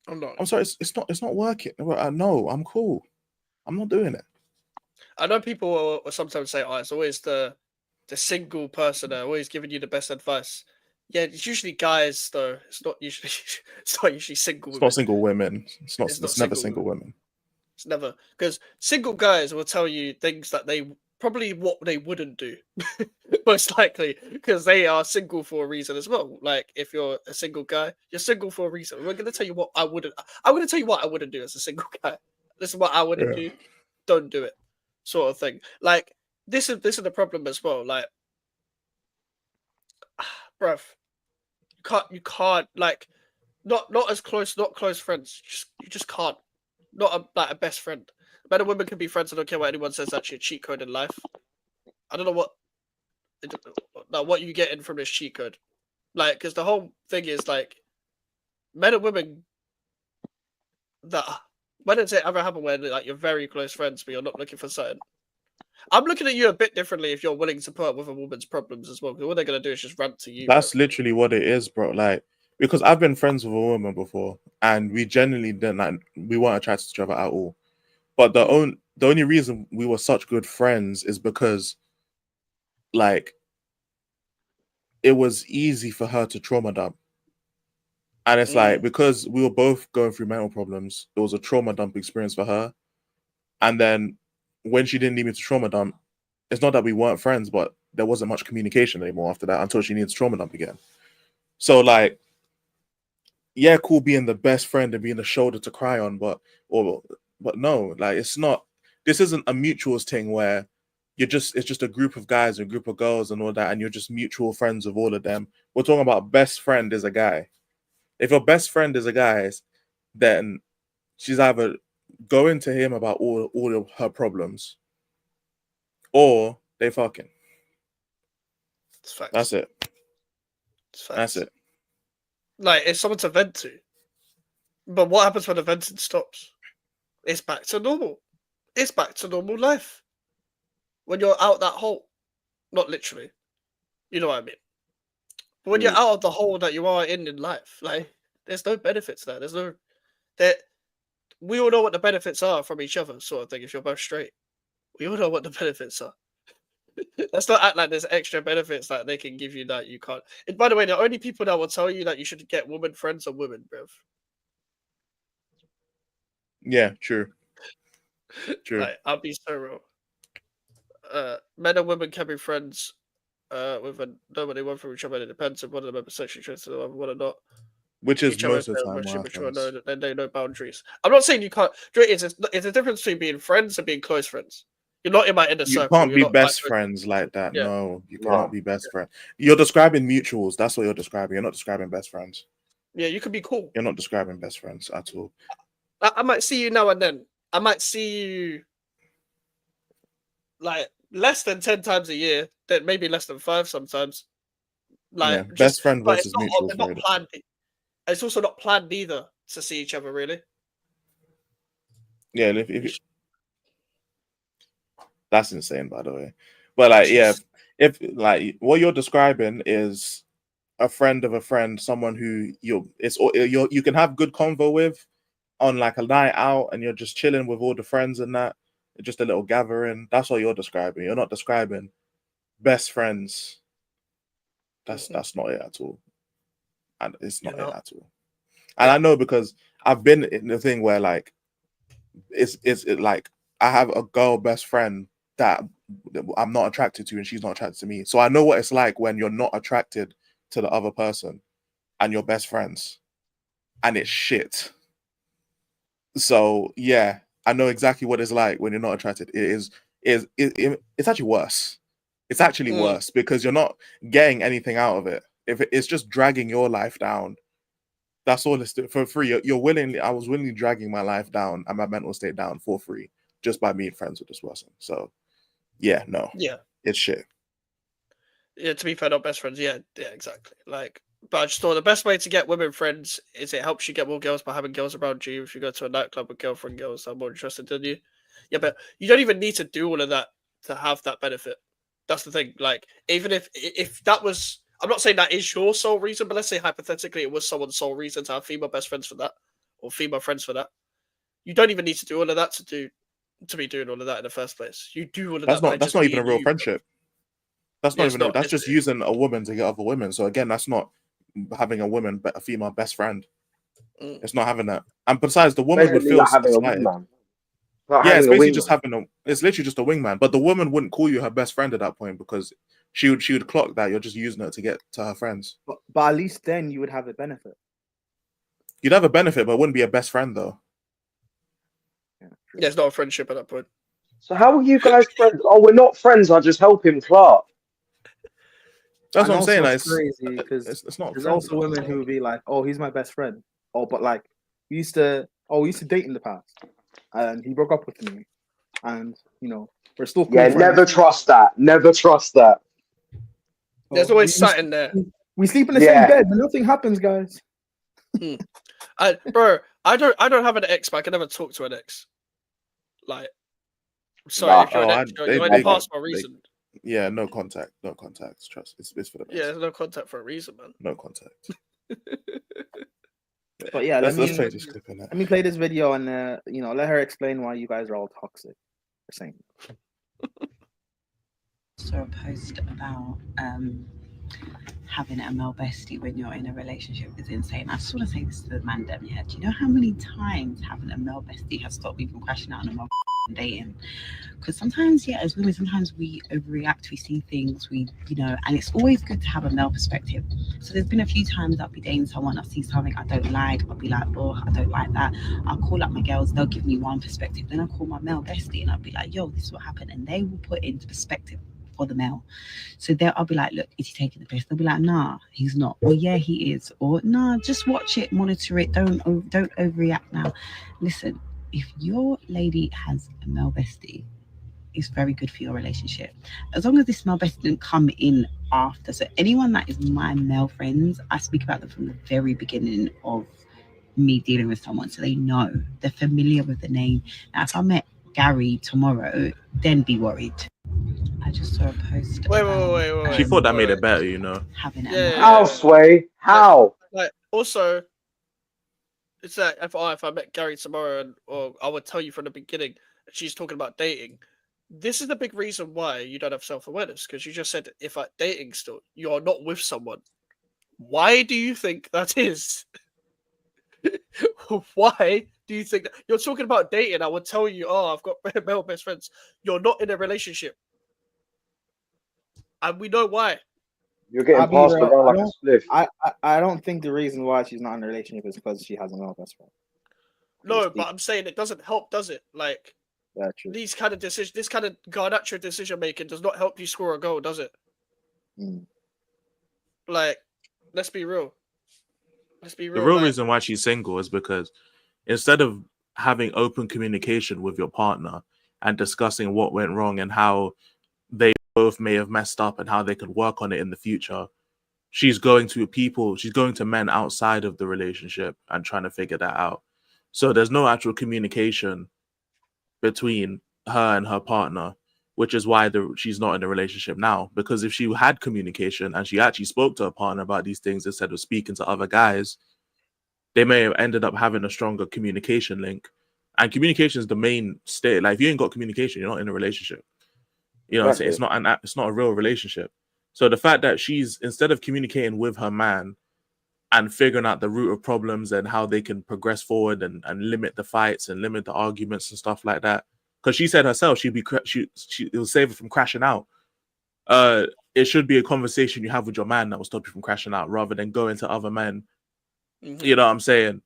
I'm not. I'm sorry, it's not working. No, I'm cool. I'm not doing it. I know people will sometimes say, "Oh, it's always the single person that always giving you the best advice." Yeah, it's usually guys though. It's not usually single It's women. not single women. It's never single single women. It's never, because single guys will tell you things that they probably what they wouldn't do, most likely, because they are single for a reason as well. Like, if you're a single guy, you're single for a reason. We're gonna tell you what I wouldn't. I'm gonna tell you what I wouldn't do as a single guy. This is what I wouldn't do. Don't do it, sort of thing. Like, this is the problem as well. Like, bruv, you can't like not close friends. You just can't. not like a best friend. Men and women can be friends. I don't care what anyone says. Actually, a cheat code in life. I don't know what you getting from this cheat code. Like, because the whole thing is like, men and women that when does it ever happen when like you're very close friends but you're not looking for something? I'm looking at you a bit differently if you're willing to put up with a woman's problems as well. Because what they're gonna do is just rant to you. That's literally what it is, bro. Like, because I've been friends with a woman before, and we generally didn't like, we weren't attracted to each other at all. But the only reason we were such good friends is because, like, it was easy for her to trauma dump. And it's like, because we were both going through mental problems, it was a trauma dump experience for her. And then when she didn't need me to trauma dump, it's not that we weren't friends, but there wasn't much communication anymore after that until she needs trauma dump again. So like, yeah, cool being the best friend and being the shoulder to cry on, but no, like it's not. This isn't a mutuals thing where it's just a group of guys and a group of girls and all that, and you're just mutual friends with all of them. We're talking about best friend is a guy. If your best friend is a guy, then she's either going to him about all of her problems, or they fucking. That's it. That's it. Like, it's someone to vent to. But what happens when the venting stops? It's back to normal. It's back to normal life. When you're out that hole. Not literally. You know what I mean? But when you're out of the hole that you are in life, like, there's no benefits there. We all know what the benefits are from each other, sort of thing, if you're both straight. We all know what the benefits are. Let's not act like there's extra benefits that they can give you that you can't. And by the way, the only people that will tell you that you should get woman friends are women, bruv. Yeah, true. True. Like, I'll be so real. Men and women can be friends with nobody one from each other. It depends if one of them are sexually interested in the other one or not. Which is Each other most of the time. then they know boundaries. I'm not saying you can't. It's a difference between being friends and being close friends. You're not in my inner circle. You can't be You're not best like, friends like that. Yeah. No, you cannot be best friends. You're describing mutuals. That's what you're describing. You're not describing best friends. Yeah, you can be cool. You're not describing best friends at all. I might see you now and then. I might see you like less than 10 times a year, then maybe less than 5 sometimes. Like, yeah, best friend versus mutual. It's not planned. It's also not planned either to see each other, really. Yeah, if that's insane, by the way. But like, yeah, if like what you're describing is a friend of a friend, someone who you can have good convo with on like a night out, and you're just chilling with all the friends and that, just a little gathering. That's what you're describing. You're not describing best friends. That's not it at all, and it's not it at all. And I know because I've been in the thing where like it's like I have a girl best friend that I'm not attracted to and she's not attracted to me. So I know what it's like when you're not attracted to the other person and you're best friends and it's shit. So yeah, I know exactly what it's like when you're not attracted. It's actually worse. It's actually worse because you're not getting anything out of it. If it's just dragging your life down, that's all it's for free. I was willingly dragging my life down and my mental state down for free just by being friends with this person. So yeah, no. Yeah. It's shit. Yeah, to be fair, not best friends. Yeah, exactly. Like, but I just thought the best way to get women friends is it helps you get more girls by having girls around you. If you go to a nightclub with girlfriend girls that are more interested in you. Yeah, but you don't even need to do all of that to have that benefit. That's the thing. Like, even if that was, I'm not saying that is your sole reason, but let's say hypothetically it was someone's sole reason to have female best friends for that, or female friends for that. You don't even need to do all of that to be doing all of that in the first place. You do all of that. That's not even a real friendship. That's not even. That's just using a woman to get other women. So again, that's not having a female best friend. It's not having that. And besides, the woman would feel having a wingman. Yeah, it's basically just it's literally just a wingman. But the woman wouldn't call you her best friend at that point because she would clock that you're just using her to get to her friends. But at least then you would have a benefit. You'd have a benefit, but it wouldn't be a best friend though. Yeah, it's not a friendship at that point. So how are you guys friends? Oh, we're not friends. I just help him, Clark. That's what I'm saying. It's crazy because it's not. There's also women who would be like, "Oh, he's my best friend." Oh, but like we used to date in the past. and he broke up with me, and you know we're still cool Yeah, friends. never trust that. Never trust that. There's always something there. We sleep in the same bed, but nothing happens, guys. Bro, I don't have an ex, but I can never talk to an ex. Like, I'm sorry, if you're an ex, you're in the past for a reason. Yeah, no contact. Trust. It's for the best. Yeah, there's no contact for a reason, man. No contact. But yeah, let's play this clip in that. Let me play this video and you know, let her explain why you guys are all toxic. Or saying. Saw a post about having a male bestie when you're in a relationship is insane. I just want to say this to the man them, yeah. Do you know how many times having a male bestie has stopped me from crashing out on my dating? Because sometimes, yeah, as women, sometimes we overreact, we see things, we, you know, and it's always good to have a male perspective. So there's been a few times I'll be dating someone, I'll see something I don't like, I'll be like, oh, I don't like that. I'll call up my girls, they'll give me one perspective. Then I'll call my male bestie and I'll be like, yo, this is what happened. And they will put it into perspective for the male. So I'll be like, look, is he taking the piss? They'll be like, nah, he's not. Or yeah, he is. Or nah, just watch it, monitor it. Don't overreact now. Listen, if your lady has a male bestie, it's very good for your relationship. As long as this male bestie didn't come in after. So anyone that is my male friends, I speak about them from the very beginning of me dealing with someone. So they know, they're familiar with the name. Now, if I met Gary tomorrow, then be worried. I just saw a post. Wait. She thought that made it better, you know. How, Sway? How? Like, also, it's that if I met Gary tomorrow, or I would tell you from the beginning, she's talking about dating. This is the big reason why you don't have self-awareness, because you just said if at dating still, you're not with someone. Why do you think that is? Why do you think that? You're talking about dating? I would tell you, oh, I've got male best friends. You're not in a relationship. And we know why. You're getting passed around like a spliff. I don't think the reason why she's not in a relationship is because she has a male best friend. No, but I'm saying it doesn't help, does it? Like, these kind of decisions, this kind of Garnacho decision making does not help you score a goal, does it? Like, let's be real. The real reason why she's single is because instead of having open communication with your partner and discussing what went wrong and how they both may have messed up and how they could work on it in the future, she's going to men outside of the relationship and trying to figure that out. So there's no actual communication between her and her partner, which is why she's not in a relationship now. Because if she had communication and she actually spoke to her partner about these things instead of speaking to other guys, they may have ended up having a stronger communication link. And communication is the main state. Like, if you ain't got communication, you're not in a relationship. You know what I'm saying? It's not a real relationship. So the fact that she's, instead of communicating with her man and figuring out the root of problems and how they can progress forward and limit the fights and limit the arguments and stuff like that, because she said herself it will save her from crashing out. It should be a conversation you have with your man that will stop you from crashing out, rather than going to other men. You know what I'm saying?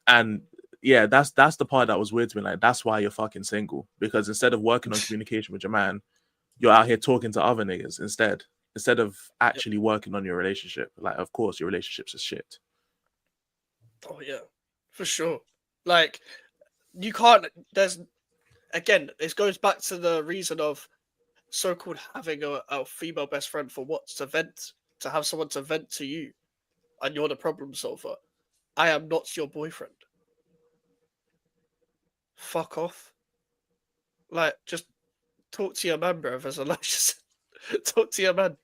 And yeah, that's the part that was weird to me. Like, that's why you're fucking single, because instead of working on communication with your man, you're out here talking to other niggas instead of actually working on your relationship. Like, of course, your relationship's a shit. Oh yeah, for sure. Like, you can't. Again, it goes back to the reason of so-called having a female best friend for what? To have someone to vent to you, and you're the problem solver. I am not your boyfriend. Fuck off. Like, just talk to your man, bro. As Elijah talk to your man.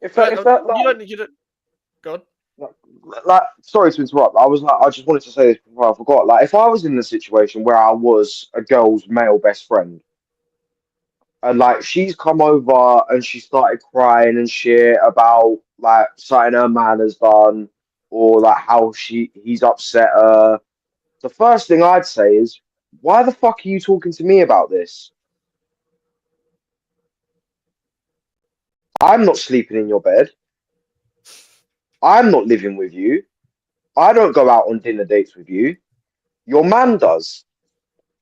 You don't. Go on. Like, sorry to interrupt. I just wanted to say this before I forgot. Like, if I was in the situation where I was a girl's male best friend, and like she's come over and she started crying and shit about like something her man has done, or like how he's upset her, the first thing I'd say is, why the fuck are you talking to me about this? I'm not sleeping in your bed. I'm not living with you. I don't go out on dinner dates with you. Your man does.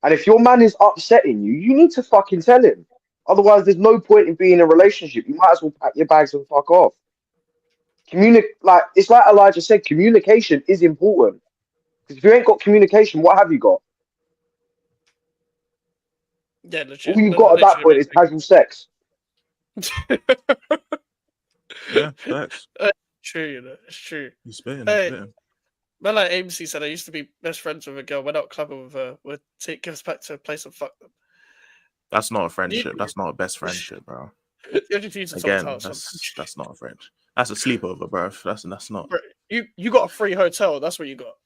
And if your man is upsetting you, you need to fucking tell him. Otherwise, there's no point in being in a relationship. You might as well pack your bags and fuck off. It's like Elijah said, communication is important. Because if you ain't got communication, what have you got? Yeah, legit. All you've got at that point is casual sex. Yeah, facts. True, you know, it's true. You spitting, Hey, you spitting. man, like AMC said, I used to be best friends with a girl. Went out clubbing with her. Would take us back to a place and fuck them. That's not a friendship. That's not a best friendship, bro. You're just using someone's Again, house. that's not a friendship. That's a sleepover, bro. That's not. Bro, you got a free hotel. That's what you got.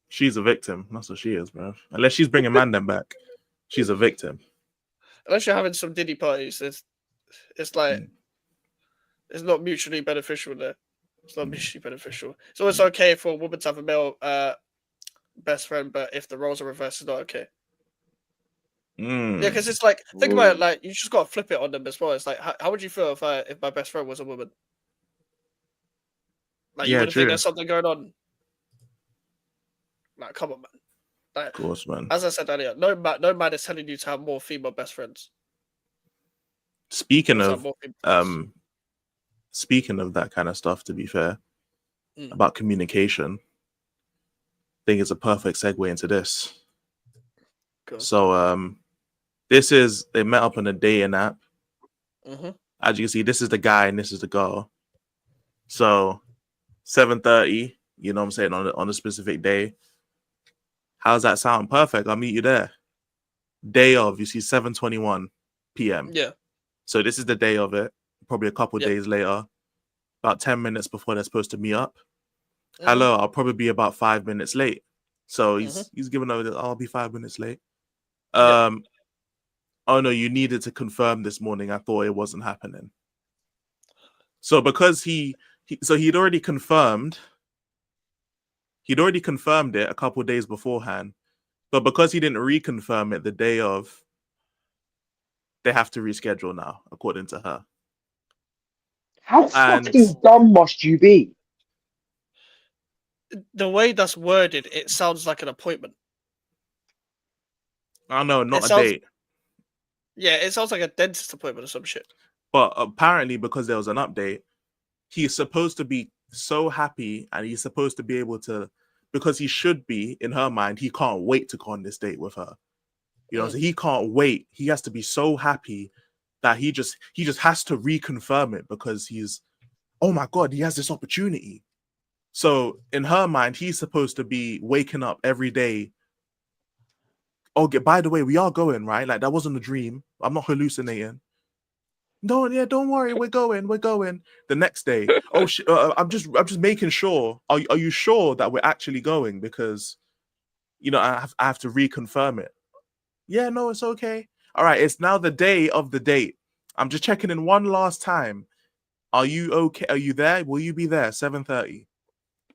She's a victim. That's what she is, bro. Unless she's bringing Mandem back, she's a victim. Unless you're having some Diddy parties, it's like it's not mutually beneficial there. It's not mutually beneficial. It's always okay for a woman to have a male best friend, but if the roles are reversed, it's not okay. Yeah, because it's like think about it, like you just got to flip it on them as well. It's like how would you feel if my best friend was a woman? Like you Yeah, would true. think there's something going on. Like, come on, man. Like, Of course, man. as I said earlier, no man is telling you to have more female best friends. Speaking Let's of have more female speaking of that kind of stuff, to be fair, Mm. about communication, I think it's a perfect segue into this. Cool. So this is they met up on a dating app. Mhm. As you can see, this is the guy and this is the girl. So 7:30, you know what I'm saying, on a specific day. How's that sound? Perfect. I'll meet you there. Day of, you see 7:21 p.m. Yeah. So this is the day of it. Probably a couple Yep. days later, about 10 minutes before they're supposed to meet up. Mhm. Hello, I'll probably be about 5 minutes late. So he's giving over that I'll be 5 minutes late. Oh no, you needed to confirm this morning. I thought it wasn't happening. So because he'd already confirmed it a couple days beforehand, but because he didn't reconfirm it the day of, they have to reschedule now, according to her. How And- fucking dumb must you be? The way that's worded, it sounds like an appointment. Oh no, not It a sounds- date. Yeah, it sounds like a dentist appointment or some shit. But apparently, because there was an update, he's supposed to be so happy and he's supposed to be able to, because he should be, in her mind, he can't wait to go on this date with her. You know, so he can't wait. He has to be so happy that he just has to reconfirm it because he's, oh my God, he has this opportunity. So in her mind, he's supposed to be waking up every day. Oh, by the way, we are going, right? Like that wasn't a dream. I'm not hallucinating. No, yeah, don't worry, we're going. The next day, oh, I'm just making sure. Are you sure that we're actually going? Because, you know, I have to reconfirm it. Yeah, no, it's okay. All right, it's now the day of the date. I'm just checking in one last time. Are you okay? Are you there? Will you be there? 7:30.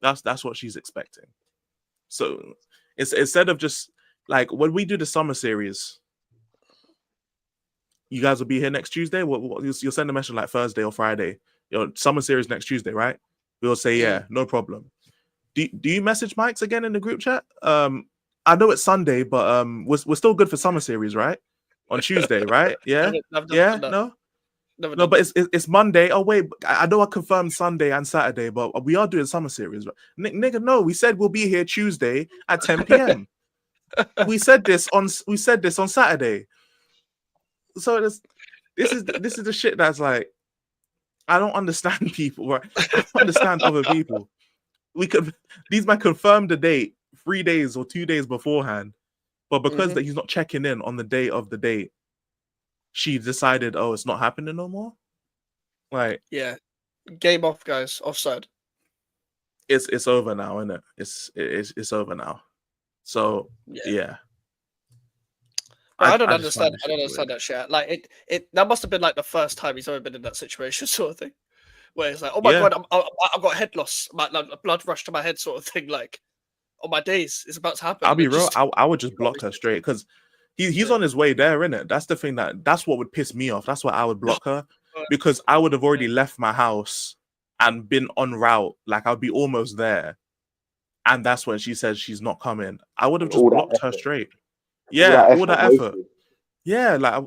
That's what she's expecting. So it's instead of just like when we do the summer series, you guys will be here next Tuesday. You'll send a message like Thursday or Friday. Your summer series next Tuesday, right? We'll say yeah, no problem. Do you message Mike's again in the group chat? I know it's Sunday, but we're still good for summer series, right? On Tuesday, right? Yeah, yeah, no. No, but it's Monday. Oh wait, I know I confirmed Sunday and Saturday, but we are doing summer series. Nigga, no, we said we'll be here Tuesday at 10 p.m. we said this on Saturday. So this is the shit that's like, I don't understand people, right? I don't understand other people. These men confirmed the date 3 days or 2 days beforehand, but because that he's not checking in on the day of the date, she decided, oh, it's not happening no more. Like, yeah, game off, guys. Offside. It's over now, isn't it? It's over now. So yeah. I don't just understand. find this I don't shit understand weird. that shit. Like it. That must have been like the first time he's ever been in that situation, sort of thing, where it's like, oh my Yeah. God, I've got head loss, like a blood rush to my head, sort of thing. Like, on my days, it's about to happen. I'll be and it real. just- I would just block her straight because he's on his way there, innit? That's the thing that's what would piss me off. That's why I would block her because I would have already left my house and been en route. Like I'd be almost there, and that's when she says she's not coming. I would have just All that blocked her effort. straight. Yeah, all that effort. wasted. Yeah, like I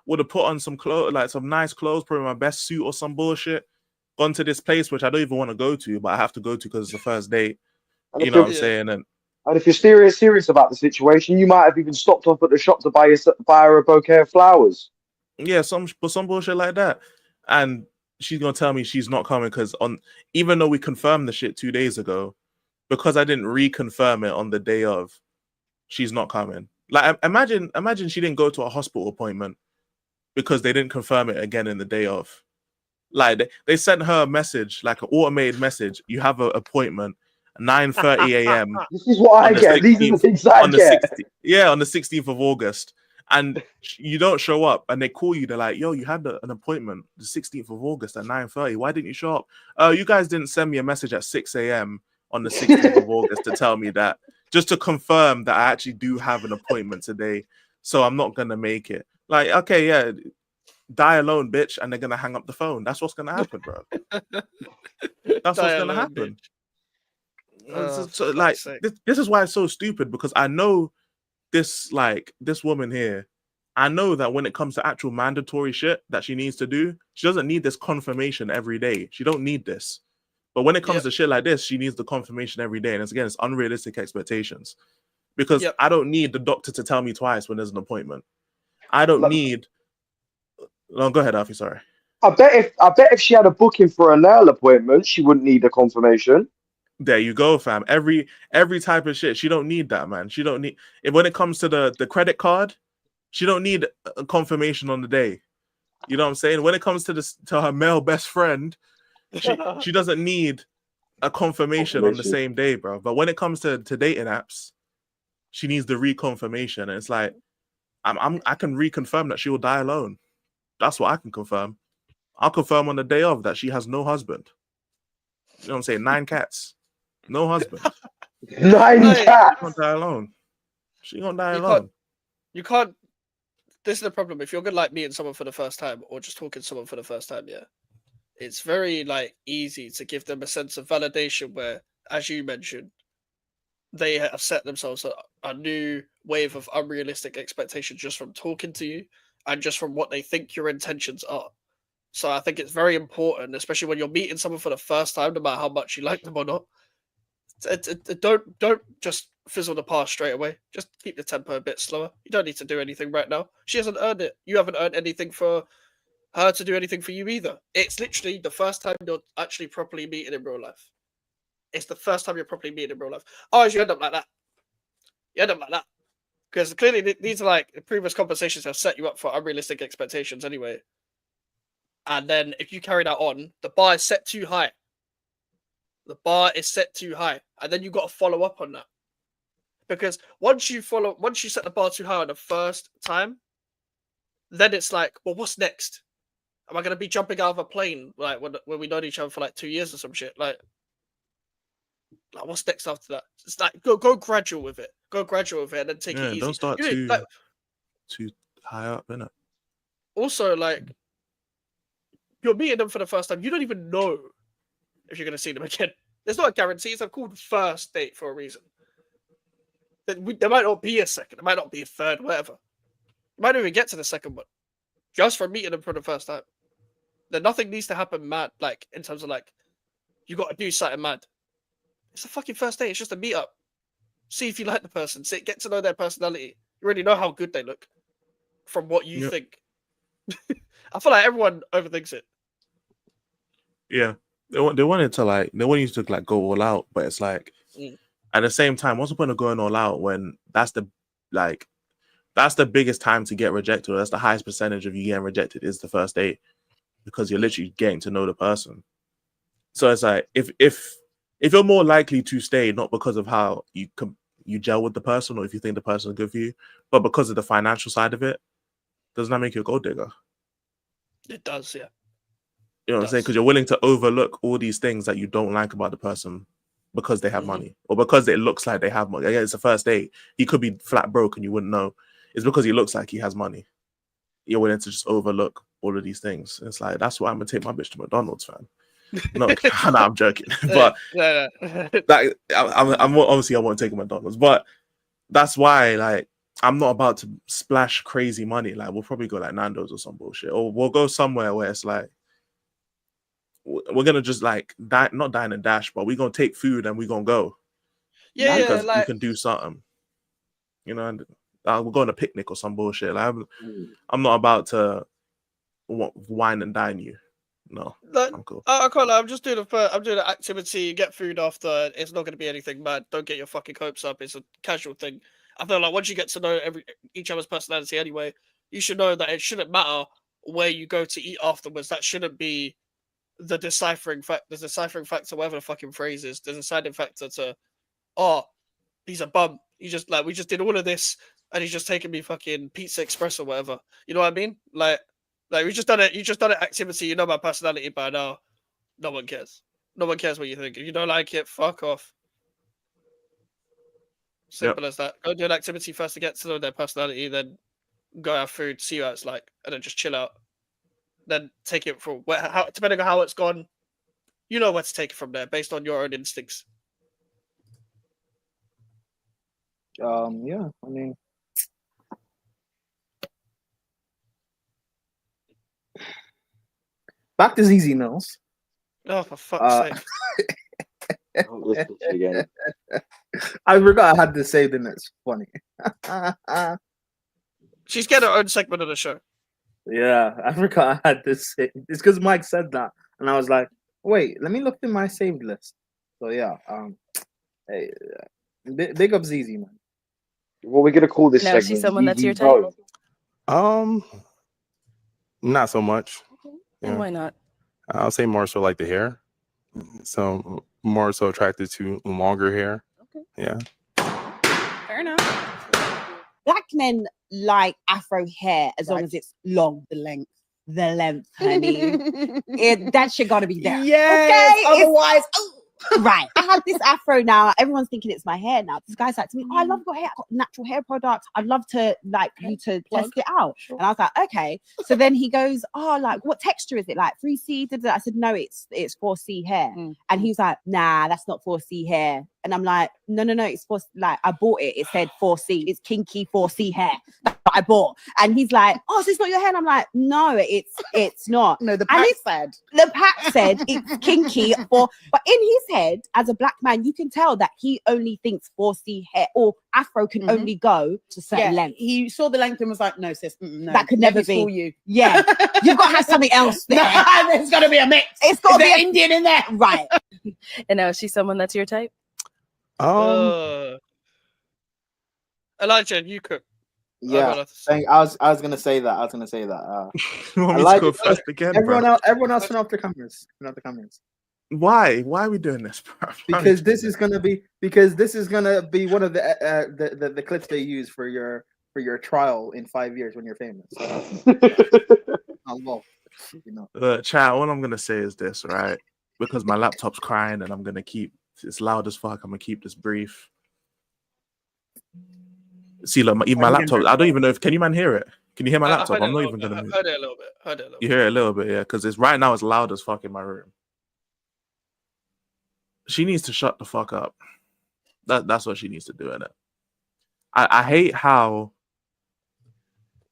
would have put on some clothes, like some nice clothes, probably my best suit or some bullshit. Gone to this place which I don't even want to go to, but I have to go to because it's the first date. And You know what I'm if saying? And And if you're serious about the situation, you might have even stopped off at the shop to buy her a bouquet of flowers. Yeah, some bullshit like that. And she's gonna tell me she's not coming because even though we confirmed the shit 2 days ago, because I didn't reconfirm it on the day of, she's not coming. Like imagine she didn't go to a hospital appointment because they didn't confirm it again in the day of. Like they sent her a message, like an automated message. You have an appointment, 9:30 a.m. This is what I get. These are the things I get. On the 16th of August, and you don't show up, and they call you. They're like, "Yo, you had an appointment the 16th of August at 9:30. Why didn't you show up? Oh, you guys didn't send me a message at 6 a.m. on the 16th of August to tell me that, just to confirm that I actually do have an appointment today. So I'm not gonna make it. Like, okay, yeah." Die alone, bitch, and they're gonna hang up the phone. That's what's gonna happen, bro. That's what's gonna happen. So, like, this is why it's so stupid, because I know this woman here. I know that when it comes to actual mandatory shit that she needs to do, she doesn't need this confirmation every day. She don't need this. But when it comes to shit like this, she needs the confirmation every day. And it's unrealistic expectations. Because I don't need the doctor to tell me twice when there's an appointment. I don't need. No, go ahead, Alfie. Sorry. I bet if she had a booking for a nail appointment, she wouldn't need a confirmation. There you go, fam. Every type of shit. She don't need that, man. She don't need. When it comes to the credit card, she don't need a confirmation on the day. You know what I'm saying? When it comes to her male best friend, she doesn't need a confirmation on the same day, bro. But when it comes to dating apps, she needs the reconfirmation. And it's like, I can reconfirm that she will die alone. That's what I can confirm. I'll confirm on the day of that she has no husband. You know what I'm saying? 9 cats. No husband. 9 cats. She gonna die alone. She gonna die alone. You can't. This is the problem. If you're gonna like meeting someone for the first time or just talking to someone for the first time, it's very easy to give them a sense of validation where, as you mentioned, they have set themselves a new wave of unrealistic expectations just from talking to you and just from what they think your intentions are. So I think it's very important, especially when you're meeting someone for the first time, no matter how much you like them or not. Don't just fizzle the past straight away. Just keep the tempo a bit slower. You don't need to do anything right now. She hasn't earned it. You haven't earned anything for her to do anything for you either. It's literally the first time you're actually properly meeting in real life. It's the first time you're properly meeting in real life. Oh, you end up like that. You end up like that. Because clearly these are the previous conversations have set you up for unrealistic expectations anyway. And then if you carry that on, the bar is set too high. The bar is set too high. And then you got to follow up on that. Because once you set the bar too high on the first time, then it's like, well, what's next? Am I going to be jumping out of a plane when we known each other for 2 years or some shit? Like what's next after that? It's like go gradual with it. Go gradual with it and then take it easy. Don't start too high up, innit? Also, you're meeting them for the first time. You don't even know if you're going to see them again. There's not a guarantee. It's called first date for a reason. There might not be a second. There might not be a third, whatever. You might not even get to the second one. Just for meeting them for the first time. Then nothing needs to happen mad, in terms of you got to do something mad. It's a fucking first date. It's just a meet up. See if you like the person. Get to know their personality. You already know how good they look from what you think. I feel like everyone overthinks it. Yeah, they want you to go all out, but it's at the same time, what's the point of going all out when that's the biggest time to get rejected? Or that's the highest percentage of you getting rejected is the first date, because you're literally getting to know the person. So it's if you're more likely to stay, not because of how you gel with the person or if you think the person is good for you, but because of the financial side of it, doesn't that make you a gold digger? It does, yeah. You know what I'm saying? Because you're willing to overlook all these things that you don't like about the person because they have money or because it looks like they have money. Again, it's a first date. He could be flat broke and you wouldn't know. It's because he looks like he has money. You're willing to just overlook all of these things. It's that's why I'm gonna take my bitch to McDonald's, fam. No, I'm joking. But I'm obviously I won't take McDonald's, but that's why I'm not about to splash crazy money. We'll probably go Nando's or some bullshit, or we'll go somewhere where it's we're gonna just not dine and dash, but we're gonna take food and we're gonna go. Yeah, because like you can do something. You know, and we'll go on a picnic or some bullshit. Like, I'm not about to wine and dine you. No, like, I'm cool. I can't lie, I'm just doing I'm doing an activity, get food after. It's not going to be anything bad. Don't get your fucking hopes up. It's a casual thing. I feel like once you get to know each other's personality anyway, you should know that it shouldn't matter where you go to eat afterwards. That shouldn't be the deciphering factor, whatever the fucking phrase is, the deciding factor to, oh, he's a bum. We just did all of this and he's just taking me fucking Pizza Express or whatever. You know what I mean? Like we just done it. You just done an activity. You know my personality by now. No one cares. No one cares what you think. If you don't like it, fuck off. Simple as that. Go do an activity first to get to know their personality, then go have food, see what it's like, and then just chill out. Then take it from depending on how it's gone, you know where to take it from there based on your own instincts. Yeah, I mean, back to ZZ Mills. Oh, for fuck's sake! Don't listen to it again. I forgot I had this saved, and it's funny. She's getting her own segment of the show. Yeah, I forgot I had this saved. It's because Mike said that, and I was like, "Wait, let me look in my saved list." So yeah, hey, big up ZZ, man. What are we gonna call this Now, segment? she's someone that's your ZZ type? Zone? Not so much. And Yeah. why not? I'll say more so like the hair. So more so attracted to longer hair. Okay. Yeah. Fair enough. Black men like afro hair as long as it's long, the length, honey. That shit gotta be there. Yes, okay? otherwise, Right. I have this afro now. Everyone's thinking it's my hair now. This guy's like to me, oh, I love your hair. I've got natural hair products. I'd love to like you to test it out. And I was like, okay. So then he goes, oh, like what texture is it? Like 3C? I said, no, it's 4C hair. And he was like, nah, that's not 4C hair. And I'm like, no, it's for like I bought it. It said 4C. It's kinky 4C hair. That's what I bought. And he's like, oh, so it's not your hair. And I'm like, no, it's not. No, the And pack said. the pack said it's kinky for, but in his head, as a black man, you can tell that he only thinks 4C hair or afro can only go to certain length. He saw the length and was like, no, sis, no, That could never be. for you. Yeah, you've got to have something else there. There's got to be a mix. It's got to be Indian in there, right? And now, is she someone that's your type? Elijah, you cook. Yeah, I was gonna say that. You want I me like to go first again, everyone bro? else turn off the cameras. Turn off the cameras. Why are we doing this, bro? Because this is gonna be one of the clips they use for your trial in 5 years when you're famous. Chat, all I'm gonna say is this, right? Because my laptop's crying and I'm gonna keep it's loud as fuck. I'm gonna keep this brief. See, look, even my laptop. I don't even know if can you man hear it? Can you hear my laptop? I'm not even gonna. Heard it a little bit. You hear it a little bit, yeah, because it's right now. It's loud as fuck in my room. She needs to shut the fuck up. That's what she needs to do, innit? I hate how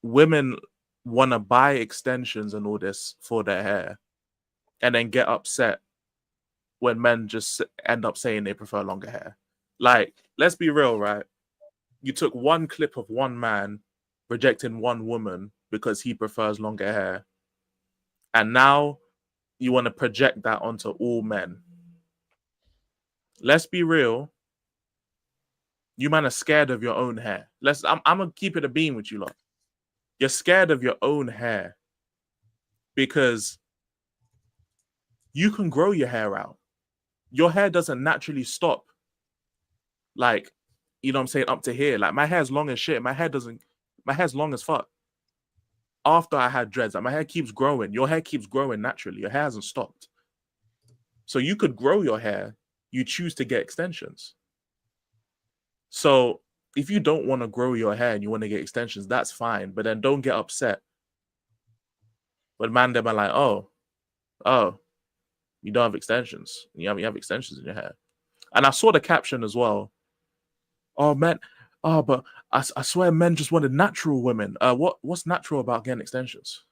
women want to buy extensions and all this for their hair, and then get upset when men just end up saying they prefer longer hair. Like, let's be real, right? You took one clip of one man rejecting one woman because he prefers longer hair, and now you want to project that onto all men. Let's be real. You man are scared of your own hair. I'm gonna keep it a beam with you lot. You're scared of your own hair because you can grow your hair out. Your hair doesn't naturally stop. Like, you know what I'm saying, up to here. Like, my hair's long as shit. My hair's long as fuck. After I had dreads, like, my hair keeps growing. Your hair keeps growing naturally. Your hair hasn't stopped. So you could grow your hair. You choose to get extensions. So if you don't want to grow your hair and you want to get extensions, that's fine. But then don't get upset. But man, them are like, oh, you don't have extensions. You have extensions in your hair. And I saw the caption as well. Oh, men. Oh, but I swear men just wanted natural women. What's natural about getting extensions?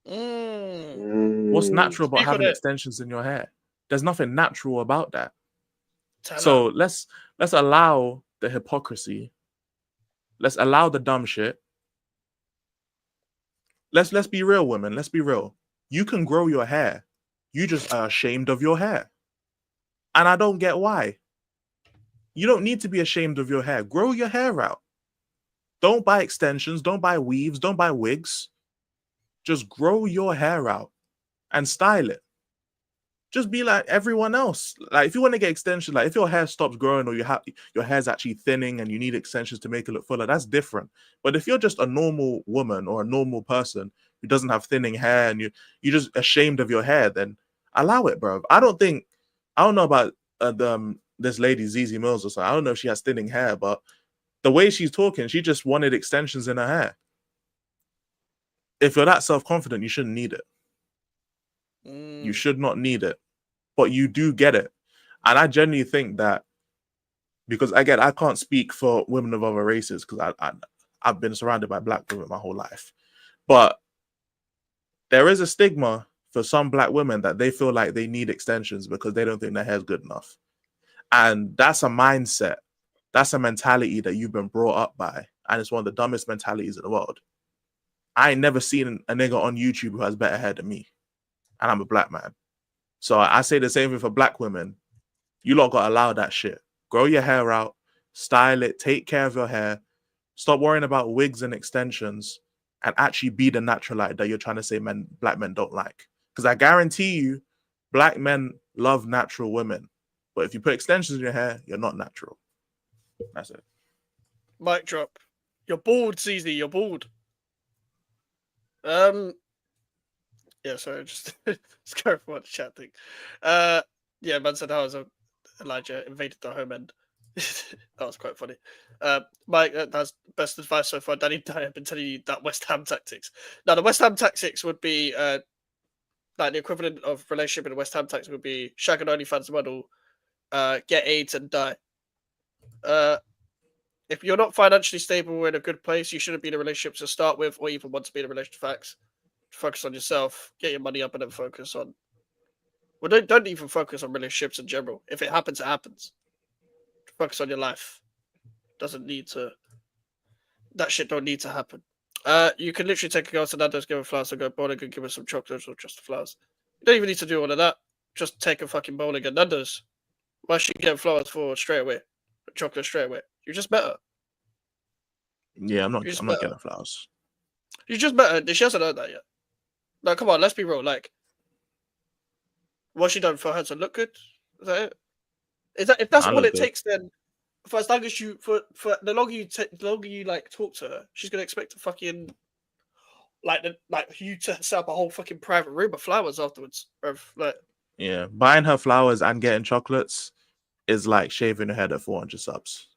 What's natural about having extensions in your hair? There's nothing natural about that. So let's allow the hypocrisy. Let's allow the dumb shit. Let's be real, women. Let's be real. You can grow your hair. You just are ashamed of your hair. And I don't get why. You don't need to be ashamed of your hair. Grow your hair out. Don't buy extensions. Don't buy weaves. Don't buy wigs. Just grow your hair out and style it. Just be like everyone else. Like if you want to get extensions, like if your hair stops growing or your hair's actually thinning and you need extensions to make it look fuller, that's different. But if you're just a normal woman or a normal person who doesn't have thinning hair and you're just ashamed of your hair, then allow it, bro. I don't know about this lady Zizi Mills or something. I don't know if she has thinning hair, but the way she's talking, she just wanted extensions in her hair. If you're that self-confident, you shouldn't need it. You should not need it, but you do get it. And I genuinely think that, because again, I can't speak for women of other races because I've been surrounded by black women my whole life. But there is a stigma for some black women that they feel like they need extensions because they don't think their hair's good enough. And that's a mindset. That's a mentality that you've been brought up by. And it's one of the dumbest mentalities in the world. I ain't never seen a nigga on YouTube who has better hair than me. And I'm a black man. So I say the same thing for black women. You lot got to allow that shit. Grow your hair out, style it, take care of your hair, stop worrying about wigs and extensions, and actually be the natural light that you're trying to say black men don't like. Because I guarantee you, black men love natural women. But if you put extensions in your hair, you're not natural. That's it. Mic drop. You're bald, CZ. You're bald. Yeah, sorry, just go for the chat thing. Yeah, man said how was Elijah invaded the home end. That was quite funny. Mike, that's best advice so far. Danny, I've been telling you that West Ham tactics. Now, the West Ham tactics would be like the equivalent of relationship in the West Ham tactics would be shag and OnlyFans model, get AIDS and die. If you're not financially stable or in a good place, you shouldn't be in a relationship to start with, or even want to be in a relationship. Facts. Focus on yourself, get your money up, and then focus on. Well, don't even focus on relationships in general. If it happens, it happens. Focus on your life. Doesn't need to. That shit don't need to happen. You can literally take a girl to Nando's, give her flowers, and go bowling and give her some chocolates or just the flowers. You don't even need to do all of that. Just take a fucking bowling at Nando's. Why should you get flowers for straight away? Chocolate straight away. You just met her. Yeah, I'm not getting flowers. You just met her. She hasn't heard that yet. Like, come on, let's be real. Like, what's she done for her to look good? Is that it? If that's all it takes, then for as long as you for the longer you like talk to her, she's gonna expect to fucking like you to set up a whole fucking private room of flowers afterwards. Like, yeah, buying her flowers and getting chocolates is like shaving her head at 400 subs.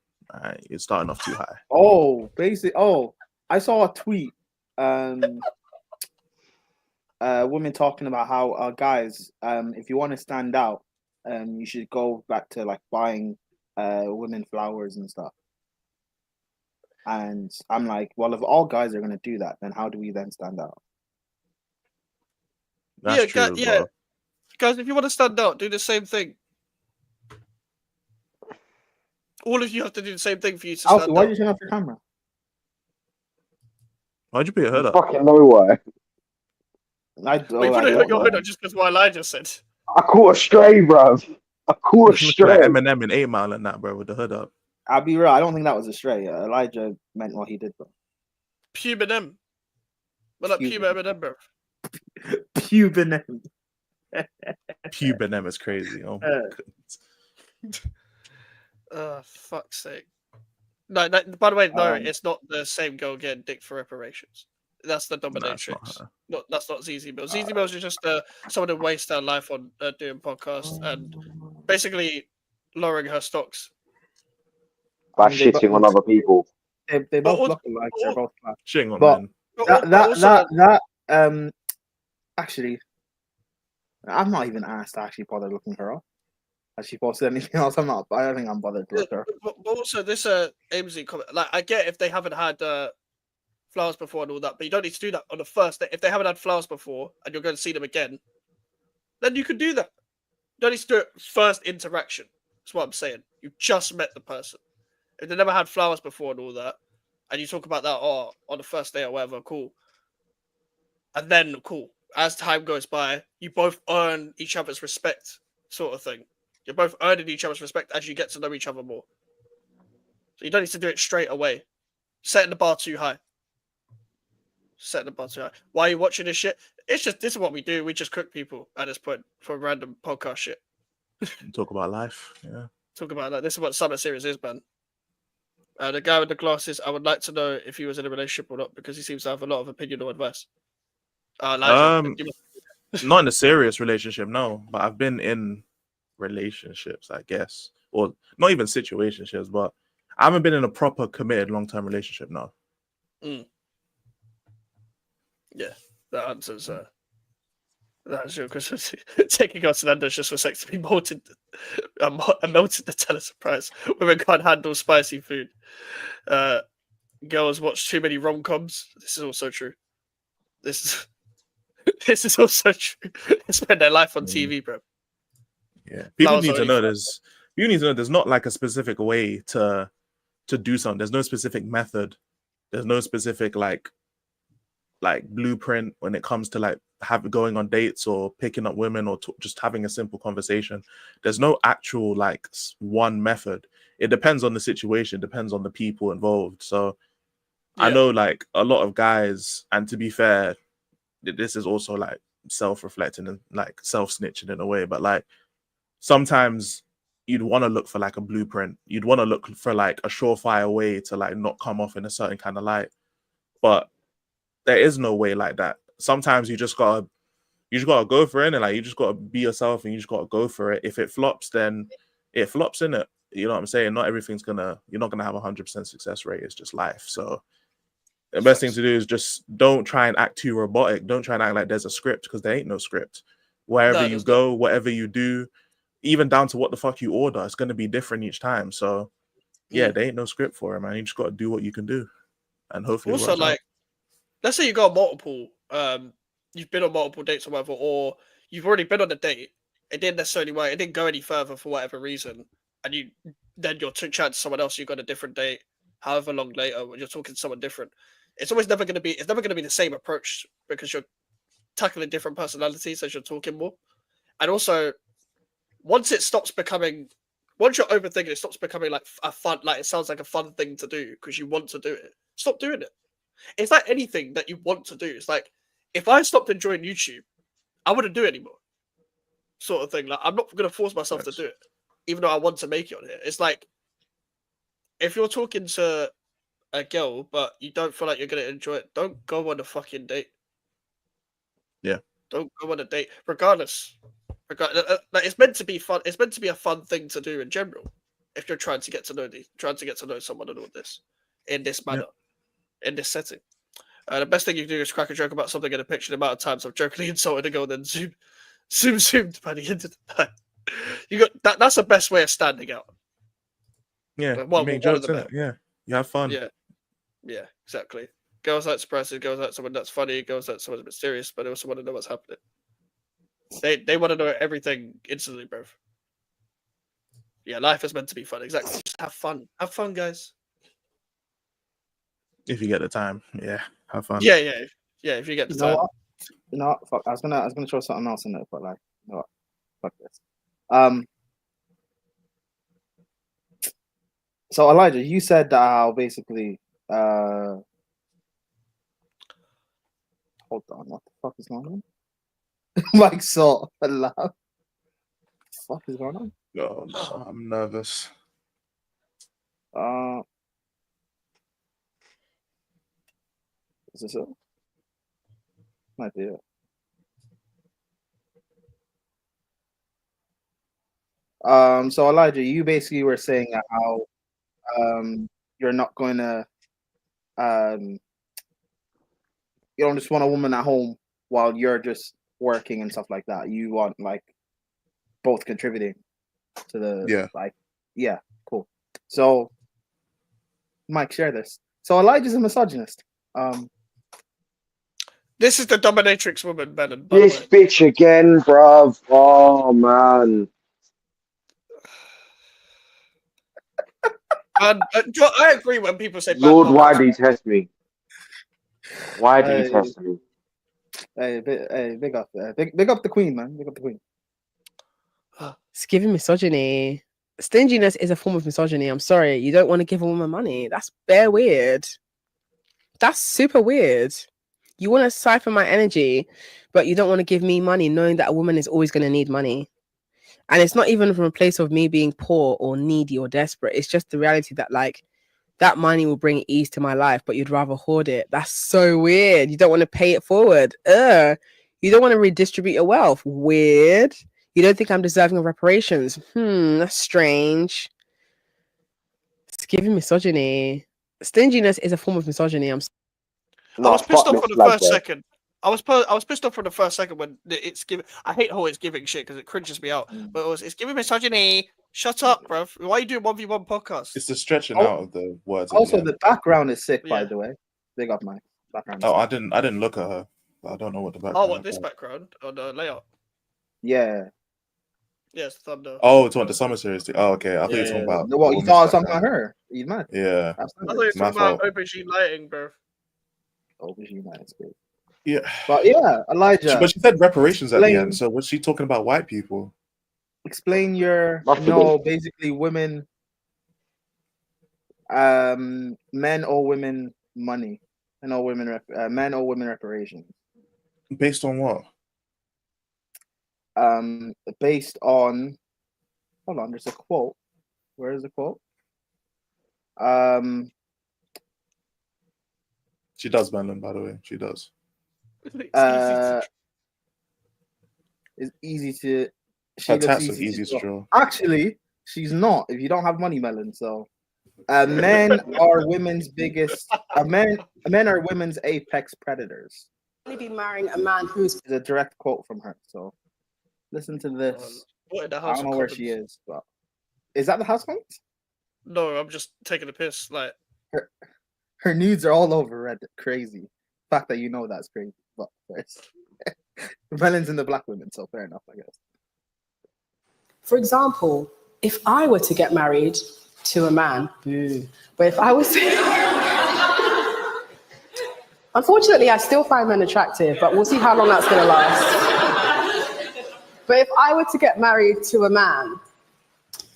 You're starting off too high. Oh, I saw a tweet. Women talking about how guys, if you want to stand out, you should go back to like buying women flowers and stuff. And I'm like, well, if all guys are gonna do that, then how do we then stand out? That's true, yeah. Guys, if you want to stand out, do the same thing. All of you have to do the same thing for you to stand out. Why did you turn off your camera? Why'd you put your hood up? Fucking nowhere. You put your hood up just because what Elijah said. I caught a stray, bro. I caught a stray. Like Eminem in 8 Mile and that, bro, with the hood up. I'll be real. I don't think that was a stray. Elijah meant what he did, bro. Pubenem. Well, like Pubenem, bro. Pubenem. Pubenem is crazy. Oh my goodness. Fuck's sake. No, by the way, no, it's not the same girl getting dick for reparations. That's the dominatrix. That's not ZZ Mills. ZZ Mills is just someone who wastes their life on doing podcasts and basically lowering her stocks. By shitting on other people. They both look alike. They're both black. Shitting on men. Actually, I'm not even asked to actually bother looking her up. Has she posted anything else? I don't think I'm bothered to look her. But also, this AMZ comment, like, I get if they haven't had flowers before and all that, but you don't need to do that on the first day. If they haven't had flowers before and you're going to see them again, then you can do that. You don't need to do it first interaction. That's what I'm saying. You just met the person. If they never had flowers before and all that, and you talk about that on the first day or whatever, cool. And then cool. As time goes by, you both earn each other's respect, sort of thing. You're both earning each other's respect as you get to know each other more. So you don't need to do it straight away. Setting the bar too high. Setting the bar too high. Why are you watching this shit? It's just, this is what we do. We just cook people at this point for random podcast shit. Talk about life. Yeah. Talk about that. This is what Summer Series is, man. The guy with the glasses, I would like to know if he was in a relationship or not, because he seems to have a lot of opinion or advice. Elijah, Not in a serious relationship, no. But I've been in relationships, I guess. Or not even situationships, but I haven't been in a proper committed long-term relationship, no. Yeah, that answers that's your question. Taking us to Nando's just for sex to be melted the Nutella surprise. Women can't handle spicy food. Girls watch too many rom-coms. This is also true. This is also true. They spend their life on TV, bro. Yeah. People need to know there's not like a specific way to do something. There's no specific method. There's no specific like blueprint when it comes to like going on dates or picking up women or just having a simple conversation. There's no actual like one method. It depends on the situation, depends on the people involved. So I know like a lot of guys, and to be fair, this is also like self-reflecting and like self-snitching in a way, but like sometimes you'd want to look for like a blueprint. You'd want to look for like a surefire way to like not come off in a certain kind of light. But there is no way like that. Sometimes you just gotta go for it, and like you just gotta be yourself, and you just gotta go for it. If it flops, then it flops, innit? You know what I'm saying? Not everything's you're not gonna have 100% success rate. It's just life. So the best thing to do is just don't try and act too robotic. Don't try and act like there's a script, because there ain't no script. Wherever you go, whatever you do, even down to what the fuck you order, it's gonna be different each time. So yeah, there ain't no script for it, man. You just gotta do what you can do, and hopefully. Also, like, let's say you go on multiple, you've been on multiple dates or whatever, or you've already been on a date. It didn't necessarily work. It didn't go any further for whatever reason, and then you're chatting to someone else. You got a different date, however long later, when you're talking to someone different. It's always never going to be. It's never going to be the same approach, because you're tackling different personalities as you're talking more. And also, once you're overthinking, it stops becoming like a fun. Like it sounds like a fun thing to do because you want to do it. Stop doing it. It's like anything that you want to do. It's like, if I stopped enjoying YouTube, I wouldn't do it anymore. Sort of thing. Like, I'm not going to force myself to do it, even though I want to make it on here. It's like, if you're talking to a girl, but you don't feel like you're going to enjoy it, don't go on a fucking date. Yeah. Don't go on a date, regardless. Like, it's meant to be fun. It's meant to be a fun thing to do in general. If you're trying to get to know someone and all this in this manner. In this setting, the best thing you can do is crack a joke about something in a picture. The amount of times I've jokingly insulted a girl, then zoomed by the end of the night. You got that. That's the best way of standing out. Yeah, you make jokes, innit? Yeah, you have fun. Yeah, exactly. Girls like surprises. Girls like someone that's funny. Girls like someone a bit serious, but they also want to know what's happening. They want to know everything instantly, bro. Yeah, life is meant to be fun. Exactly. Just have fun. Have fun, guys. If you get the time, have fun. Yeah. If you get the time. Fuck. I was gonna throw something else in there, but like, you know what? Fuck this. So Elijah, you said that how basically, hold on, what the fuck is going on? Like, so loud. What the fuck is going on? No, I'm nervous. Is this it? Might be it. So Elijah, you basically were saying how you're not going to you don't just want a woman at home while you're just working and stuff like that. You want like both contributing to the cool. So Mike, share this. So Elijah's a misogynist. This is the dominatrix woman, Benon. This bitch again, bruv. Oh man. I agree when people say bad Lord, mum. why do you test me? Why do you Hey, test me? big up, big up the queen, man. Big up the queen. It's giving misogyny. Stinginess is a form of misogyny. I'm sorry. You don't want to give a woman money. That's bare weird. That's super weird. You want to siphon my energy, but you don't want to give me money, knowing that a woman is always going to need money. And it's not even from a place of me being poor or needy or desperate. It's just the reality that, like, that money will bring ease to my life, but you'd rather hoard it. That's so weird. You don't want to pay it forward. You don't want to redistribute your wealth. Weird. You don't think I'm deserving of reparations. That's strange. It's giving misogyny. Stinginess is a form of misogyny. I was pissed off from the first second. I was pissed off from the first second when it's giving. I hate how it's giving shit because it cringes me out. But it's giving misogyny. Shut up, bruv. Why are you doing 1v1 podcast? It's the stretching out of the words. Also, the background is sick, by the way. Big up my background. Oh, I didn't look at her. I don't know what the background. Oh, what this background on the layout? Yeah. Yes, Thunder. Oh, it's on the summer series. Oh, okay. I thought you were talking about. What, you thought I was talking about her? You mad? Yeah. I thought you were talking about aubergine lighting, bro. Aubergine lighting's good. Yeah. But yeah, Elijah. But she said reparations at the Explain- end. So was she talking about white people? Explain your basically women, men or women money, and or women men or women reparations. Based on what? Based on, hold on, there's a quote. Where is the quote? She does, Madeline, by the way. She does. It's easy to. Her looks tats are easy to draw. Actually, she's not. If you don't have money, Melon. So, men are women's biggest. Men are women's apex predators. Only be marrying a man who's It's a direct quote from her. So, listen to this. What in the I House don't of know where Commons? she is, but is that the House of Commons? No, I'm just taking a piss. Like, Her nudes are all over Reddit. Crazy. The fact that you know that's crazy. But first, Melon's in the black women, so fair enough, I guess. For example, if I were to get married to a man, but if I was unfortunately, I still find men attractive, but we'll see how long that's going to last. But if I were to get married to a man,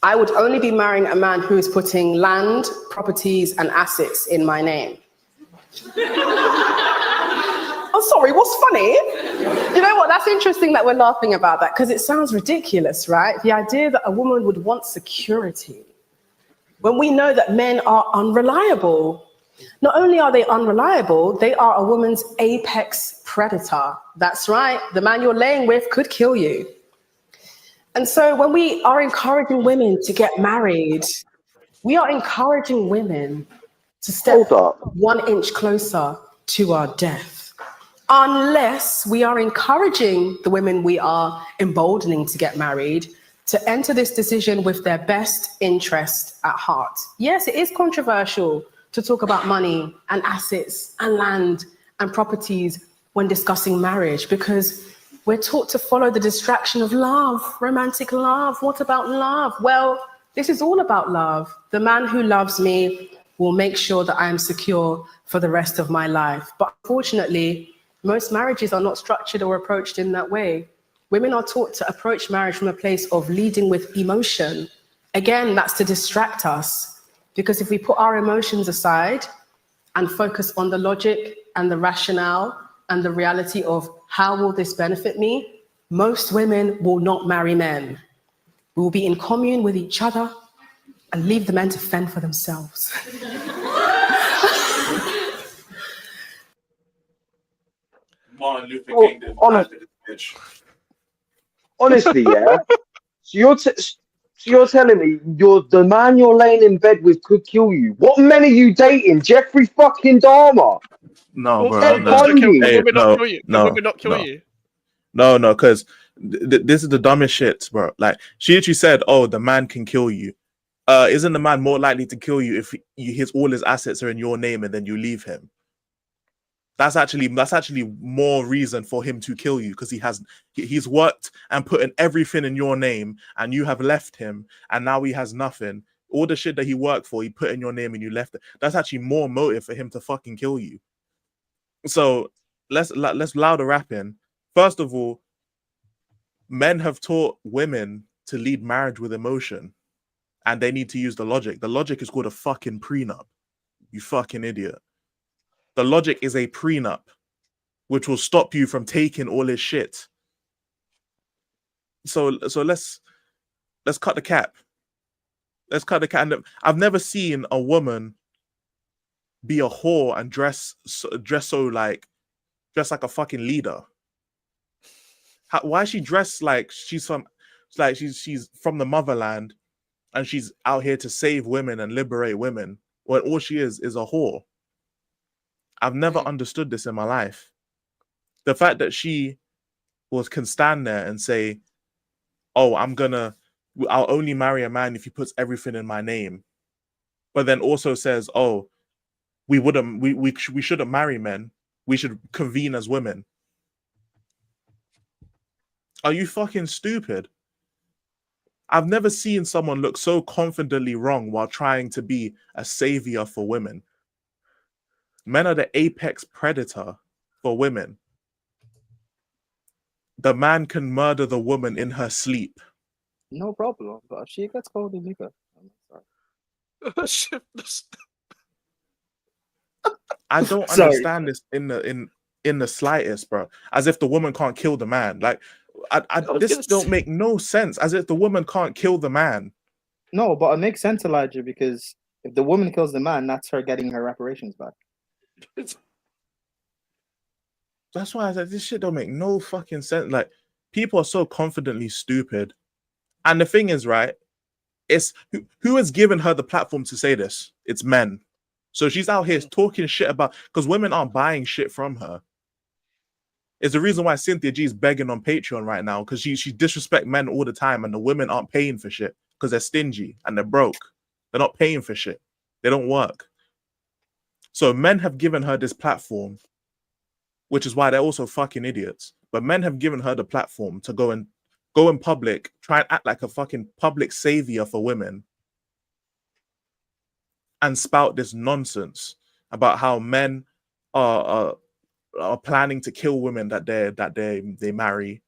I would only be marrying a man who is putting land, properties, and assets in my name. I'm sorry, what's funny? You know what? That's interesting that we're laughing about that because it sounds ridiculous, right? The idea that a woman would want security when we know that men are unreliable. Not only are they unreliable, they are a woman's apex predator. That's right. The man you're laying with could kill you. And so when we are encouraging women to get married, we are encouraging women to step 1 inch closer to our death. Unless we are encouraging the women we are emboldening to get married to enter this decision with their best interest at heart. Yes, it is controversial to talk about money and assets and land and properties when discussing marriage because we're taught to follow the distraction of love, romantic love. What about love? Well, this is all about love. The man who loves me will make sure that I am secure for the rest of my life. But unfortunately, most marriages are not structured or approached in that way. Women are taught to approach marriage from a place of leading with emotion. Again, that's to distract us. Because if we put our emotions aside and focus on the logic and the rationale and the reality of how will this benefit me, most women will not marry men. We will be in commune with each other and leave the men to fend for themselves. Martin Luther Oh, King did honestly, yeah. So you're telling me the man you're laying in bed with could kill you. What men are you dating? Jeffrey fucking Dahmer. No, bro. Ted No. Bundy. Hey, no, Women not kill you. No, because this is the dumbest shit, bro. Like, she actually said, "Oh, the man can kill you." Isn't the man more likely to kill you if all his assets are in your name and then you leave him? That's actually more reason for him to kill you because he's worked and put in everything in your name and you have left him and now he has nothing. all the shit that he worked for, he put in your name and you left it. That's actually more motive for him to fucking kill you. So let's louder rapping. First of all, men have taught women to lead marriage with emotion, and they need to use the logic. The logic is called a fucking prenup. You fucking idiot. The logic is a prenup, which will stop you from taking all this shit. So let's cut the cap. Let's cut the cap. And I've never seen a woman be a whore and dress like a fucking leader. Why is she dressed like she's from the motherland and she's out here to save women and liberate women when all she is a whore? I've never understood this in my life. The fact that she can stand there and say, "Oh, I'll only marry a man if he puts everything in my name," but then also says, "Oh, we shouldn't marry men. We should convene as women." Are you fucking stupid? I've never seen someone look so confidently wrong while trying to be a savior for women. Men are the apex predator for women. The man can murder the woman in her sleep. No problem. But if she gets cold, nigga. I don't Sorry. understand this in the slightest, bro. As if the woman can't kill the man. Like, this don't make no sense. As if the woman can't kill the man. No, but it makes sense, Elijah, because if the woman kills the man, that's her getting her reparations back. That's why I said this shit don't make no fucking sense. Like, people are so confidently stupid. And the thing is, right, it's who has given her the platform to say this? It's men. So she's out here talking shit about, because women aren't buying shit from her. It's the reason why Cynthia G is begging on Patreon right now, because she disrespect men all the time, and the women aren't paying for shit because they're stingy and they're broke. They're not paying for shit. They don't work. So men have given her this platform, which is why they're also fucking idiots. But men have given her the platform to go in public, try and act like a fucking public savior for women, and spout this nonsense about how men are planning to kill women that they marry.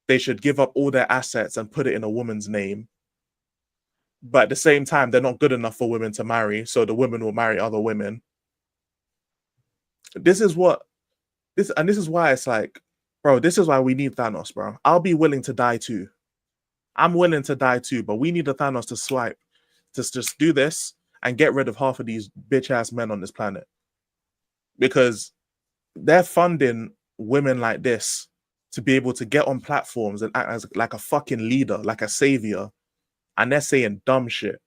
They should give up all their assets and put it in a woman's name. But at the same time, they're not good enough for women to marry, so the women will marry other women. This is why it's like, bro, this is why we need Thanos, bro. I'll be willing to die too. I'm willing to die too, but we need a Thanos to swipe, to just do this and get rid of half of these bitch ass men on this planet. Because they're funding women like this to be able to get on platforms and act as like a fucking leader, like a savior, and they're saying dumb shit.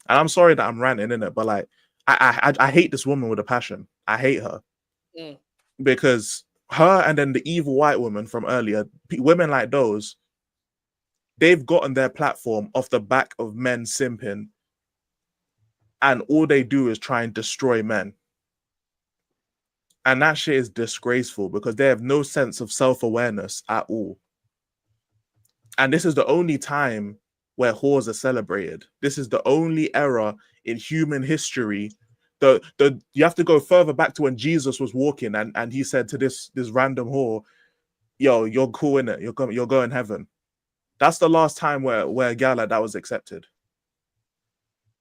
And I'm sorry that I'm ranting in it, but like I hate this woman with a passion. I hate her. Because her and then the evil white woman from earlier, women like those, they've gotten their platform off the back of men simping, and all they do is try and destroy men. And that shit is disgraceful because they have no sense of self-awareness at all. And this is the only time where whores are celebrated. This is the only era in human history. You have to go further back to when Jesus was walking and he said to this random whore, "Yo, you're cool in it. You're going heaven." That's the last time where a gal like that was accepted.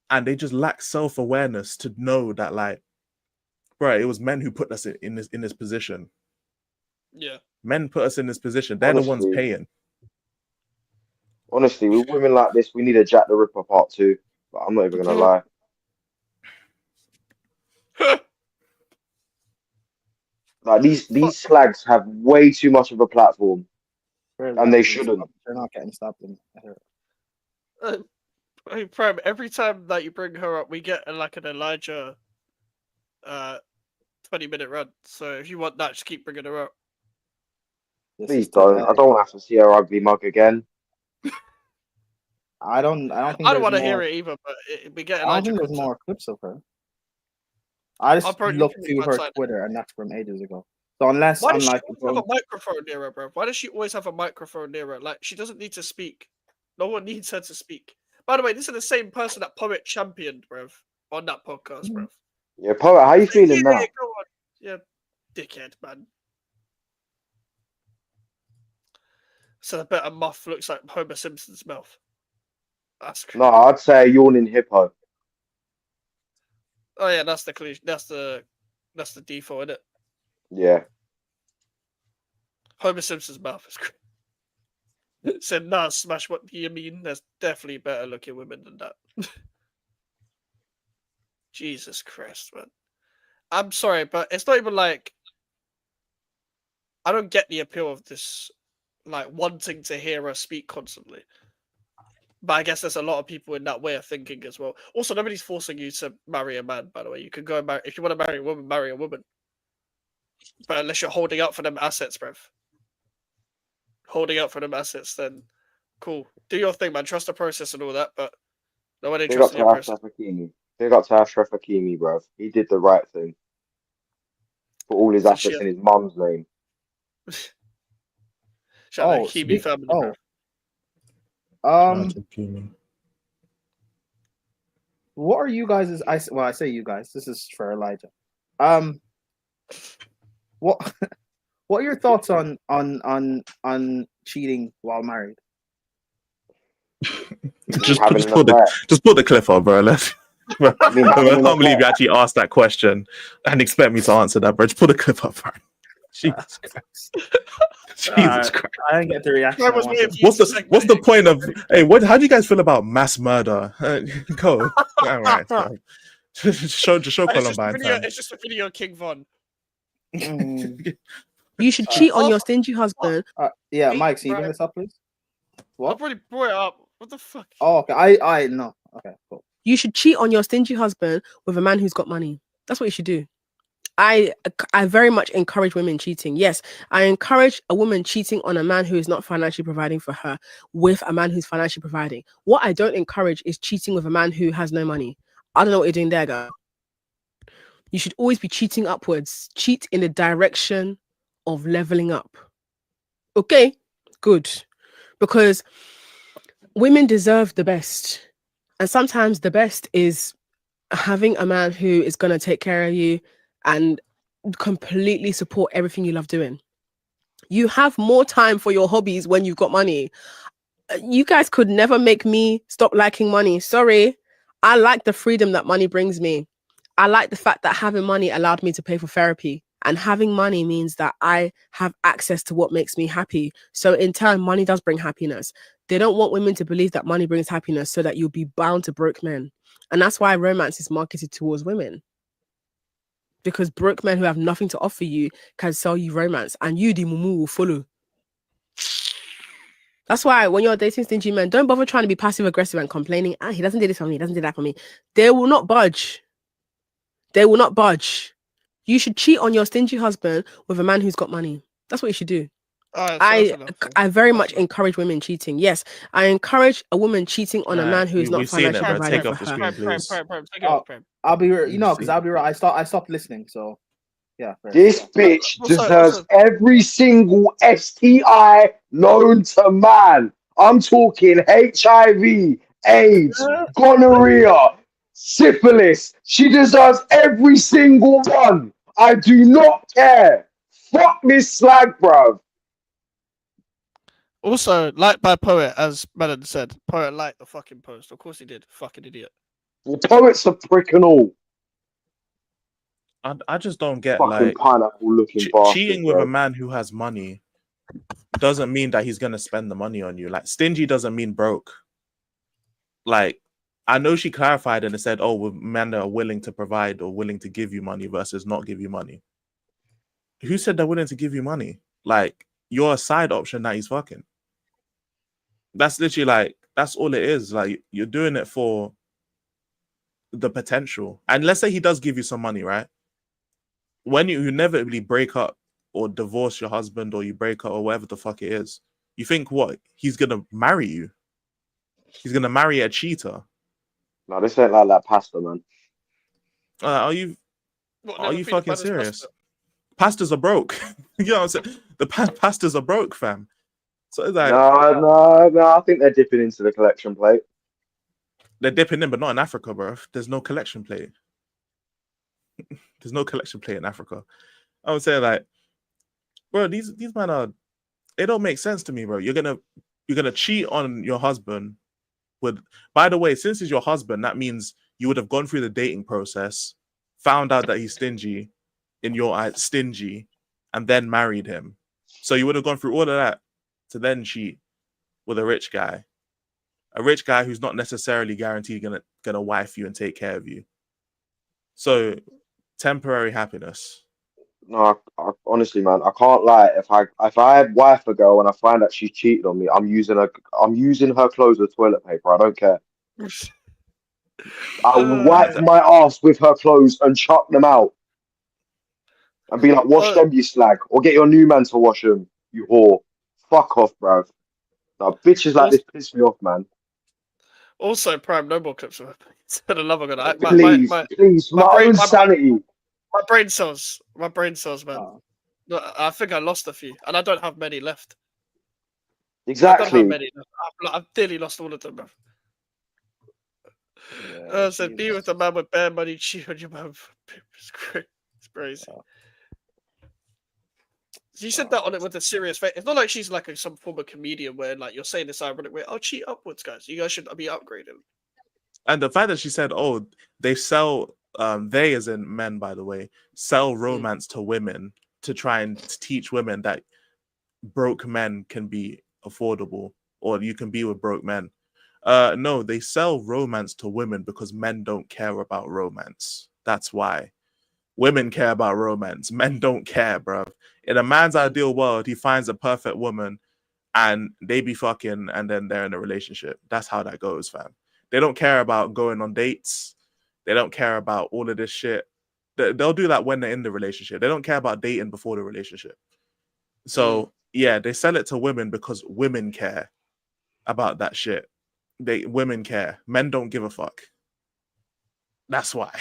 And they just lack self-awareness to know that, like, bro, it was men who put us in this position. Yeah. Men put us in this position. They're the ones paying. Honestly, with women like this, we need a Jack the Ripper part 2. But I'm not even gonna lie. Like these slags have way too much of a platform, and they shouldn't. They're not getting stopped. Hey, Prime, every time that you bring her up, we get like an Elijah 20-minute run. So if you want that, just keep bringing her up. Please don't. I don't have to see her ugly mug again. I don't want to hear it either, but we get Elijah. I don't think there's more clips of her. I just probably looked put through it her outside. Twitter, and that's from ages ago. So unless Why does I'm she like, always have a microphone near her, bro? Why does she always have a microphone near her? Like, she doesn't need to speak. No one needs her to speak. By the way, this is the same person that Poet championed, bruv, on that podcast, bruv. Yeah, Poet, how you feeling now? Yeah, go on. Yeah, dickhead, man. So I bet a muff looks like Homer Simpson's mouth. That's No, I'd say a yawning hippo. Oh yeah, that's the cliche. That's the default, isn't it? Yeah. Homer Simpson's mouth is great. Said, nah, smash, what do you mean? There's definitely better looking women than that. Jesus Christ, man. I'm sorry, but it's not even like I don't get the appeal of this, like wanting to hear her speak constantly. But I guess there's a lot of people in that way of thinking as well. Also, nobody's forcing you to marry a man, by the way. You can go and marry, if you want to marry a woman, marry a woman. But unless you're holding up for them assets, bruv. Holding up for them assets, then cool. Do your thing, man. Trust the process and all that, but no one Big up interested to in your process. Ashraf Hakimi. Big up to Ashraf Hakimi, bro. He did the right thing. Put all his So assets in his mum's name. Shout out Oh, Hakimi speak- family, oh. bruv. What are you guys? I say you guys. This is for Elijah. What what are your thoughts on cheating while married? Just put the clip up, bro. Let's. Bro, I can't believe you actually asked that question and expect me to answer that, bro. Just put the clip up, bro. Jesus Christ. Jesus Christ. I didn't get the reaction. What's the point of how do you guys feel about mass murder? Go. All right. Fine. Just show Columbine. It's just a video of King Von. You should cheat on your stingy husband. Yeah, Mike, can you bring this up, please? What? I've already brought it up. What the fuck? Oh, okay. I no. Okay, cool. You should cheat on your stingy husband with a man who's got money. That's what you should do. I very much encourage women cheating. Yes, I encourage a woman cheating on a man who is not financially providing for her with a man who's financially providing. What I don't encourage is cheating with a man who has no money. I don't know what you're doing there, girl. You should always be cheating upwards. Cheat in the direction of leveling up. Okay, good. Because women deserve the best. And sometimes the best is having a man who is going to take care of you and completely support everything you love doing. You have more time for your hobbies when you've got money. You guys could never make me stop liking money. Sorry. I like the freedom that money brings me. I like the fact that having money allowed me to pay for therapy. And having money means that I have access to what makes me happy. So in turn, money does bring happiness. They don't want women to believe that money brings happiness so that you'll be bound to broke men. And that's why romance is marketed towards women. Because broke men who have nothing to offer you can sell you romance. And you, the mumu, will follow. That's why when you're dating stingy men, don't bother trying to be passive aggressive and complaining. He doesn't do this for me. He doesn't do that for me. They will not budge. They will not budge. You should cheat on your stingy husband with a man who's got money. That's what you should do. I very much encourage women cheating. Yes, I encourage a woman cheating on a man who is not financially providing for her. I'll be because I'll be right. I stopped listening. So yeah. This bitch deserves every single STI known to man. I'm talking HIV, AIDS, gonorrhea, syphilis. She deserves every single one. I do not care. Fuck this slag, bruv. Also, liked by Poet, as Melon said. Poet liked the fucking post. Of course he did. Fucking idiot. Well, Poet's a prick and all. I just don't get Fucking like pineapple-looking bastard, cheating with bro. a man who has money doesn't mean that he's gonna spend the money on you. Like stingy doesn't mean broke. Like I know she clarified and it said, "Oh, with men that are willing to provide or willing to give you money versus not give you money." Who said they're willing to give you money? Like you're a side option that he's fucking. That's literally like that's all it is. Like you're doing it for the potential. And let's say he does give you some money, right? When you inevitably break up or divorce your husband or you break up or whatever the fuck it is, you think what? He's gonna marry you? He's gonna marry a cheater? No, this ain't like that pasta, man. Are you fucking serious? Pastors are broke. You know what I'm saying? The pastors are broke, fam. So it's like No, I think they're dipping into the collection plate. They're dipping in, but not in Africa, bro. There's no collection plate. There's no collection plate in Africa. I would say, like, bro, these men are. It don't make sense to me, bro. You're gonna cheat on your husband with. By the way, since he's your husband, that means you would have gone through the dating process, found out that he's stingy, in your eyes, stingy, and then married him. So you would have gone through all of that to then cheat with a rich guy who's not necessarily guaranteed gonna wife you and take care of you. So temporary happiness. No, I honestly, man, I can't lie. If I wife a girl and I find that she's cheated on me, I'm using her clothes as toilet paper. I don't care. I will wipe my ass with her clothes and chuck them out, and be like, "Wash them, you slag, or get your new man to wash them, you whore." Fuck off, bruv. Now, bitches like this piss me off, man. Also, Prime, no more clips of her. For the love of God, Please, my own sanity. My brain cells, man. I think I lost a few, and I don't have many left. Exactly. I don't have many left. I've nearly lost all of them, bro. Said, be with a man with bare money, cheat on your man. It's crazy. You said that on it with a serious face. It's not like she's like some form of comedian where like you're saying this ironic way. I'll cheat upwards, guys. You guys should be upgrading. And the fact that she said, "Oh, they sell," they as in men, by the way, sell romance to women to try and teach women that broke men can be affordable, or you can be with broke men. No, they sell romance to women because men don't care about romance. That's why. Women care about romance. Men don't care, bro. In a man's ideal world, he finds a perfect woman and they be fucking and then they're in a relationship. That's how that goes, fam. They don't care about going on dates. They don't care about all of this shit. They'll do that when they're in the relationship. They don't care about dating before the relationship. So, yeah, they sell it to women because women care about that shit. Women care. Men don't give a fuck. That's why.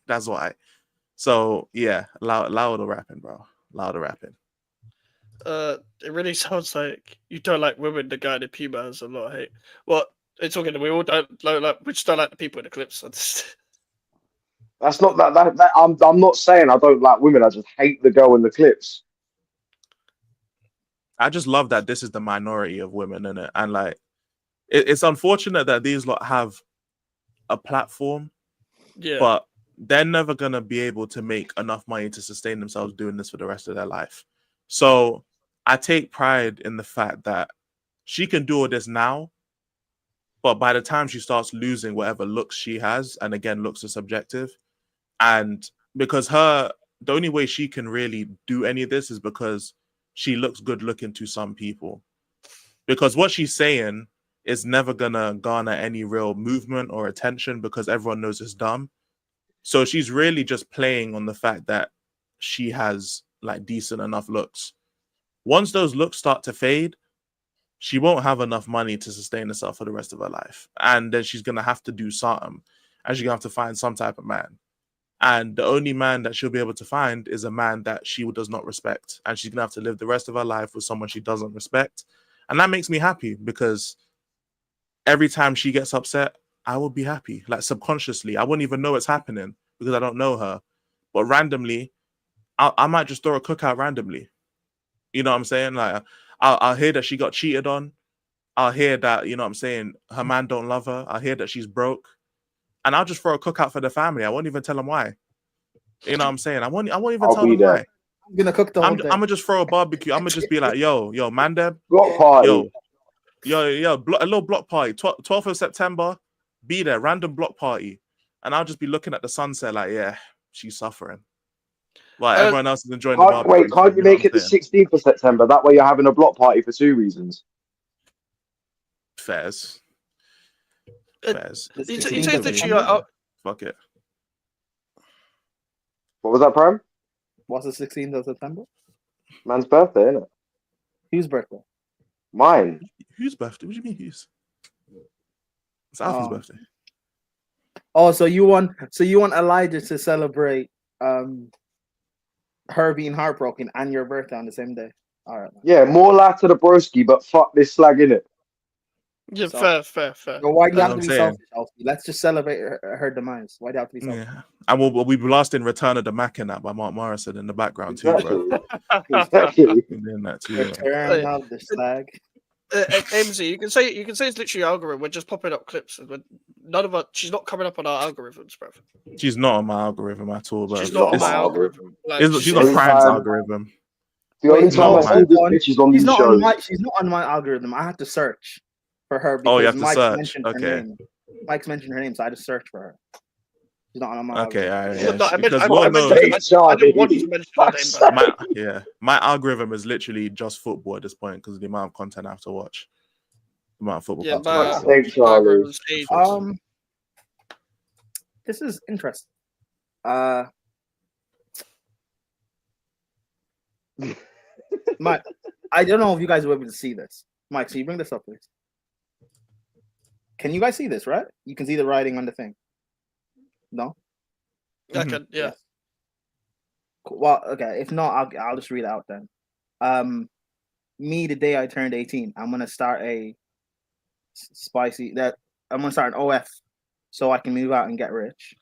That's why. So, yeah, louder rapping, bro. Louder rapping. It really sounds like you don't like women. The guy in the Puma has a lot of hate. What? They're talking. We all don't like. We just don't like the people in the clips. That's not that. I'm not saying I don't like women. I just hate the girl in the clips. I just love that this is the minority of women in it, and like, it's unfortunate that these lot have a platform, but they're never gonna be able to make enough money to sustain themselves doing this for the rest of their life. So I take pride in the fact that she can do all this now. But by the time she starts losing whatever looks she has, and again, looks are subjective, and because the only way she can really do any of this is because she looks good looking to some people. Because what she's saying is never gonna garner any real movement or attention because everyone knows it's dumb. So she's really just playing on the fact that she has like decent enough looks. Once those looks start to fade, she won't have enough money to sustain herself for the rest of her life. And then she's going to have to do something. And she's going to have to find some type of man. And the only man that she'll be able to find is a man that she does not respect. And she's going to have to live the rest of her life with someone she doesn't respect. And that makes me happy because every time she gets upset, I will be happy. Like subconsciously. I wouldn't even know it's happening because I don't know her. But randomly, I might just throw a cookout randomly. You know what I'm saying? Like, I'll hear that she got cheated on. I'll hear that, you know what I'm saying, her man don't love her. I'll hear that she's broke. And I'll just throw a cookout for the family. I won't even tell them why. You know what I'm saying? I won't even tell them why. I'm going to cook the whole day. I'm going to just throw a barbecue. I'm going to just be like, yo, Mandem. Block party. A little block party. 12th of September, be there, random block party. And I'll just be looking at the sunset like, yeah, she's suffering. Like everyone else is enjoying the barbecue. Wait, can't you make it the 16th of September? That way you're having a block party for 2 reasons. Fairs. You said that you are... Fuck it. What was that, Prime? What's the 16th of September? Man's birthday, isn't it? Whose birthday? Mine. Whose birthday? What do you mean whose? It's Alfie's birthday. Oh, so you want Elijah to celebrate her being heartbroken and your birthday on the same day. All right. Yeah, more life to the broski, but fuck this slag, innit? Yeah, So- fair. So why do you That's have what to I'm be saying. selfish, Alfie? Let's just celebrate her demise. Why do you have to be selfish? Yeah. And we'll be blasting Return of the Mackinac by Mark Morrison in the background too, bro. Exactly. We're doing that too. man. Return of the slag. AMZ, you can say it's literally algorithm. We're just popping up clips, and none of us. She's not coming up on our algorithms, bro. She's not on my algorithm at all, bro. She's not on It's- my algorithm. Like, she's on Prime's algorithm. The only Wait, time no, I see hold this on. bitch is on She's these not shows. on my. She's not on my algorithm. I had to search for her because Oh, you have to Mike search. mentioned Okay. her name. Mike's mentioned her name, so I just searched for her. She's not on my Okay, algorithm. yeah. I Because meant- Lord I meant- knows, I didn't want to mention her name, but my algorithm is literally just football at this point because of the amount of content I have to watch. The amount of football Yeah, content. This is interesting. Mike, I don't know if you guys were able to see this. Mike, can you bring this up, please? Can you guys see this, right? You can see the writing on the thing. No? I can, yeah. Cool. Well, okay. If not, I'll just read it out then. Me, the day I turned 18, I'm gonna start a I'm gonna start an OF so I can move out and get rich.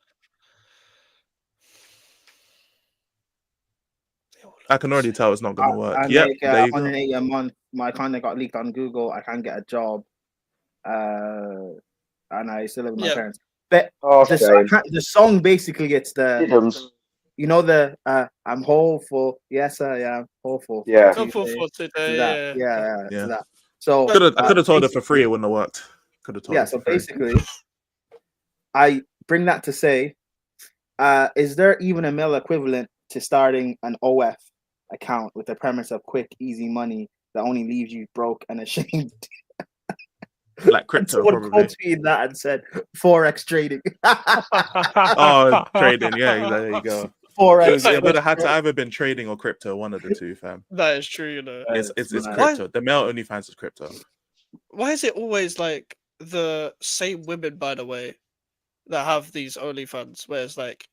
I can already tell it's not going to work. I Yep, make there you go. 180 a month. My content got leaked on Google. I can't get a job, and I still live with my Yeah. parents. But Okay. the song basically gets the, Diddums. you know, the I'm hopeful. Yes, I am hopeful. Yeah. Hopeful for today, That. Yeah. Yeah. That. So I could have told her for free. It wouldn't have worked. Could have told yeah. her So for free. basically, I bring that to say, is there even a male equivalent to starting an OF account with the premise of quick, easy money that only leaves you broke and ashamed? Like crypto, Someone probably. quote tweeted that and said Forex trading. Oh, trading. Yeah, there you go. Forex. It would have had to either been trading or crypto, one of the two, fam. That is true, you know. It's mad. crypto. The male OnlyFans is crypto. Why is it always like the same women, by the way, that have these OnlyFans, where it's like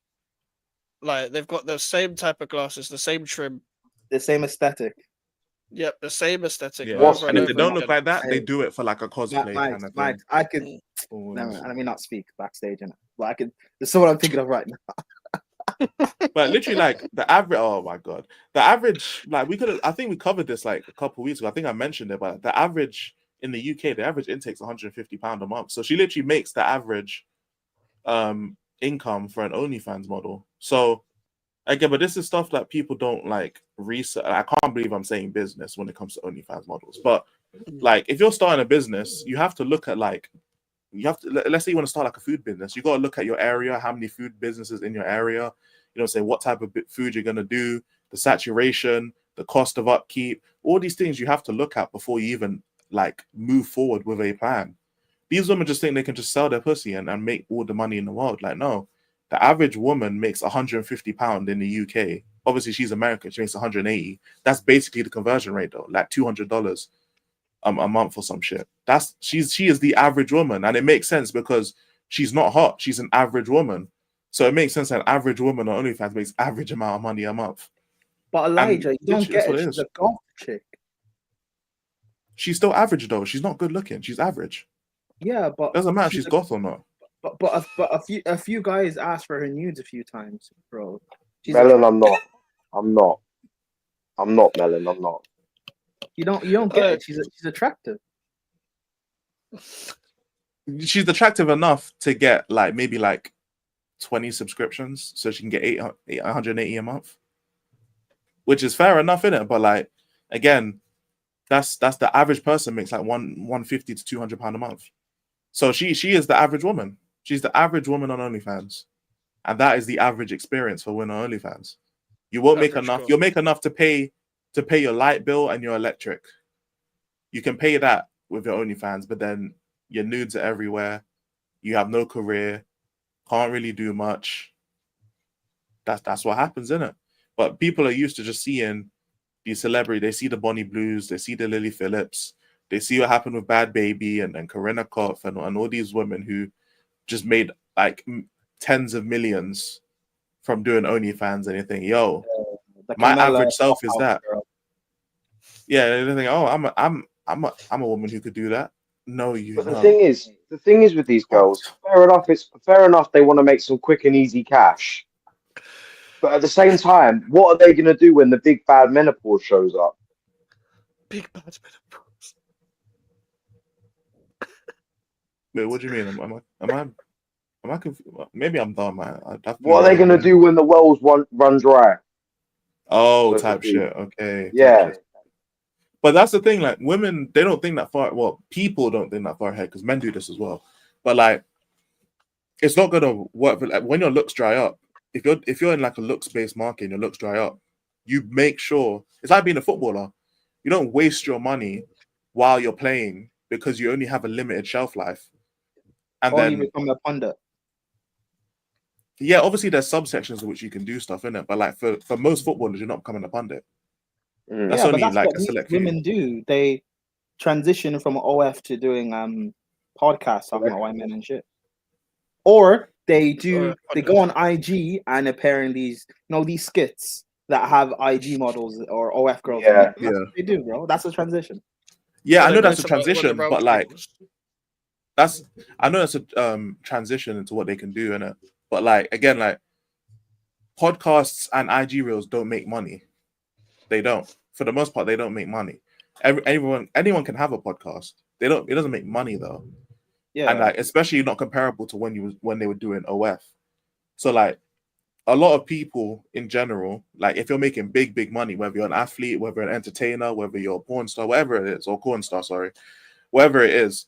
they've got the same type of glasses, the same trim, The same aesthetic. yep, the same aesthetic. Yeah. over And if they over don't look again. like that, they do it for like a cosplay Mike, kind of Mike, thing. I could. Never mind, let me not speak backstage, but I could. There's someone I'm thinking of right now. But literally, like the average. Oh my god, the average. Like we could. I think we covered this like a couple weeks ago. I think I mentioned it, but the average in the UK, the average intake's £150 a month. So she literally makes the average income for an OnlyFans model. So again, but this is stuff that people don't like research. I can't believe I'm saying business when it comes to OnlyFans models. But like, if you're starting a business, you have to look at like. You have to, let's say you want to start like a food business. You got to look at your area, how many food businesses in your area, say what type of food you're going to do, the saturation, the cost of upkeep, all these things you have to look at before you even like move forward with a plan. These women just think they can just sell their pussy and make all the money in the world. Like, no, the average woman makes £150 in the UK. Obviously, she's American. She makes 180. That's basically the conversion rate, though, like $200 a month or some shit. She is the average woman, and it makes sense because she's not hot. She's an average woman, so it makes sense that an average woman on OnlyFans makes average amount of money a month. But Elijah, you don't literally, that's get what it. it She's is. a golf chick. She's still average though. She's not good looking. She's average. Yeah, but Doesn't matter if she's she's goth or not. But a few guys asked for her nudes a few times, bro. She's Melon, I'm not. I'm not Melon. I'm not. You don't get it. She's attractive. She's attractive enough to get like maybe like 20 subscriptions, so she can get 180 a month, which is fair enough, innit? But like again, that's the average person makes like 150 to £200 a month. So she is the average woman. She's the average woman on OnlyFans, and that is the average experience for women on OnlyFans. You won't make enough. You'll make enough to pay your light bill and your electric. You can pay that with your OnlyFans, but then your nudes are everywhere. You have no career, can't really do much. That's what happens, isn't it? But people are used to just seeing these celebrities. They see the Bonnie Blues, they see the Lily Phillips, they see what happened with Bad Baby and Corinna Kopf and all these women who just made like tens of millions from doing OnlyFans and anything. Yo, my average self is that. Yeah, they think, oh, I'm a woman who could do that. No, you But the know. thing is with these girls, fair enough. It's fair enough they want to make some quick and easy cash. But at the same time, what are they going to do when the big bad menopause shows up? Big bad menopause. Wait, what do you mean? Am I confused? Maybe I'm dumb, man. What are they going to do when the wells run dry? Oh, So to type speak. shit. Okay. type Yeah. shit. But that's the thing. Like women, they don't think that far. Well, people don't think that far ahead because men do this as well. But like, it's not gonna work. Like, when your looks dry up, if you're in like a looks based market and your looks dry up, you make sure it's like being a footballer. You don't waste your money while you're playing because you only have a limited shelf life. And Or you then become a pundit. yeah, obviously there's subsections in which you can do stuff in it, but like for most footballers, you're not becoming a pundit. That's Yeah, but only that's like what a these select few. women do. They transition from OF to doing podcasts talking about white men and shit. Or they go on IG and appearing these these skits that have IG models or OF girls. in it. That's what they do, bro. That's a transition. Yeah, So I they know go that's a to, like, one of the transition, round but like tables. I know that's a transition into what they can do in it. But like again, like podcasts and IG reels don't make money. They don't. For the most part, they don't make money. Anyone can have a podcast. It doesn't make money though. Yeah. And like especially not comparable to when they were doing OF. So like a lot of people in general, like if you're making big money, whether you're an athlete, whether you're an entertainer, whether you're a porn star, whatever it is, or corn star, sorry, whatever it is,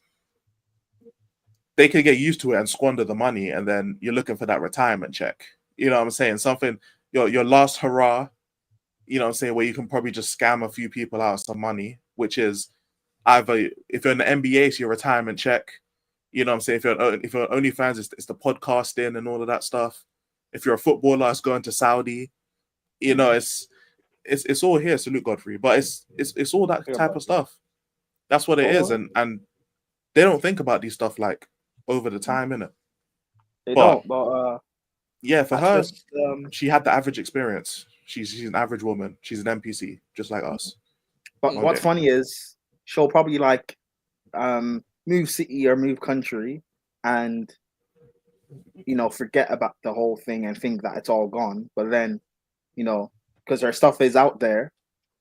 they could get used to it and squander the money, and then you're looking for that retirement check. You know what I'm saying? Something your last hurrah, you know what I'm saying, where you can probably just scam a few people out of some money, which is either if you're in the NBA, it's your retirement check. You know what I'm saying? If you're OnlyFans, it's the podcasting and all of that stuff. If you're a footballer, it's going to Saudi. You know, it's all here, Salute Godfrey. But it's all that type of stuff. That's what it is. And they don't think about these stuff like over the time, innit? They don't, but yeah, for that's her, just, she had the average experience. She's an average woman. She's an NPC, just like us. But what's funny is she'll probably like move city or move country and forget about the whole thing and think that it's all gone. But then, because her stuff is out there,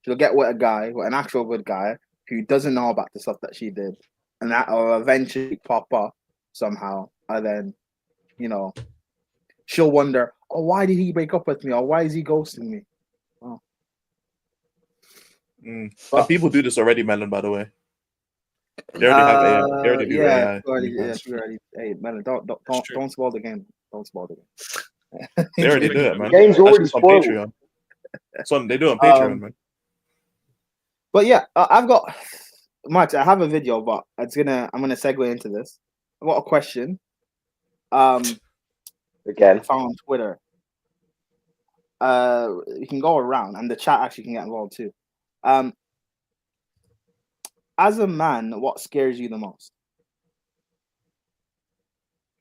she'll get with an actual good guy who doesn't know about the stuff that she did. And that will eventually pop up somehow. And then, she'll wonder, oh, why did he break up with me? Or why is he ghosting me? Oh. And people do this already, Melon, by the way. They already have AI. They already do AI. Hey, Melon, don't spoil the game. Don't spoil the game. They already do it, man. The game's already That's just on spoiled. Patreon. So they do it on Patreon, man. But yeah, I've got Max. I have a video, but I'm gonna segue into this. I've got a question. Again, I found on Twitter. You can go around, and the chat actually can get involved too. As a man, what scares you the most?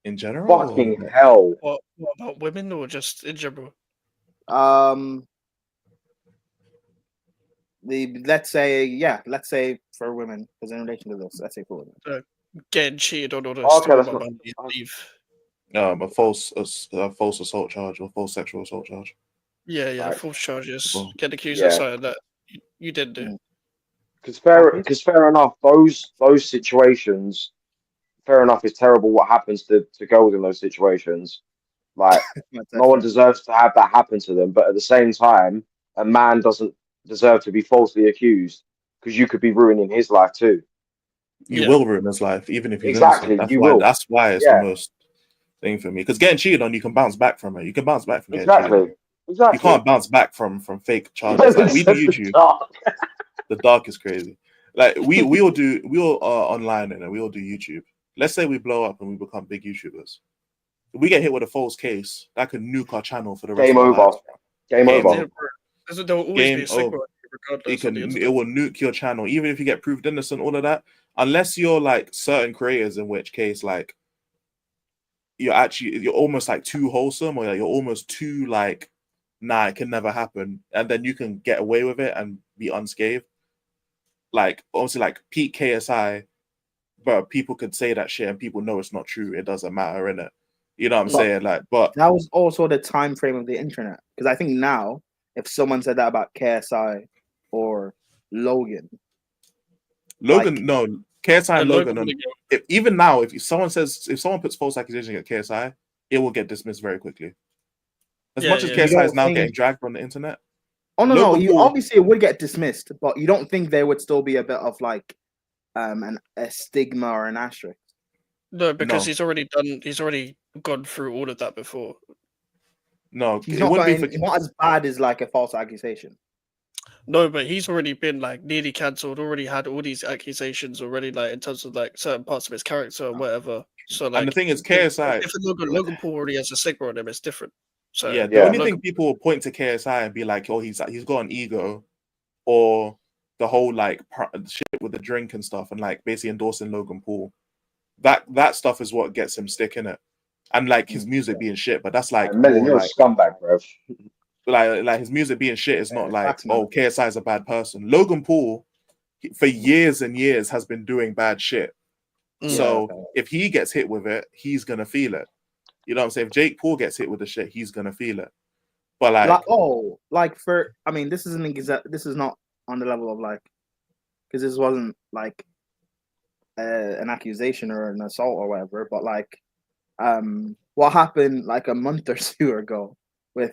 In general? Fucking hell. What about women or just in general? Let's say for women, because in relation to this, let's say for women. Getting cheated on or Okay, stealing that's my not- money and leave. A false assault charge or false sexual assault charge. Yeah, Right. false charges. Well, Get accused yeah. of something that you didn't do. Because fair enough, those situations, fair enough, it's terrible what happens to girls in those situations. Like, no one deserves to have that happen to them. But at the same time, a man doesn't deserve to be falsely accused because you could be ruining his life too. You will ruin his life, even if he's Exactly, innocent. you will. That's why it's Yeah. the most thing for me. Because getting cheated on, you can bounce back from it. You can bounce back from getting Exactly. cheated on. Exactly. You can't bounce back from fake charges. Like we do YouTube. The dark is crazy. Like we all are online and we all do YouTube. Let's say we blow up and we become big YouTubers. If we get hit with a false case, that could nuke our channel for the rest Game of our over. lives. Game over. There will always Game be a stigma over. regardless of the It incident. will nuke your channel, even if you get proved innocent, all of that. Unless you're like certain creators, in which case, like you're almost like too wholesome, or you're almost too like, nah, it can never happen, and then you can get away with it and be unscathed. Like obviously, like Pete KSI, but people could say that shit and people know it's not true. It doesn't matter, innit? You know what I'm But saying? Like, but that was also the time frame of the internet. Because I think now, if someone said that about KSI or Logan, no, KSI and Logan. Logan Even now, if someone puts false accusation at KSI, it will get dismissed very quickly. As much as You KSI don't is now think- getting dragged on the internet. Oh no, Logan you Paul- obviously it would get dismissed, but you don't think there would still be a bit of like a stigma or an asterisk? No, because No. he's already gone through all of that before. No, He's it not, wouldn't be it's not as bad as like a false accusation. No, but he's already been like nearly cancelled, already had all these accusations already, like in terms of like certain parts of his character and whatever. So like, And the thing is, KSI. if Logan Paul already has a stigma on him, it's different. So Yeah, the only Logan- thing people will point to KSI and be like, "Oh, he's got an ego," or the whole like shit with the drink and stuff, and like basically endorsing Logan Paul. That stuff is what gets him stick in it, and like his music being shit. But that's like Melon, more you're like, a scumbag, bro. like his music being shit is not like, oh, KSI is a bad person. Logan Paul, for years and years, has been doing bad shit. So if he gets hit with it, he's gonna feel it. You know what I'm saying? If Jake Paul gets hit with the shit, he's gonna feel it. But this is not on the level of like, because this wasn't like an accusation or an assault or whatever, but like what happened like a month or two ago with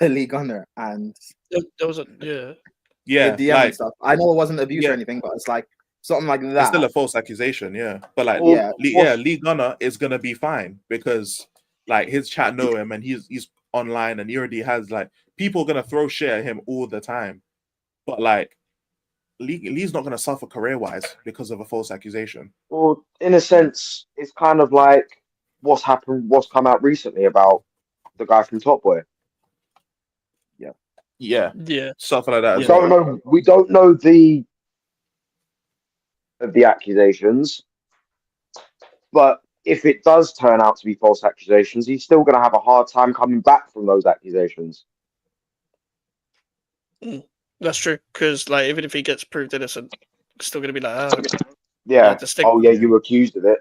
Lee Gunner and there was a the DM and stuff. I know it wasn't abuse or anything, but it's like something like that. It's still a false accusation, yeah. But like, Lee Gunner is gonna be fine because like his chat know him and he's online and he already has like people gonna throw shit at him all the time. But like Lee's not gonna suffer career wise because of a false accusation. Well, in a sense, it's kind of like what's come out recently about the guy from Top Boy. Yeah, stuff like that. We don't know the accusations, but if it does turn out to be false accusations, he's still going to have a hard time coming back from those accusations. That's true, because like even if he gets proved innocent, it's still going to be like, Yeah. the stigma. Oh yeah, you were accused of it.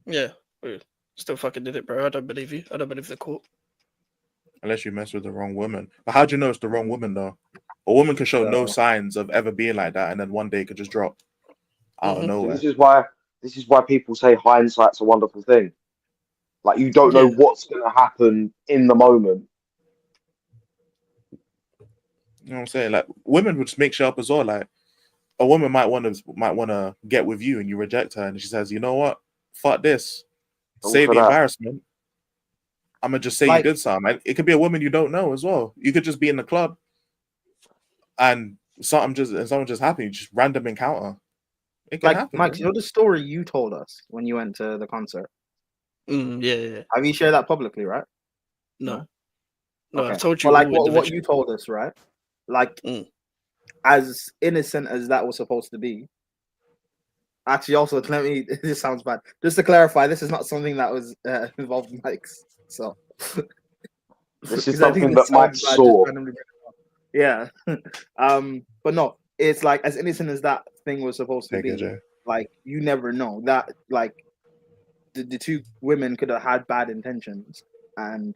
Yeah, we still fucking did it, bro. I don't believe you. I don't believe the court. Unless you mess with the wrong woman. But how do you know it's the wrong woman though? A woman can show no signs of ever being like that, and then one day could just drop out of nowhere. This is why people say hindsight's a wonderful thing. Like you don't know what's going to happen in the moment. You know what I'm saying? Like women would just make shit up as well. Like a woman might want to get with you and you reject her, and she says, "You know what? Fuck this. Save the embarrassment. I'm gonna just say you did something." And it could be a woman you don't know as well. You could just be in the club and something just happened. You just random encounter. It can happen. Mike, you know the story you told us when you went to the concert? Yeah. Have you shared that publicly, right? No, Okay. I've told you. But like all what you told us, right? Like as innocent as that was supposed to be. Actually, also this sounds bad. Just to clarify, this is not something that was involved in Mike's. So this is something that Mike saw. Yeah. But no, it's like as innocent as that thing was supposed to be. Like you never know that like the two women could have had bad intentions, and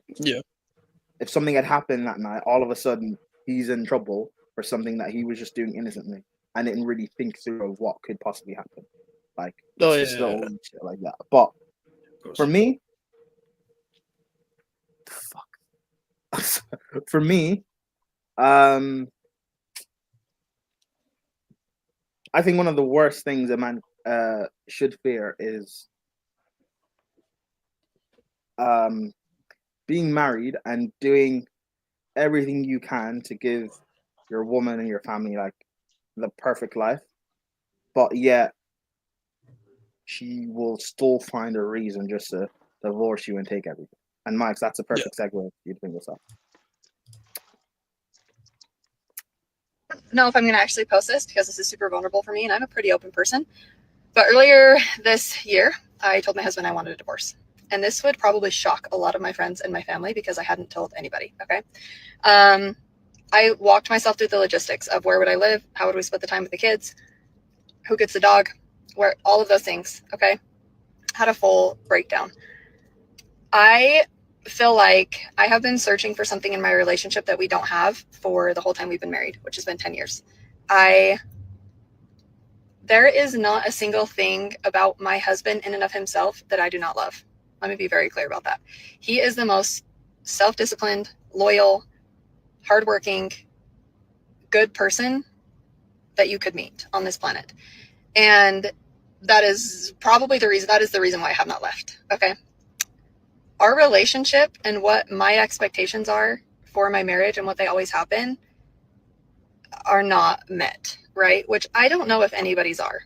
if something had happened that night, all of a sudden he's in trouble for something that he was just doing innocently and didn't really think through of what could possibly happen. Like shit like that. But for me, for me, I think one of the worst things a man should fear is being married and doing everything you can to give your woman and your family like the perfect life, but yet she will still find a reason just to divorce you and take everything. And Mike, that's a perfect segue for you to bring this up. I don't know if I'm going to actually post this because this is super vulnerable for me and I'm a pretty open person. But earlier this year, I told my husband I wanted a divorce. And this would probably shock a lot of my friends and my family because I hadn't told anybody, okay? I walked myself through the logistics of where would I live, how would we split the time with the kids, who gets the dog, where all of those things, okay? Had a full breakdown. I feel like I have been searching for something in my relationship that we don't have for the whole time we've been married, which has been 10 years. There is not a single thing about my husband in and of himself that I do not love. Let me be very clear about that. He is the most self-disciplined, loyal, hardworking, good person that you could meet on this planet. And that is probably the reason, that is the reason why I have not left. Okay. Our relationship and what my expectations are for my marriage and what they always have been are not met, right? Which I don't know if anybody's are.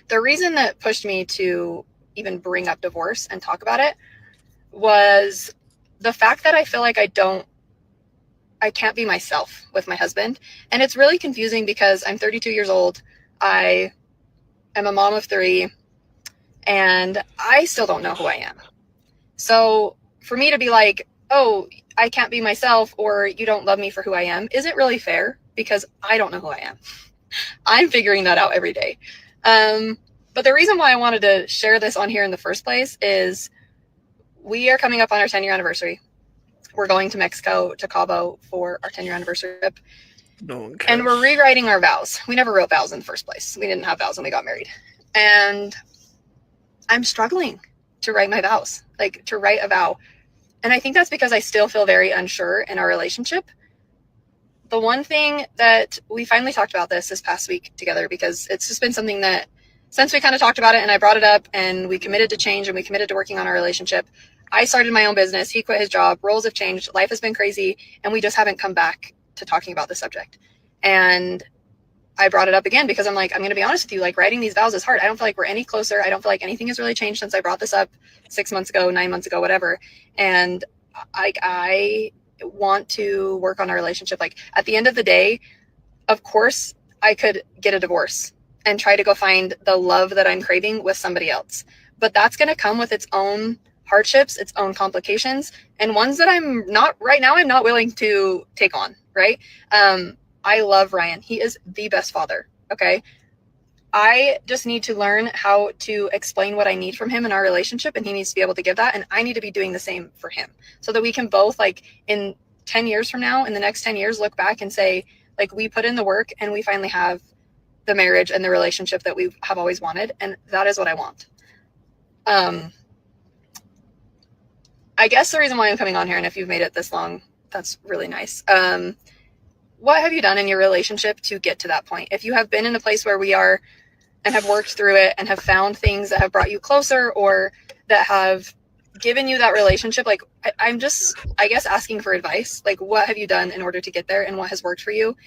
The reason that pushed me to even bring up divorce and talk about it was the fact that I feel like I can't be myself with my husband. And it's really confusing because I'm 32 years old. I am a mom of 3 and I still don't know who I am. So for me to be like, oh, I can't be myself or you don't love me for who I am isn't really fair because I don't know who I am. I'm figuring that out every day. But the reason why I wanted to share this on here in the first place is we are coming up on our 10-year anniversary. We're going to Mexico, to Cabo for our 10-year anniversary trip. No one cares. And we're rewriting our vows. We never wrote vows in the first place. We didn't have vows when we got married. And I'm struggling to write my vows, like to write a vow. And I think that's because I still feel very unsure in our relationship. The one thing that we finally talked about this past week together, because it's just been something that since we kind of talked about it and I brought it up and we committed to change and we committed to working on our relationship, I started my own business. He quit his job. Roles have changed. Life has been crazy. And we just haven't come back to talking about the subject. And I brought it up again because I'm like, I'm going to be honest with you, like writing these vows is hard. I don't feel like we're any closer. I don't feel like anything has really changed since I brought this up 6 months ago, 9 months ago, whatever. And I want to work on our relationship. Like at the end of the day, of course, I could get a divorce and try to go find the love that I'm craving with somebody else. But that's going to come with its own hardships, its own complications, and ones that I'm not willing to take on, right? I love Ryan. He is the best father, okay? I just need to learn how to explain what I need from him in our relationship, and he needs to be able to give that, and I need to be doing the same for him so that we can both, like, in 10 years from now, in the next 10 years, look back and say, like, we put in the work and we finally have the marriage and the relationship that we have always wanted, and that is what I want. I guess the reason why I'm coming on here, and if you've made it this long, that's really nice. What have you done in your relationship to get to that point? If you have been in a place where we are and have worked through it and have found things that have brought you closer or that have given you that relationship, like I'm just, I guess, asking for advice. Like, what have you done in order to get there and what has worked for you?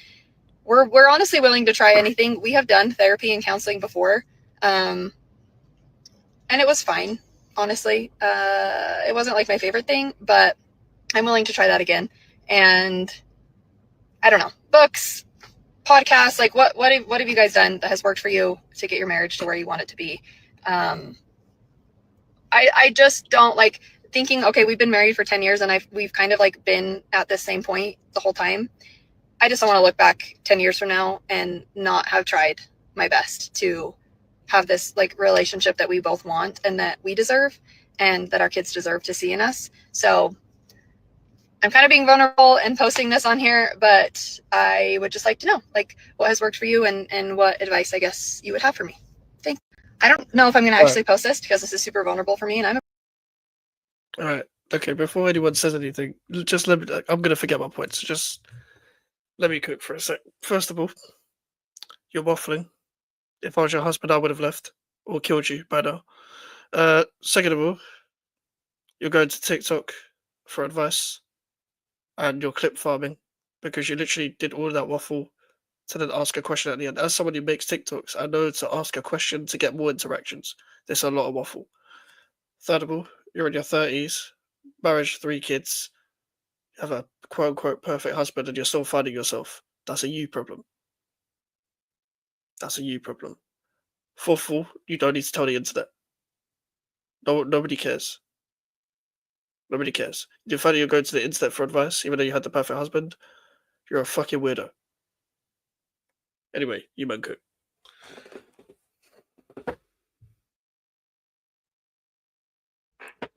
We're honestly willing to try anything. We have done therapy and counseling before. And it was fine. Honestly, it wasn't like my favorite thing, but I'm willing to try that again. And I don't know, books, podcasts, like what have you guys done that has worked for you to get your marriage to where you want it to be? I just don't like thinking, okay, we've been married for 10 years and we've kind of like been at the same point the whole time. I just don't want to look back 10 years from now and not have tried my best to have this like relationship that we both want and that we deserve and that our kids deserve to see in us. So I'm kind of being vulnerable and posting this on here, but I would just like to know like what has worked for you and what advice I guess you would have for me. Thanks. I don't know if I'm going to actually post this because this is super vulnerable for me and All right. Okay. Before anyone says anything, just let me, I'm going to forget my points. Just let me cook for a sec. First of all, you're waffling. If I was your husband, I would have left or killed you by now. Second of all, you're going to TikTok for advice and you're clip farming because you literally did all of that waffle to then ask a question at the end. As someone who makes TikToks, I know to ask a question to get more interactions. There's a lot of waffle. Third of all, you're in your 30s, marriage, 3 kids, you have a quote-unquote perfect husband and you're still finding yourself. That's a you problem. That's a you problem. Fourth of all, you don't need to tell the internet. Nobody cares. Nobody cares. The fact that you're going to the internet for advice, even though you had the perfect husband, you're a fucking weirdo. Anyway, you man cook.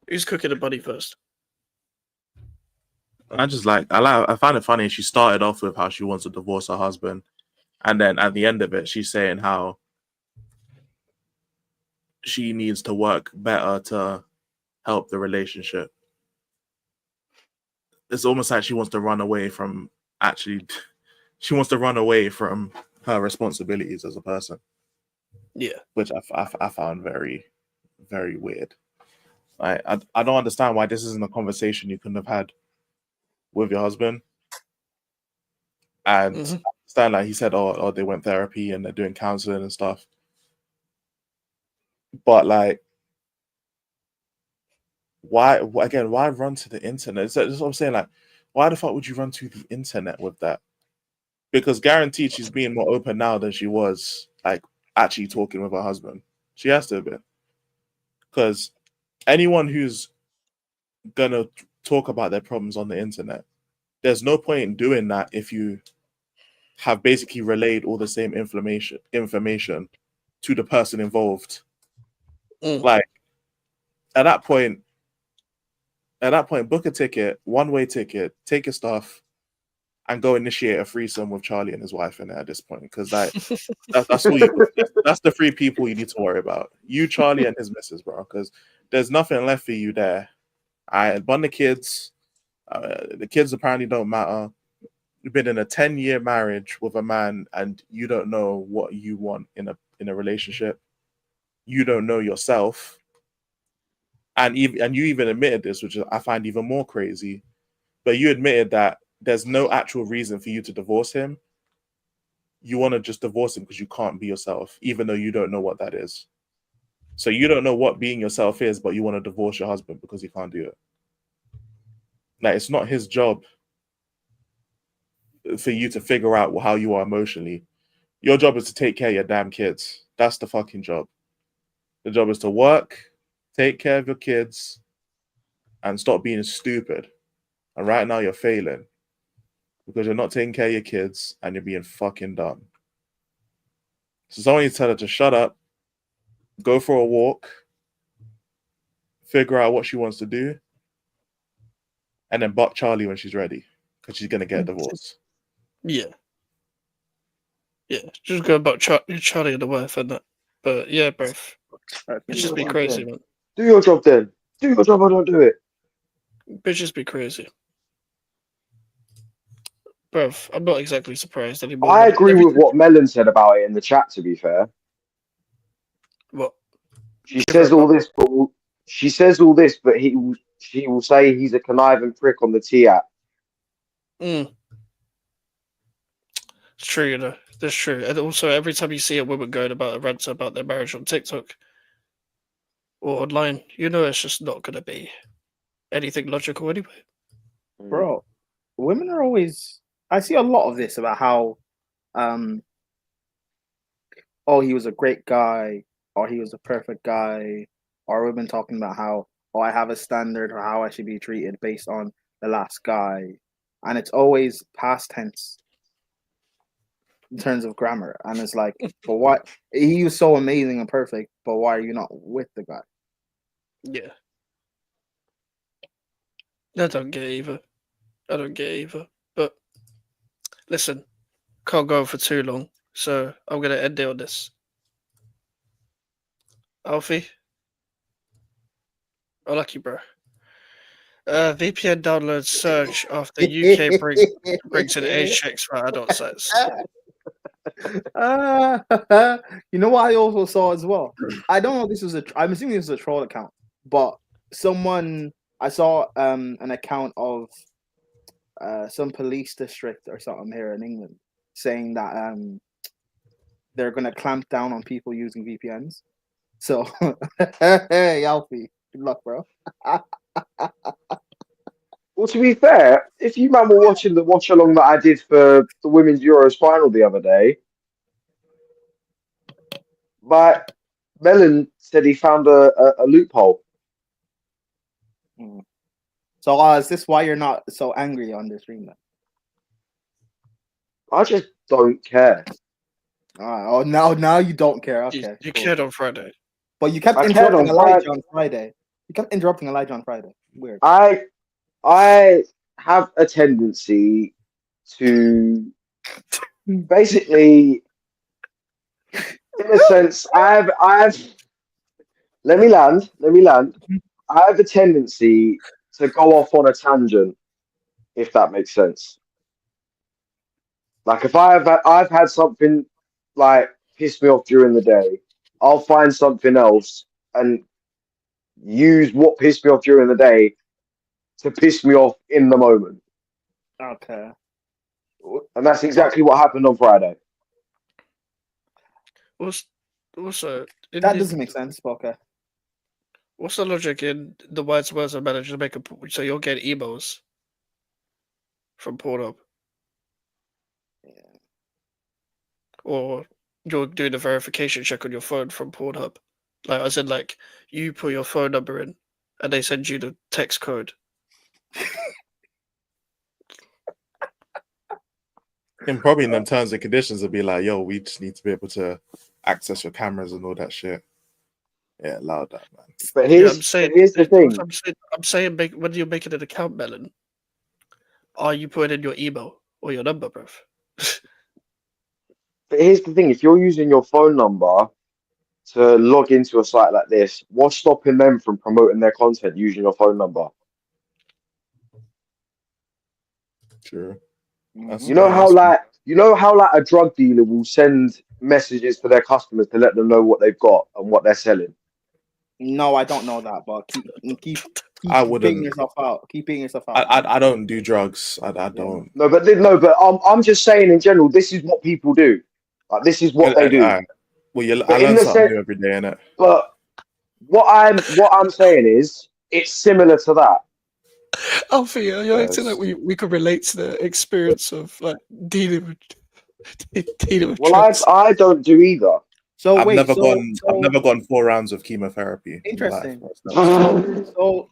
Who's cooking the bunny first? I find it funny. She started off with how she wants to divorce her husband, and then at the end of it, she's saying how she needs to work better to help the relationship. It's almost like she wants to run away from she wants to run away from her responsibilities as a person. Yeah, which I found very, very weird. I don't understand why this isn't a conversation you couldn't have had with your husband. And I understand, like he said, oh, they went therapy and they're doing counseling and stuff. But like, why run to the internet? That's what I'm saying. Like, why the fuck would you run to the internet with that? Because guaranteed she's being more open now than she was like actually talking with her husband. She has to have been. Because anyone who's gonna talk about their problems on the internet, there's no point in doing that if you have basically relayed all the same information to the person involved. Like at that point, book a ticket, one-way ticket, take your stuff, and go initiate a threesome with Charlie and his wife in there at this point. Because that's all that's the three people you need to worry about. You, Charlie, and his missus, bro. Because there's nothing left for you there. I bun the kids. The kids apparently don't matter. You've been in a 10-year marriage with a man, and you don't know what you want in a relationship. You don't know yourself, and you even admitted this, which I find even more crazy. But you admitted that there's no actual reason for you to divorce him. You want to just divorce him because you can't be yourself, even though you don't know what that is. So you don't know what being yourself is, but you want to divorce your husband because he can't do it. Like, it's not his job for you to figure out how you are emotionally. Your job is to take care of your damn kids. That's the fucking job. The job is to work, take care of your kids, and stop being stupid. And right now you're failing because you're not taking care of your kids and you're being fucking dumb. So someone needs to tell her to shut up, go for a walk, figure out what she wants to do, and then buck Charlie when she's ready because she's going to get a divorce. Yeah. Just go about Charlie and the wife and that. But yeah, bro. Bitches be crazy, man. Do your job then. Do your job or don't do it. Bitches be crazy. Bruv, I'm not exactly surprised anymore. I agree with what Melon said about it in the chat, to be fair. What? She says all this, but she will say he's a conniving prick on the T app. It's true, you know. That's true. And also, every time you see a woman going about a rant about their marriage on TikTok or online, you know it's just not going to be anything logical anyway. Bro, women are always... I see a lot of this about how, he was a great guy, or he was a perfect guy, or women talking about how, I have a standard or how I should be treated based on the last guy. And it's always past tense in terms of grammar. And it's like, but what? He was so amazing and perfect, but why are you not with the guy? Yeah. I don't get either. But listen, can't go on for too long, so I'm going to end it on this. Alfie? I like you, bro. VPN download surge after UK brings in age checks for adult sites. You know what I also saw as well? I don't know if this was I'm assuming this is a troll account, but I saw an account of some police district or something here in England saying that they're going to clamp down on people using VPNs. So, hey, Alfie, good luck, bro. Well, to be fair, if you man were watching the watch along that I did for the Women's Euros final the other day, but Melon said he found a loophole. So, is this why you're not so angry on this stream then? I just don't care. Now you don't care. Okay, you cared on Friday, but you kept I cared interrupting on Elijah on Friday. You kept interrupting Elijah on Friday. Weird. I have a tendency to basically, in a sense, I've let me land. I have a tendency to go off on a tangent, if that makes sense. Like if I've had something like piss me off during the day, I'll find something else and use what pissed me off during the day to piss me off in the moment. Okay. And that's exactly what happened on Friday. Also, That doesn't make sense, but okay. What's the logic in the words of manager to make so you'll get emails from Pornhub? Or you're doing a verification check on your phone from Pornhub. Like I said, like you put your phone number in and they send you the text code. And probably in them terms and conditions it'd be like, yo, we just need to be able to access your cameras and all that shit. Yeah, allow that, man. But here's the thing. I'm saying when you're making an account, Melon, are you putting in your email or your number, bruv? But here's the thing: if you're using your phone number to log into a site like this, what's stopping them from promoting their content using your phone number? True. You know how a drug dealer will send messages to their customers to let them know what they've got and what they're selling. No, I don't know that, but keep I wouldn't. picking yourself out. Keep picking yourself out. I don't do drugs. I don't. No, but I'm just saying in general, this is what people do. Like this is what they do. Well, I But in learn the something sense- new every day, innit? But what I'm saying is, it's similar to that. Alfie, you're acting like we could relate to the experience of like dealing with Well, drugs. I don't do either. So I've wait, never so- I've never gone 4 rounds of chemotherapy. in my life. Interesting. So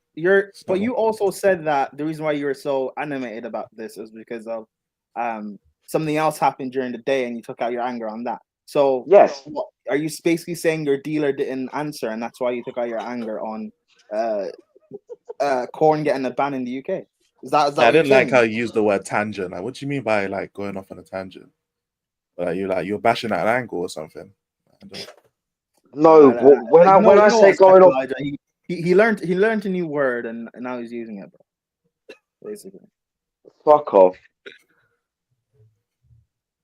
but you also said that the reason why you were so animated about this is because of something else happened during the day and you took out your anger on that. So yes, what, are you basically saying your dealer didn't answer and that's why you took out your anger on Korn getting a ban in the UK? Is that I what you're didn't like saying? how you used the word tangent. Like, what do you mean by like going off on a tangent? You're bashing at an angle or something. I don't... No, when I say going off, Elijah, he learned a new word and now he's using it, bro. Basically. fuck off.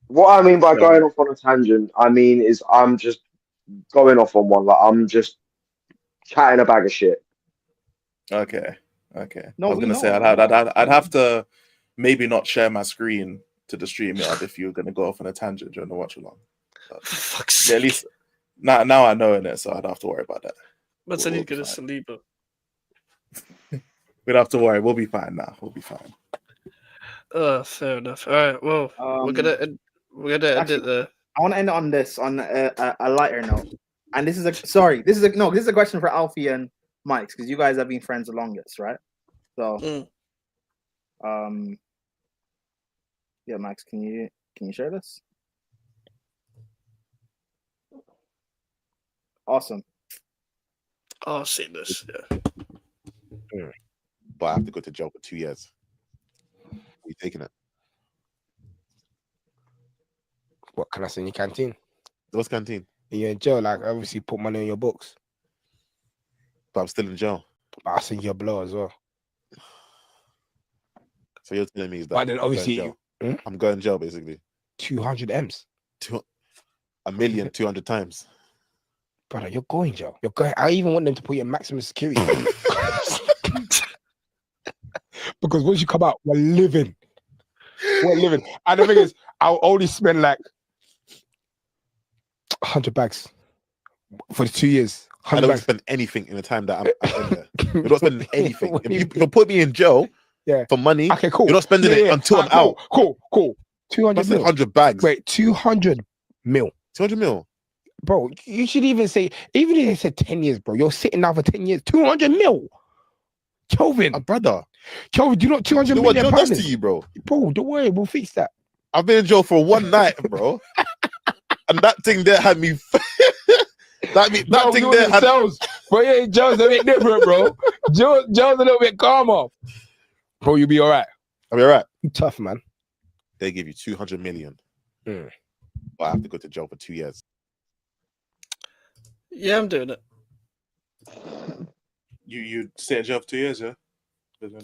What I mean by going off on a tangent, I mean is I'm just going off on one. Like I'm just chatting a bag of shit. Okay. No, I was we gonna know. say I'd have to maybe not share my screen to the stream yard if you're gonna go off on a tangent during the watch along. Yeah, at least now I know in it, so I don't have to worry about that. But then he's gonna sleep. We don't have to worry. We'll be fine now. We'll be fine. Fair enough. All right. Well, we're gonna end it there. I want to end on this on a lighter note, and this is a question for Alfie and Mike because you guys have been friends the longest, right? So, yeah, Max, can you share this? Awesome. I'll see this. Yeah. But I have to go to jail for 2 years. You taking it? What can I say in your canteen? What's canteen? You're in jail, like obviously put money in your books. But I'm still in jail. But I'll send you a blow as well. So you're telling me is that But then obviously I'm going to jail basically. 200 M's. 1,200,000 times. Brother, you're going jail. You're going. I even want them to put you in maximum security. Because once you come out, we're living. And the thing is, I'll only spend like 100 bags for the 2 years. I don't spend anything in the time that I'm in there. You're not spending anything. If you put me in jail for money, okay, cool. You're not spending it until I'm out. Cool. 200 mil. 100 bags. Wait, 200 mil. 200 mil. Bro, you should even say, even if they said 10 years, bro, you're sitting now for 10 years. 200 mil. Kelvin. Brother. Kelvin, do you know what 200 You know what million jail does pounds to is? you, bro? Bro, don't worry, we'll fix that. I've been in jail for one night, bro. And that thing there had me. That thing there had. But yeah, Joe's a bit different, bro. Joe's a little bit calmer. Bro, you be all right. I'll be all right. You tough, man. They give you 200 million. Mm. But I have to go to jail for 2 years. Yeah, I'm doing it. You stay in jail for 2 years, yeah?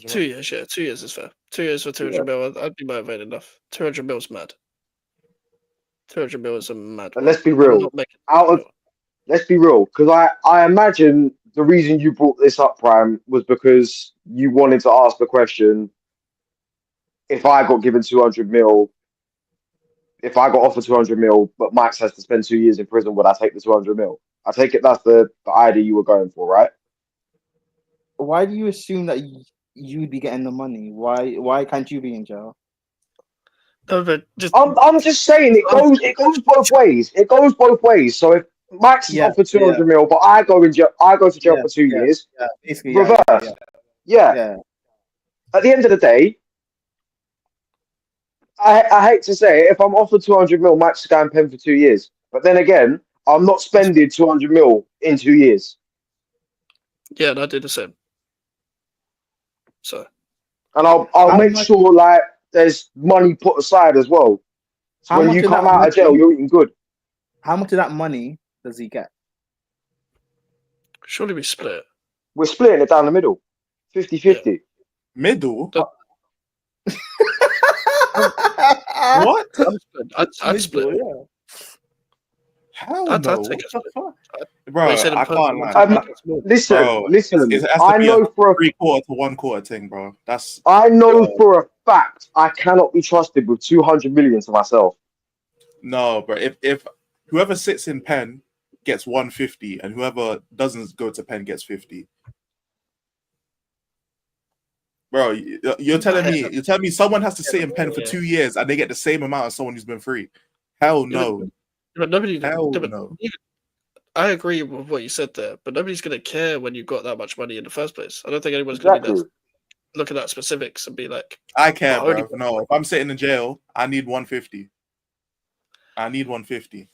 2 years, yeah. 2 years is fair. 2 years for 200 mil, I'd be motivated enough. 200 mil's mad. 200 mil is a mad. And let's be real. Let's be real, because I imagine the reason you brought this up, Prime, was because you wanted to ask the question: if I got given 200 mil, if I got offered 200 mil, but Max has to spend 2 years in prison, would I take the 200 mil? I take it that's the idea you were going for, right? Why do you assume that you'd be getting the money? Why can't you be in jail? No, but just, I'm just saying it goes both ways. It goes both ways. So if Max is offered 200 mil, but I go to jail for 2 years. Basically, reverse. Yeah. At the end of the day, I hate to say it, if I'm offered 200 mil, Max is going pen for 2 years. But then again, I'm not spending 200 mil in 2 years. Yeah, and I did the same. So. And I'll make sure like there's money put aside as well. So How when much you of come that out of jail, money- you're eating good. How much of that money does he get? Surely we split it. We're splitting it down the middle. 50-50. Middle? What? I'd split it. Hell I'd no. take What it. the fuck? Bro, They said in I person, can't lie. Listen, Bro, listen. it has to I be know for a 3/4 to 1/4 thing, bro. That's I know for a fact I cannot be trusted with 200 million to myself. no, bro. If whoever sits in pen gets 150 and whoever doesn't go to pen gets 50. Bro, you're telling me someone has to sit in pen for 2 years and they get the same amount as someone who's been free? Hell no. But nobody. Hell but no. I agree with what you said there, but nobody's going to care when you got that much money in the first place. I don't think anyone's going to be there, look at that specifics and be like, I care, "Oh, only bro. No, if I'm sitting in jail, I need 150. I need 150.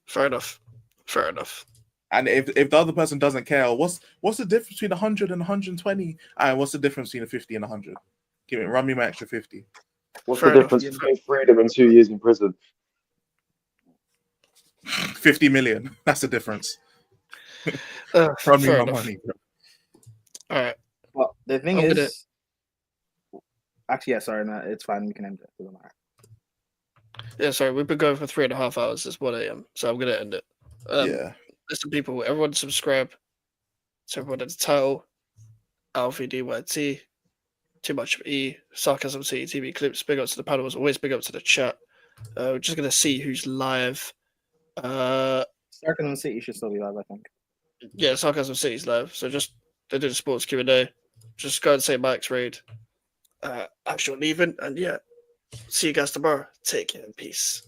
Fair enough. Fair enough. And if the other person doesn't care, what's the difference between 100 and 120? And what's the difference between a 50 and 100? Run me my extra 50. What's the difference between freedom and 2 years in prison? 50 million. That's the difference. Run me fair my enough. money. Bro. All right. Well, the thing I'm is, gonna- actually, yeah, sorry, no, it's fine. We can end it. Doesn't matter. Yeah, sorry, we've been going for 3.5 hours. It's 1 a.m. So I'm going to end it. Yeah. Listen, people, everyone subscribe to everyone at the title. Alfie DYT, Too Much of E, Sarcasm City TV Clips. Big up to the panel as always. Big up to the chat. We're just going to see who's live. Sarcasm City should still be live, I think. Yeah, Sarcasm City's live. So just they did a sports Q&A. Just go and say Max Raid. Actual leaving, and yeah, see you guys tomorrow. Take care and peace.